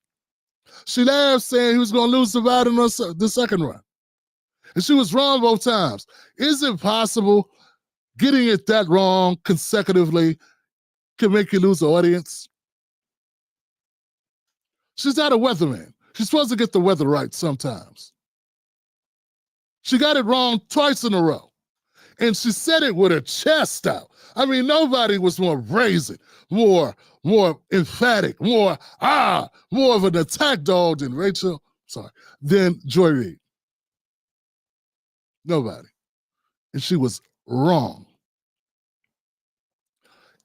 Speaker 2: She laughed, saying he was going to lose to Biden on the second run. And she was wrong both times. Is it possible getting it that wrong consecutively can make you lose the audience? She's not a weatherman. She's supposed to get the weather right sometimes. She got it wrong twice in a row. And she said it with her chest out. I mean, nobody was more brazen, more emphatic, more of an attack dog than Joy Reid. Nobody. And she was wrong.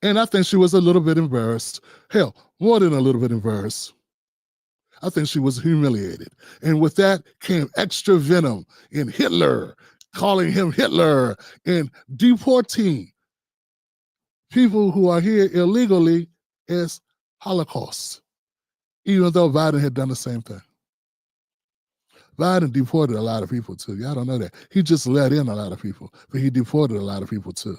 Speaker 2: And I think she was a little bit embarrassed. Hell, more than a little bit embarrassed. I think she was humiliated. And with that came extra venom in Hitler, calling him Hitler, and deporting people who are here illegally as Holocaust, even though Biden had done the same thing. Biden deported a lot of people too. Y'all don't know that. He just let in a lot of people, but he deported a lot of people too.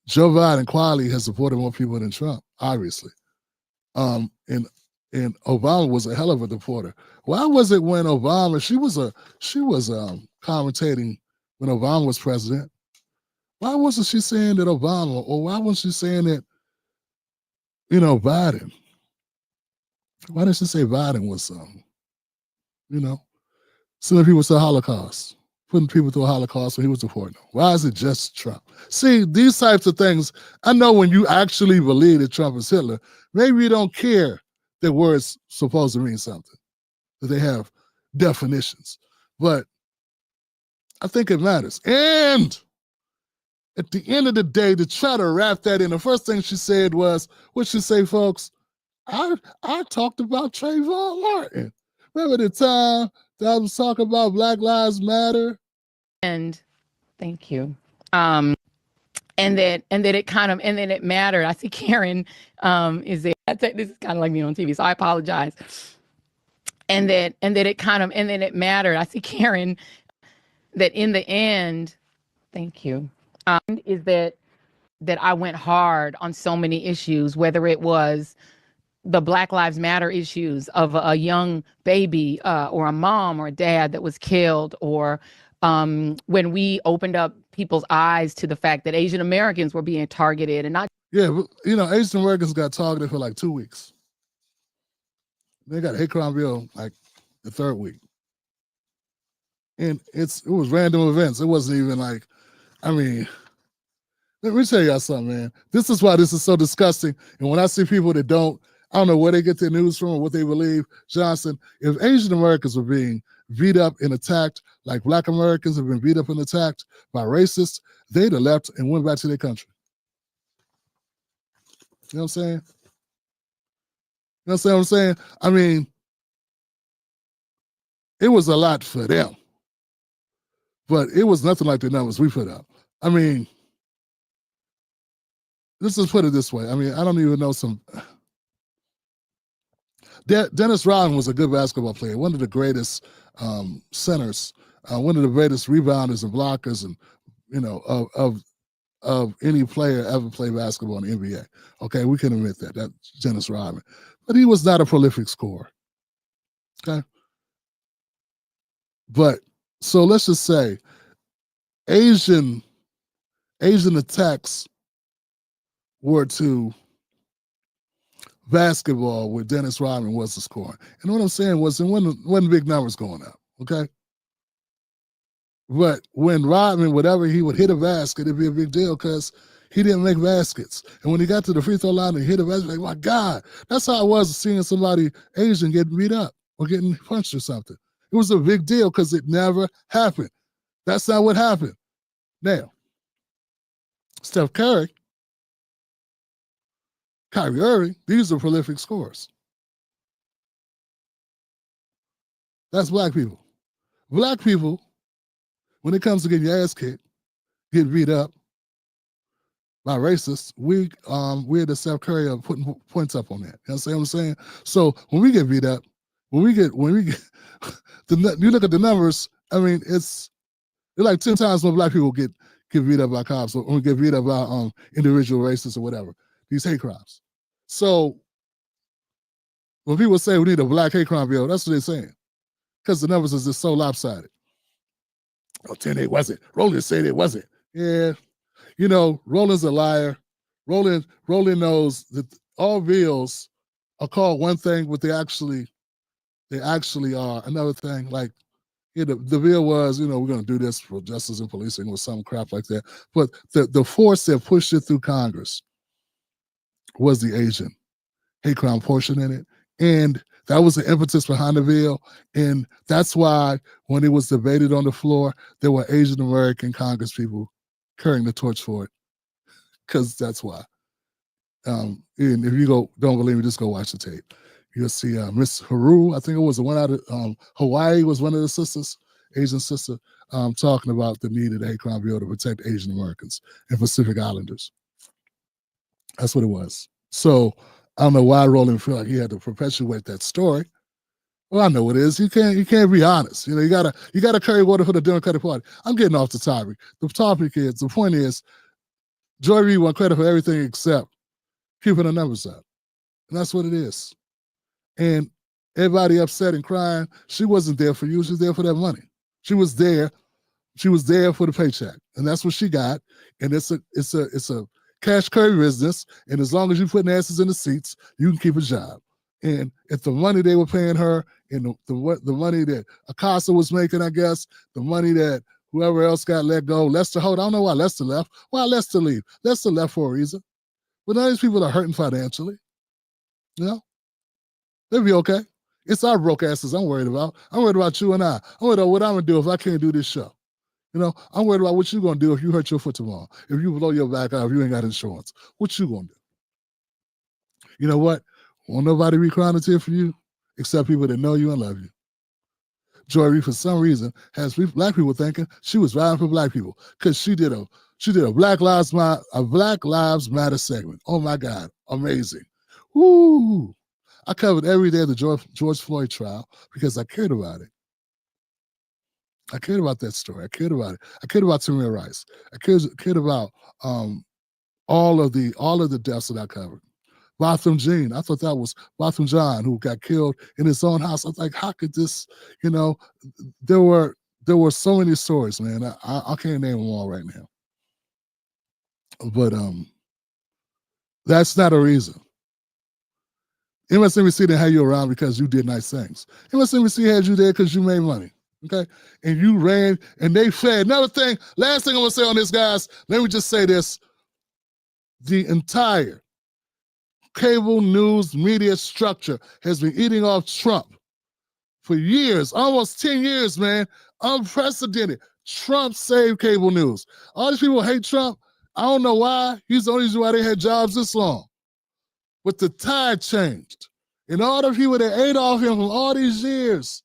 Speaker 2: Joe Biden quietly has supported more people than Trump, obviously. And Obama was a hell of a deporter. Why was it when Obama, she was commentating when Obama was president? Why wasn't she saying that Obama, or why wasn't she saying that, Biden? Why didn't she say Biden was sending people to the Holocaust, putting people through a Holocaust when he was deporting them? Why is it just Trump? See, these types of things, I know when you actually believe that Trump is Hitler, maybe you don't care that words supposed to mean something, that they have definitions. But I think it matters. And at the end of the day, to try to wrap that in, the first thing she said was, what'd she say, folks? I talked about Trayvon Martin. Remember the time that I was talking about Black Lives Matter?
Speaker 17: And thank you. And then it mattered. I see Karen is there. This is kind of like me on TV, so I apologize. And then it mattered. I see Karen that in the end, thank you. Is that I went hard on so many issues, whether it was the Black Lives Matter issues of a young baby or a mom or a dad that was killed, or when we opened up people's eyes to the fact that Asian Americans were being targeted and not.
Speaker 2: Yeah, but, Asian Americans got targeted for like 2 weeks. They got a hate crime bill like the third week. And it was random events. It wasn't even like, let me tell y'all something, man. This is why this is so disgusting. And when I see people that I don't know where they get their news from or what they believe, Johnson, if Asian Americans were being beat up and attacked like Black Americans have been beat up and attacked by racists, they'd have left and went back to their country. You know what I'm saying? You know what I'm saying? It was a lot for them, but it was nothing like the numbers we put up. Let's just put it this way. I don't even know Dennis Rodman was a good basketball player, one of the greatest centers, one of the greatest rebounders and blockers, and of any player ever played basketball in the NBA. Okay, we can admit that. That's Dennis Rodman, but he was not a prolific scorer. Okay, but so let's just say Asian attacks were to basketball where Dennis Rodman was the scorer. And what I'm saying was there wasn't big numbers going up, okay? But when Rodman, whatever he would hit a basket, it'd be a big deal because he didn't make baskets. And when he got to the free throw line and hit a basket, like, my God, that's how I was seeing somebody Asian getting beat up or getting punched or something. It was a big deal because it never happened. That's not what happened. Now, Steph Curry, Kyrie Irving, these are prolific scorers. That's Black people. Black people, when it comes to getting your ass kicked, get beat up by racists, we're the Steph Curry of putting points up on that. You know what I'm saying? So when we get beat up, when we get you look at the numbers, it's like 10 times when Black people get beat up by cops or get beat up by individual racists or whatever, these hate crimes. So when people say we need a Black hate crime bill, that's what they're saying. Because the numbers is just so lopsided. Oh, 10 it wasn't. Roland said it wasn't. Yeah. Roland's a liar. Roland knows that all bills are called one thing, but they actually are another thing. Like, the bill was, we're going to do this for justice and policing or some crap like that. But the force that pushed it through Congress was the Asian hate crime portion in it. And that was the impetus behind the bill. And that's why when it was debated on the floor, there were Asian American Congress people carrying the torch for it. Because that's why. And if you don't believe me, just go watch the tape. You'll see Miss Haru, I think it was the one out of Hawaii, was one of the sisters, Asian sister, talking about the need of the hate crime bill to protect Asian Americans and Pacific Islanders. That's what it was. So I don't know why Roland felt like he had to perpetuate that story. Well, I know what it is. You can't be honest. You gotta carry water for the Democratic Party. I'm getting off the topic. The point is, Joy Reid won credit for everything except keeping the numbers up. And that's what it is. And everybody upset and crying. She wasn't there for you. She was there for that money. She was there for the paycheck. And that's what she got. And it's a cash curry business, and as long as you're putting asses in the seats, you can keep a job. And if the money they were paying her, and the money that Acosta was making, I guess, the money that whoever else got let go, Lester Holt, I don't know why Lester left. Why Lester leave? Lester left for a reason. But none of these people are hurting financially. They'll be okay. It's our broke asses I'm worried about. I'm worried about you and I. I'm worried about what I'm going to do if I can't do this show. You know, I'm worried about what you're going to do if you hurt your foot tomorrow. If you blow your back out, if you ain't got insurance. What you going to do? You know what? Won't nobody be crying a tear for you except people that know you and love you. Joy Reid, for some reason, has black people thinking she was riding for black people because she did a Black Lives Matter segment. Oh my God, amazing. Woo! I covered every day of the George Floyd trial because I cared about it. I cared about that story. I cared about it. I cared about Tamir Rice. I cared about all of the deaths that I covered. Botham Jean, I thought that was Botham John, who got killed in his own house. I was like, how could this, you know, there were so many stories, man. I can't name them all right now. But that's not a reason. MSNBC didn't have you around because you did nice things. MSNBC had you there because you made money, okay? And you ran, and they fed. Another thing, last thing I'm going to say on this, guys, let me just say this. The entire cable news media structure has been eating off Trump for years, almost 10 years, man. Unprecedented. Trump saved cable news. All these people hate Trump. I don't know why. He's the only reason why they had jobs this long. But the tide changed. And all the people that ate off him from all these years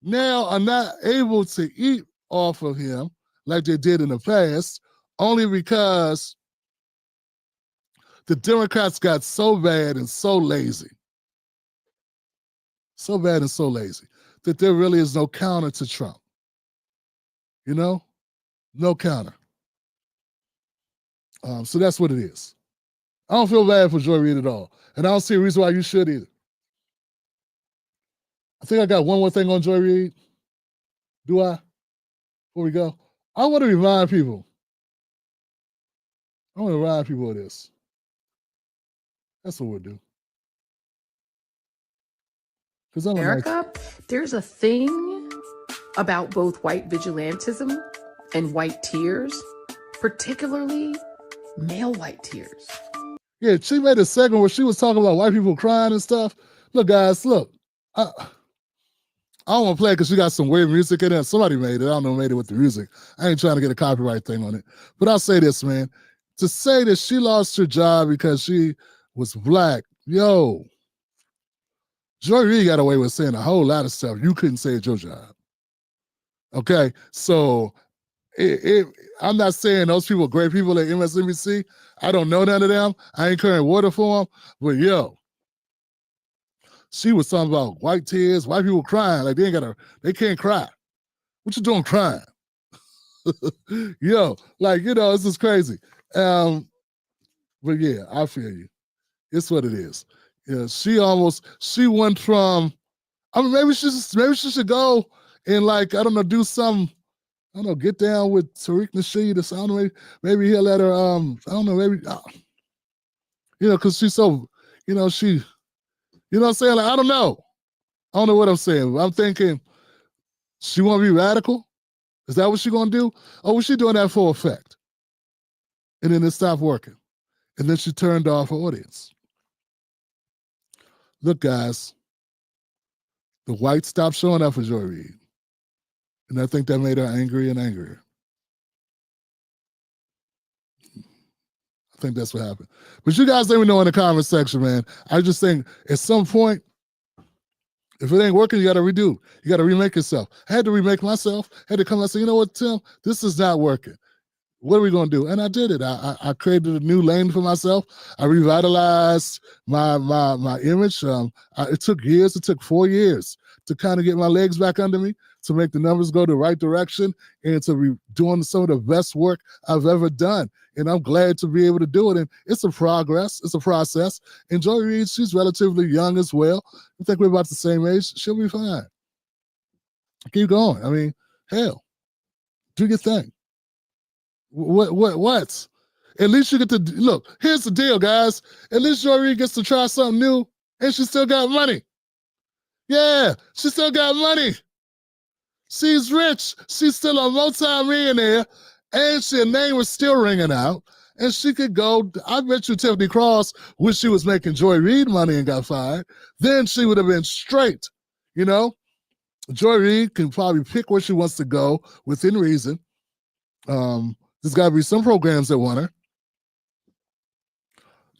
Speaker 2: now are not able to eat off of him like they did in the past, only because the Democrats got so bad and so lazy, that there really is no counter to Trump. You know? No counter. So that's what it is. I don't feel bad for Joy Reid at all. And I don't see a reason why you should either. I think I got one more thing on Joy Reid. Do I? Before we go. I want to remind people. Of this. That's what we'll do.
Speaker 5: America, there's a thing about both white vigilantism and white tears, particularly male white tears.
Speaker 2: Yeah, she made a segment where she was talking about white people crying and stuff. Look, guys, look. I don't want to play it because she got some weird music in it. Somebody made it. I don't know who made it with the music. I ain't trying to get a copyright thing on it. But I'll say this, man. To say that she lost her job because she was black, yo, Joy Reid got away with saying a whole lot of stuff you couldn't say at your job. Okay, so I'm not saying those people are great people at MSNBC. I don't know none of them. I ain't carrying water for them. But yo, she was talking about white tears, white people crying like they can't cry. What you doing crying? Yo, like, you know, this is crazy. But yeah, I feel you. It's what it is. Yeah, she went from, I mean, maybe she should go and, like, I don't know, do some, I don't know, get down with Tariq Nasheed or something. Maybe he'll let her, I don't know, maybe, you know, because she's so, you know, you know what I'm saying? Like, I don't know what I'm saying. I'm thinking, she want to be radical? Is that what she going to do? Or was she doing that for effect? And then it stopped working. And then she turned off her audience. Look, guys, the whites stopped showing up for Joy Reid. And I think that made her angry and angrier. I think that's what happened. But you guys let me know in the comment section, man. I just think at some point, if it ain't working, you got to redo. You got to remake yourself. I had to remake myself. I had to come and say, you know what, Tim, this is not working. What are we going to do? And I did it. I created a new lane for myself. I revitalized my image. It took years. It took 4 years to kind of get my legs back under me, to make the numbers go the right direction, and to be doing some of the best work I've ever done. And I'm glad to be able to do it. And it's a progress. It's a process. And Joy Reid, she's relatively young as well. I think we're about the same age. She'll be fine. Keep going. I mean, hell, do your thing. What? At least you get to look. Here's the deal, guys. At least Joy Reid gets to try something new, and she still got money. Yeah, she still got money. She's rich. She's still a multi-millionaire, and her name was still ringing out. And she could go. I bet you Tiffany Cross, when she was making Joy Reid money and got fired, then she would have been straight. You know, Joy Reid can probably pick where she wants to go within reason. There's got to be some programs that want her.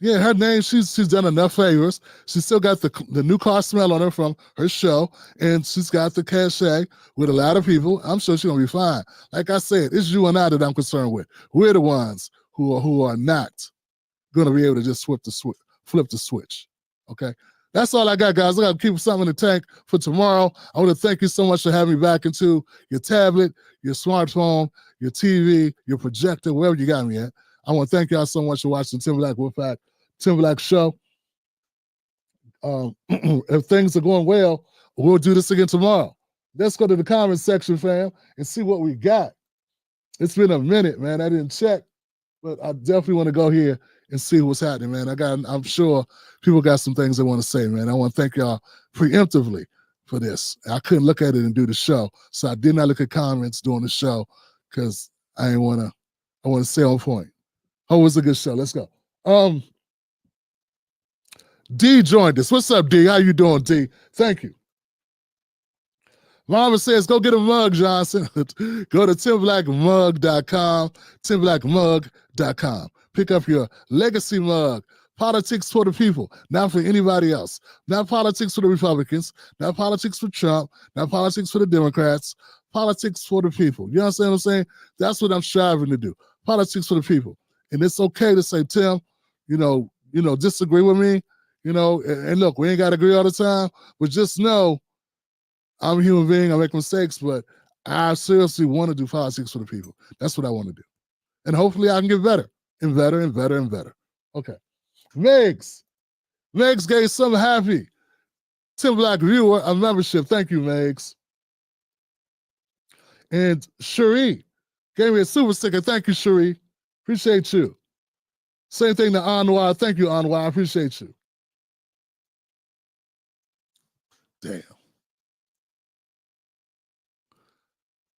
Speaker 2: Yeah, her name, she's done enough favors. She's still got the new car smell on her from her show, and she's got the cachet with a lot of people. I'm sure she's going to be fine. Like I said, it's you and I that I'm concerned with. We're the ones who are not going to be able to just flip the switch. Okay? That's all I got, guys. I got to keep something in the tank for tomorrow. I want to thank you so much for having me back into your tablet, your smartphone, your TV, your projector, wherever you got me at. I want to thank y'all so much for watching Tim Black Show. If things are going well, we'll do this again tomorrow. Let's go to the comment section, fam, and see what we got. It's been a minute, man. I didn't check, but I definitely want to go here and see what's happening, man. I'm sure people got some things they want to say, man. I want to thank y'all preemptively for this. I couldn't look at it and do the show, so I did not look at comments during the show because I want to stay on point. Oh, it was a good show. Let's go. D joined us. What's up, D? How you doing, D? Thank you. Mama says, go get a mug, Johnson. Go to timblackmug.com, timblackmug.com. Pick up your legacy mug. Politics for the people, not for anybody else. Not politics for the Republicans, not politics for Trump, not politics for the Democrats. Politics for the people. You understand what I'm saying? That's what I'm striving to do. Politics for the people. And it's okay to say, Tim, disagree with me, and look, we ain't got to agree all the time, but just know I'm a human being, I make mistakes, but I seriously want to do politics for the people. That's what I want to do. And hopefully I can get better and better and better and better. Okay. Megs gave some happy Tim Black viewer a membership. Thank you, Megs. And Cherie gave me a super sticker. Thank you, Cherie. Appreciate you. Same thing to Anwar. Thank you, Anwar. I appreciate you. Damn.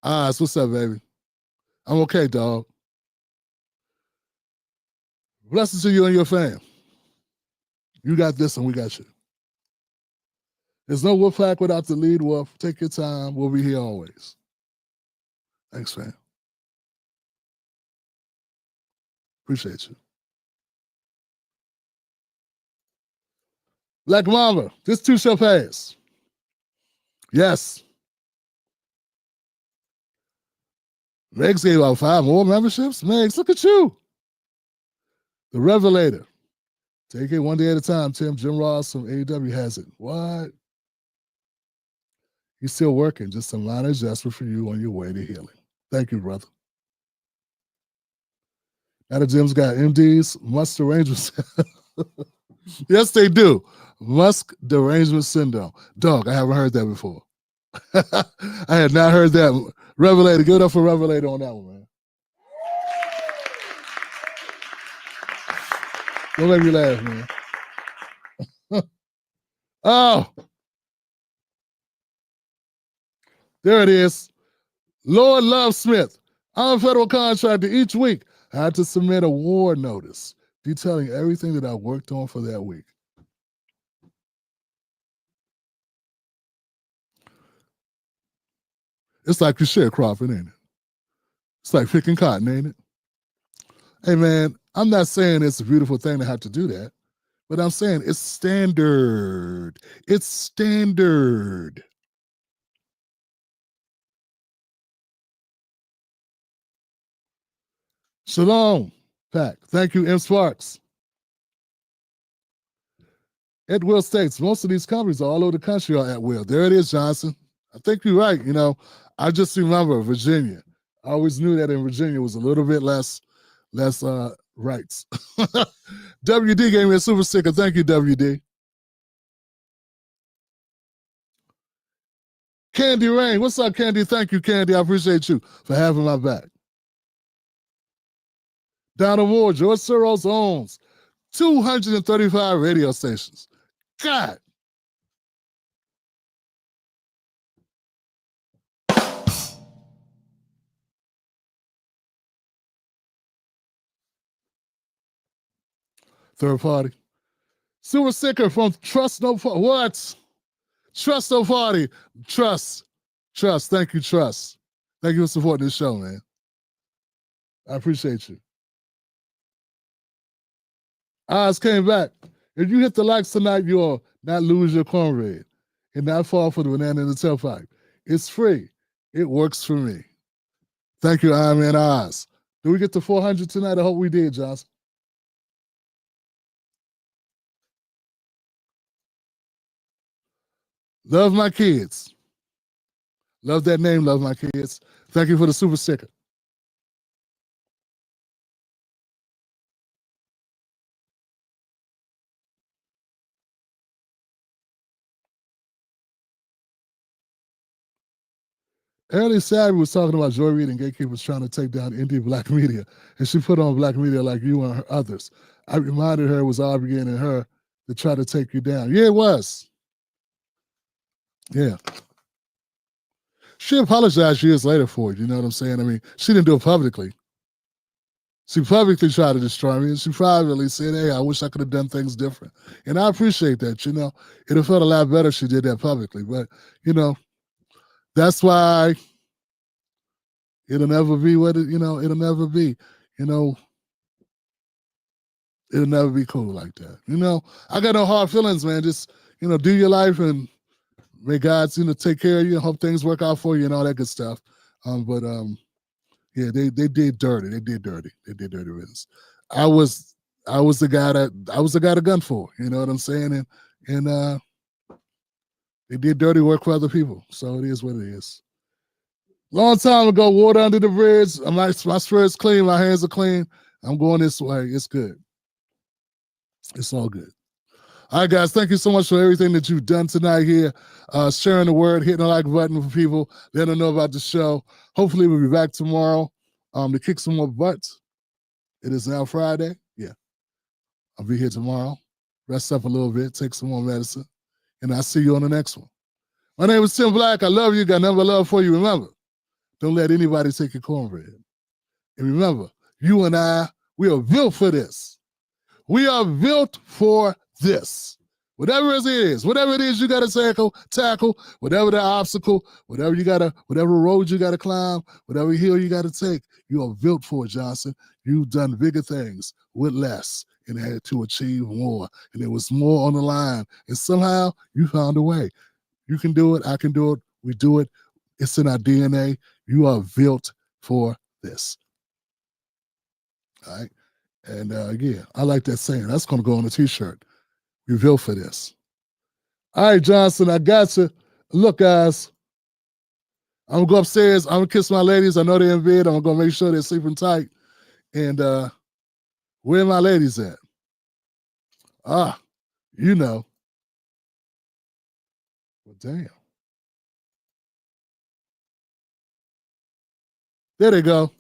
Speaker 2: What's up, baby? I'm okay, dog. Blessings to you and your fam. You got this and we got you. There's no wolf pack without the lead wolf. Take your time. We'll be here always. Thanks, fam. Appreciate you. Black Mamba, this too shall pass. Yes. Megs gave out 5 more memberships. Megs, look at you. The Revelator. Take it one day at a time, Tim. Jim Ross from AEW has it. What? He's still working. Just a minor adjustment for you on your way to healing. Thank you, brother. Now the gym's got MDs, Musk derangement. Yes, they do. Musk derangement syndrome. Dog, I haven't heard that before. I had not heard that. Revelator, give it up for Revelator on that one, man. Don't make me laugh, man. Oh. There it is. Lord Love Smith. I'm a federal contractor. Each week, I had to submit a war notice detailing everything that I worked on for that week. It's like your sharecropping, ain't it? It's like picking cotton, ain't it? Hey, man, I'm not saying it's a beautiful thing to have to do that, but I'm saying it's standard. It's standard. Shalom, Pack. Thank you, M. Sparks. At will states, most of these companies all over the country are at will. There it is, Johnson. I think you're right. I just remember Virginia. I always knew that in Virginia was a little bit less rights. WD gave me a super sticker. Thank you, WD. Candy Rain. What's up, Candy? Thank you, Candy. I appreciate you for having my back. Donald Moore, George Soros owns 235 radio stations. God. Third party. Super sticker from Trust No Party. What? Trust No Party. Trust. Thank you, Trust. Thank you for supporting this show, man. I appreciate you. Oz came back. If you hit the likes tonight, you'll not lose your cornbread and not fall for the banana in the tailpipe. It's free. It works for me. Thank you, Iron Man Oz. Did we get to 400 tonight? I hope we did, Johnson. Love my kids. Love that name, love my kids. Thank you for the super sticker. Earlier Saturday was talking about Joy Reid and gatekeepers trying to take down indie black media, and she put on black media like you and others. I reminded her it was obligating her to try to take you down. Yeah, it was. Yeah. She apologized years later for it, you know what I'm saying? I mean, she didn't do it publicly. She publicly tried to destroy me, and she privately said, hey, I wish I could have done things different. And I appreciate that, you know. It'd have felt a lot better if she did that publicly. But, you know, that's why it'll never be what it, it'll never be, it'll never be cool like that. I got no hard feelings, man. Just, do your life and may God, take care of you and hope things work out for you and all that good stuff. Yeah, they did dirty. They did dirty business. I was the guy to gun for, you know what I'm saying? And they did dirty work for other people. So it is what it is. Long time ago, water under the bridge. My spirit's clean, my hands are clean. I'm going this way. It's good. It's all good. All right, guys, thank you so much for everything that you've done tonight here. Sharing the word, hitting the like button for people, letting them know about the show. Hopefully we'll be back tomorrow to kick some more butts. It is now Friday. Yeah. I'll be here tomorrow. Rest up a little bit, take some more medicine, and I'll see you on the next one. My name is Tim Black. I love you. Got nothing but love for you. Remember, don't let anybody take your cornbread. And remember, you and I, we are built for this. We are built for this. Whatever it is you got to tackle, whatever the obstacle, whatever road you got to climb, whatever hill you got to take, you are built for it, Johnson. You've done bigger things with less and had to achieve more. And there was more on the line. And somehow you found a way. You can do it. I can do it. We do it. It's in our DNA. You are built for this. All right. And yeah, I like that saying. That's going to go on a t-shirt. You're built for this. All right, Johnson, I got you. Look, guys, I'm going to go upstairs. I'm going to kiss my ladies. I know they're in bed. I'm going to make sure they're sleeping tight. And where are my ladies at? You know. Well, damn. There they go.